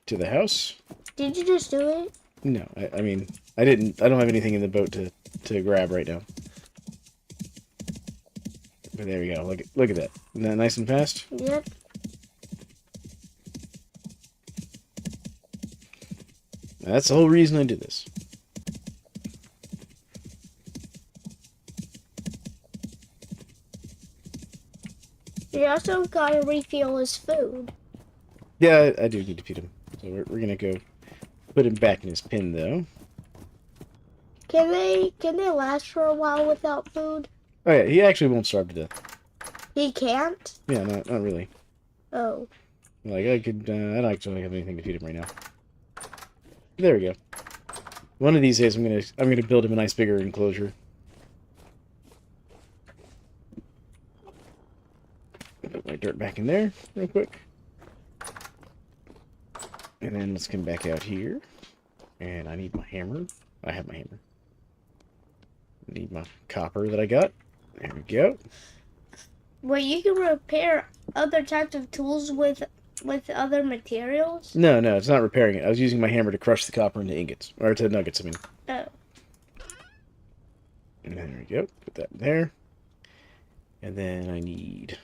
to the house. Did you just do it? No, I mean, I don't have anything in the boat to grab right now. But there we go, look at that. Isn't that nice and fast? Yep. That's the whole reason I did this. You also gotta refuel his food. Yeah, I do need to feed him. So we're gonna go put him back in his pen, though. Can they last for a while without food? Oh yeah, he actually won't starve to death. He can't? Yeah, not really. Oh. Like, I don't actually have anything to feed him right now. There we go. One of these days, I'm gonna build him a nice bigger enclosure. Put my dirt back in there real quick. And then let's come back out here. And I need my hammer. I have my hammer. I need my copper that I got. There we go. Well, you can repair other types of tools with other materials? No, it's not repairing it. I was using my hammer to crush the copper into ingots. Or to nuggets, I mean. Oh. And there we go. Put that in there. And then I need...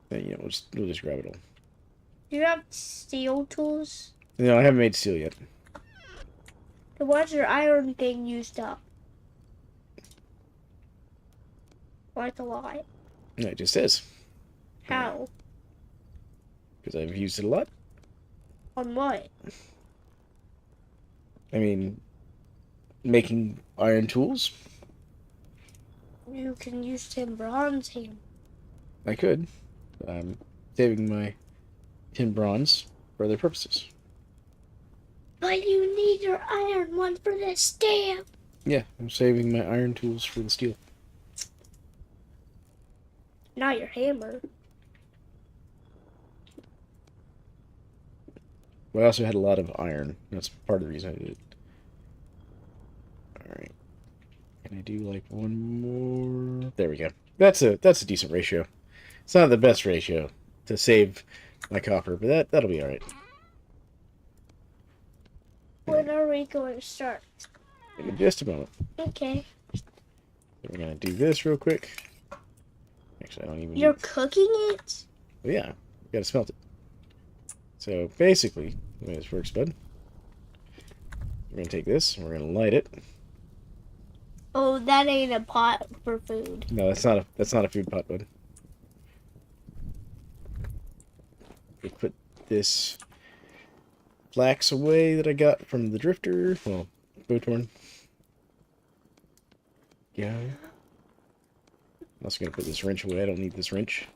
then, we'll just grab it all. Do you have steel tools? No, I haven't made steel yet. The ones your iron thing used up. Quite a lot. No, it just says. How? Because I've used it a lot. On what? I mean, making iron tools. You can use tin bronze hammer. I could. I'm saving my tin bronze for other purposes. But you need your iron one for the stamp. Yeah, I'm saving my iron tools for the steel. Not your hammer. But I also had a lot of iron. That's part of the reason I did it. Alright. Can I do like one more? There we go. That's a decent ratio. It's not the best ratio to save my copper, but that'll be alright. When are we going to start? In just a moment. Okay. We're gonna do this real quick. Actually, I don't even. You're cooking it? Oh, yeah, you gotta smelt it. So basically, the way this works, bud. We're gonna take this and we're gonna light it. Oh, that ain't a pot for food. No, that's not a food pot, bud. We put this flax away that I got from the drifter. Well, Botorn. Yeah. I'm also gonna put this wrench away. I don't need this wrench.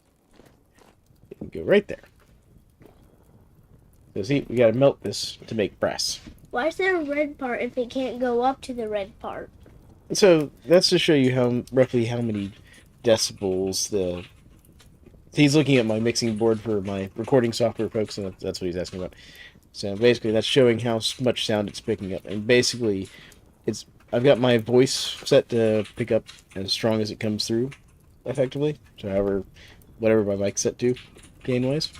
It can go right there. So see, we gotta melt this to make brass. Why is there a red part if it can't go up to the red part? So that's to show you roughly how many decibels the. He's looking at my mixing board for my recording software, folks, and that's what he's asking about. So basically, that's showing how much sound it's picking up, and basically, I've got my voice set to pick up as strong as it comes through, effectively. So whatever my mic's set to, gain wise,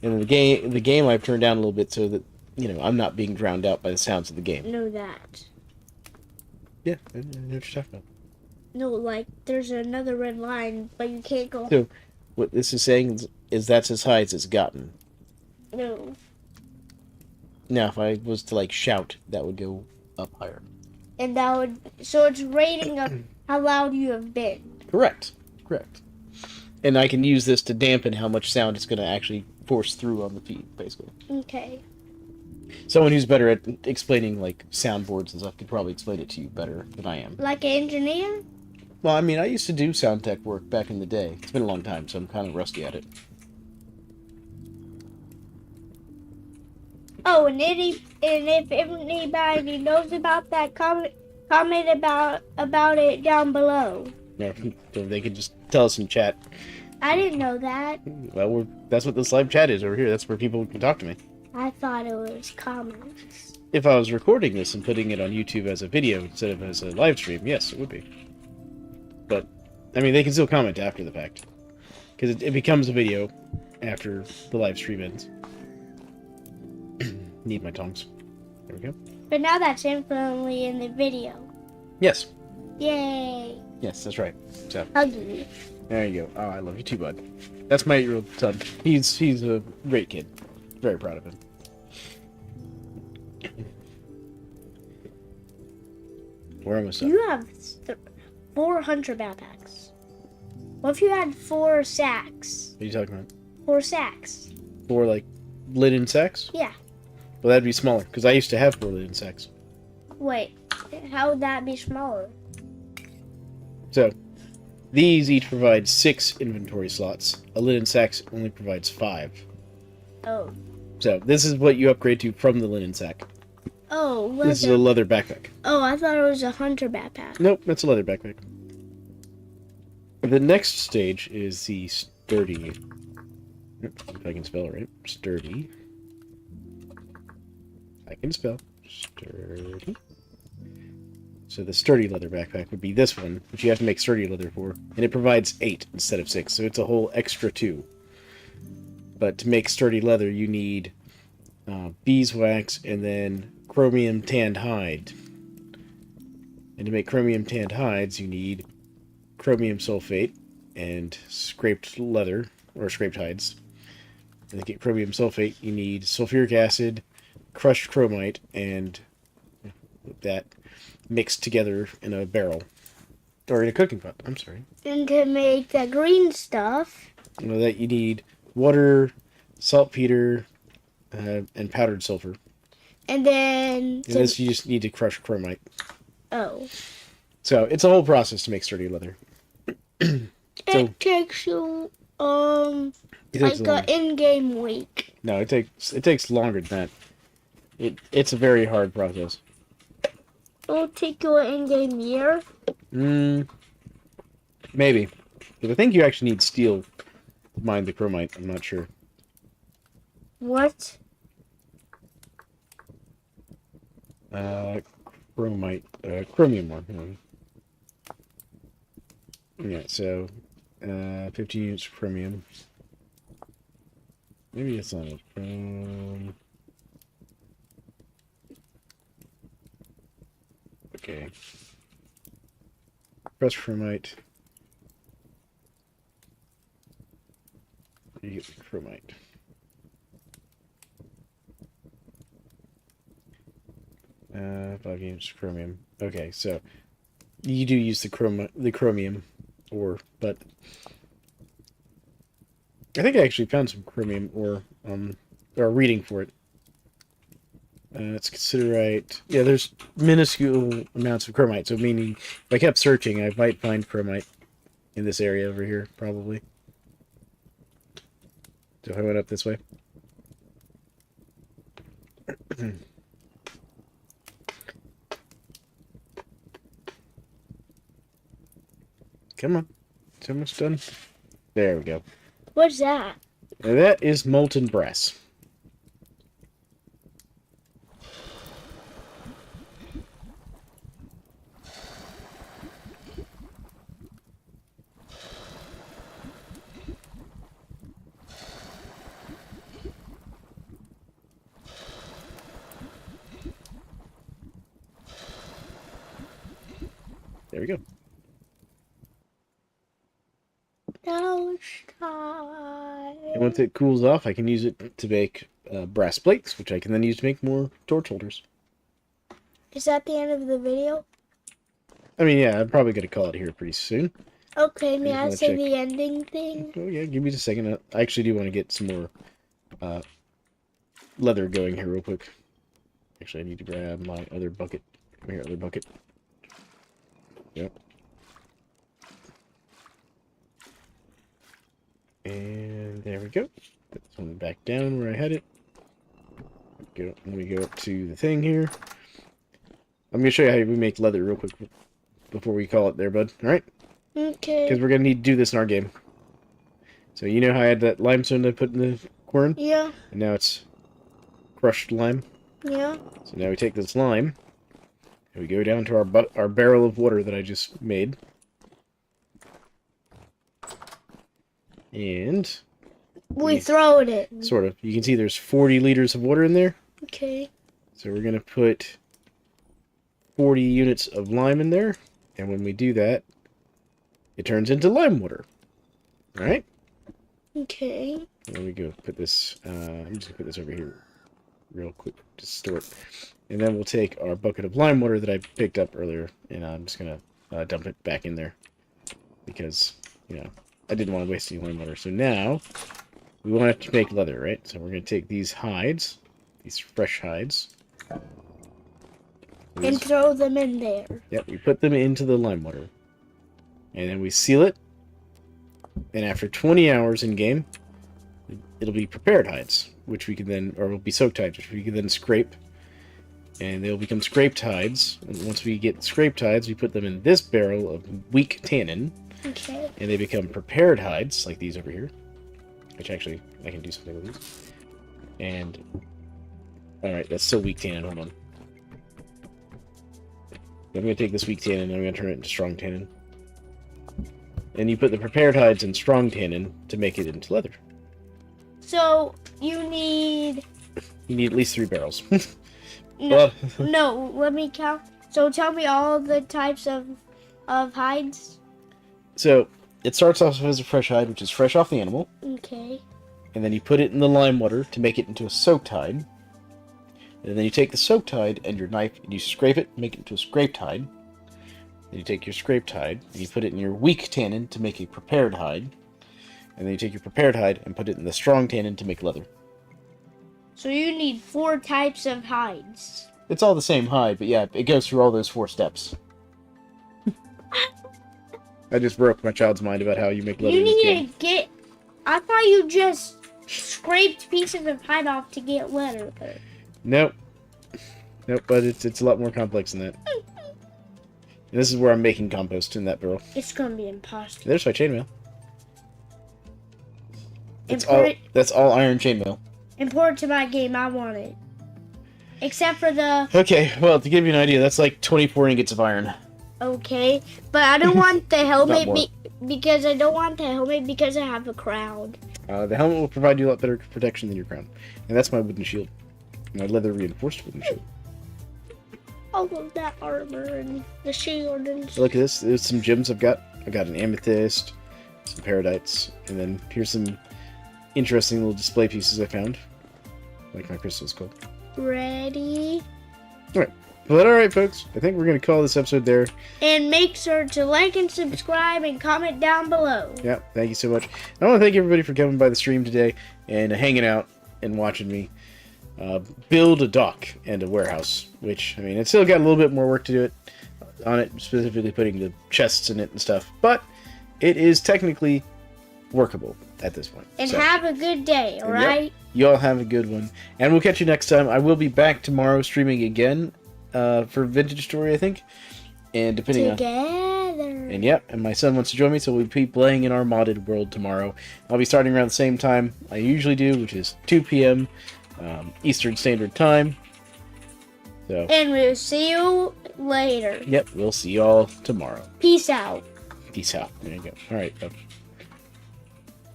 and the game I've turned down a little bit so that I'm not being drowned out by the sounds of the game. Know that. Yeah, I know what you're talking about. No, like, there's another red line, but you can't go... So, what this is saying is that's as high as it's gotten. No. Now, if I was to, like, shout, that would go up higher. And that would... So it's rating of how loud you have been. Correct. And I can use this to dampen how much sound it's going to actually force through on the feed, basically. Okay. Someone who's better at explaining, like, soundboards and stuff could probably explain it to you better than I am. Like an engineer? Well, I mean, I used to do sound tech work back in the day. It's been a long time, so I'm kind of rusty at it. Oh, and if anybody knows about that, comment about it down below. Yeah, so they could just tell us in chat. I didn't know that. Well, that's what this live chat is over here. That's where people can talk to me. I thought it was comments. If I was recording this and putting it on YouTube as a video instead of as a live stream, yes, it would be. But, I mean, they can still comment after the fact. Because it becomes a video after the live stream ends. Need my tongs. There we go. But now that's infinitely in the video. Yes. Yay. Yes, that's right. So, Huggy. there you go. Oh, I love you too, bud. That's my 8-year-old son. He's a great kid. Very proud of him. We're almost done. You have 400 backpacks. What if you had 4 sacks? What are you talking about? 4 sacks. 4, like, linen sacks? Yeah. Well, that'd be smaller, because I used to have 4 linen sacks. Wait, how would that be smaller? So, these each provide 6 inventory slots. A linen sack only provides 5. Oh. So, this is what you upgrade to from the linen sack. Oh, leather. This is a leather backpack. Oh, I thought it was a hunter backpack. Nope, that's a leather backpack. The next stage is the sturdy. If I can spell right. Sturdy. I can spell. Sturdy. So the sturdy leather backpack would be this one, which you have to make sturdy leather for. And it provides 8 instead of 6, so it's a whole extra 2. But to make sturdy leather, you need beeswax and then chromium tanned hide. And to make chromium tanned hides, you need chromium sulfate and scraped leather, or scraped hides. And to get chromium sulfate, you need sulfuric acid, crushed chromite, and that mixed together in a barrel. Or in a cooking pot, I'm sorry. And to make the green stuff. You know, that you need water, saltpeter, and powdered sulfur. And then... And this you just need to crush chromite. Oh. So, it's a whole process to make sturdy leather. It takes you, It takes like an in-game week. No, it takes longer than that. It's a very hard process. It'll take you an in-game year. Maybe. But I think you actually need steel to mine the chromite. I'm not sure. What? Chromite. Chromium one. Yeah, so 15 units of chromium. Maybe it's not it. Okay. Press chromite. You get the chromite. Uh, 5 units of chromium. Okay, so you do use the chromium ore, but I think I actually found some chromium ore, or reading for it. It's considerite. Yeah, there's minuscule amounts of chromite, so meaning if I kept searching, I might find chromite in this area over here, probably. So if I went up this way. Come on. It's almost done. There we go. What's that? Now that is molten brass. There we go. Now it's time. And once it cools off, I can use it to make brass plates, which I can then use to make more torch holders. Is that the end of the video? I mean, yeah, I'm probably going to call it here pretty soon. Okay, may I wanna say check. the ending thing? Oh, yeah, give me just a second. I actually do want to get some more leather going here real quick. Actually, I need to grab my other bucket. Come here, other bucket. Yep. And there we go. Put this one back down where I had it. Let me go up to the thing here. I'm going to show you how we make leather real quick before we call it there, bud. Alright? Okay. Because we're going to need to do this in our game. So you know how I had that limestone I put in the quern? Yeah. And now it's crushed lime. Yeah. So now we take this lime, and we go down to our barrel of water that I just made. And We throw it in. sort of. You can see there's 40 liters of water in there. Okay. So we're going to put 40 units of lime in there. And when we do that, it turns into lime water. Alright? Okay. There we go. Put this, I'm just going to put this over here real quick to store it. And then we'll take our bucket of lime water that I picked up earlier, and I'm just going to dump it back in there. Because, you know, I didn't want to waste any lime water. So now, we want to make leather, right? So we're going to take these hides, these fresh hides. And throw them in there. Yep, we put them into the lime water. And then we seal it. And after 20 hours in game, it'll be prepared hides, which we can then, or it'll be soaked hides, which we can then scrape. And they'll become scraped hides. And once we get scraped hides, we put them in this barrel of weak tannin. Okay. And they become prepared hides, like these over here. Which actually, I can do something with these. And, alright, that's still weak tannin, hold on. I'm going to take this weak tannin and I'm going to turn it into strong tannin. And you put the prepared hides in strong tannin to make it into leather. So, you need... You need at least 3 barrels. No, no, let me count. So tell me all the types of hides. So, it starts off as a fresh hide, which is fresh off the animal. Okay. And then you put it in the lime water to make it into a soaked hide. And then you take the soaked hide and your knife and you scrape it, make it into a scraped hide. Then you take your scraped hide and you put it in your weak tannin to make a prepared hide. And then you take your prepared hide and put it in the strong tannin to make leather. So you need 4 types of hides. It's all the same hide, but yeah, it goes through all those 4 steps. I just broke my child's mind about how you make leather You in this need game. to get... I thought you just scraped pieces of hide off to get leather. Nope. Nope, but it's a lot more complex than that. And this is where I'm making compost in that barrel. It's gonna be impossible. There's my chainmail. That's all iron chainmail. Important to my game, I want it. Except for the... Okay, well, to give you an idea, that's like 24 ingots of iron. Okay, but I don't want the helmet more. because I don't want the helmet because I have a crown. The helmet will provide you a lot better protection than your crown. And that's my wooden shield. My leather reinforced wooden shield. All of that armor and the shield and... So look at this. There's some gems I've got. I've got an amethyst, some paradites, and then here's some interesting little display pieces I found. Like my crystal's called. Ready? Alright. Well, alright, folks. I think we're going to call this episode there. And make sure to like and subscribe and comment down below. Yeah, thank you so much. And I want to thank everybody for coming by the stream today and hanging out and watching me build a dock and a warehouse. Which, I mean, it's still got a little bit more work to do on it, specifically putting the chests in it and stuff. But it is technically workable at this point. And So, have a good day, alright? Yep. You all have a good one. And we'll catch you next time. I will be back tomorrow streaming again for Vintage Story, I think. And depending on... Together. And yep, and my son wants to join me, so we'll be playing in our modded world tomorrow. I'll be starting around the same time I usually do, which is 2 p.m. Eastern Standard Time. So, And we'll see you later. yep, we'll see you all tomorrow. Peace out. Peace out. There you go. All right, bye.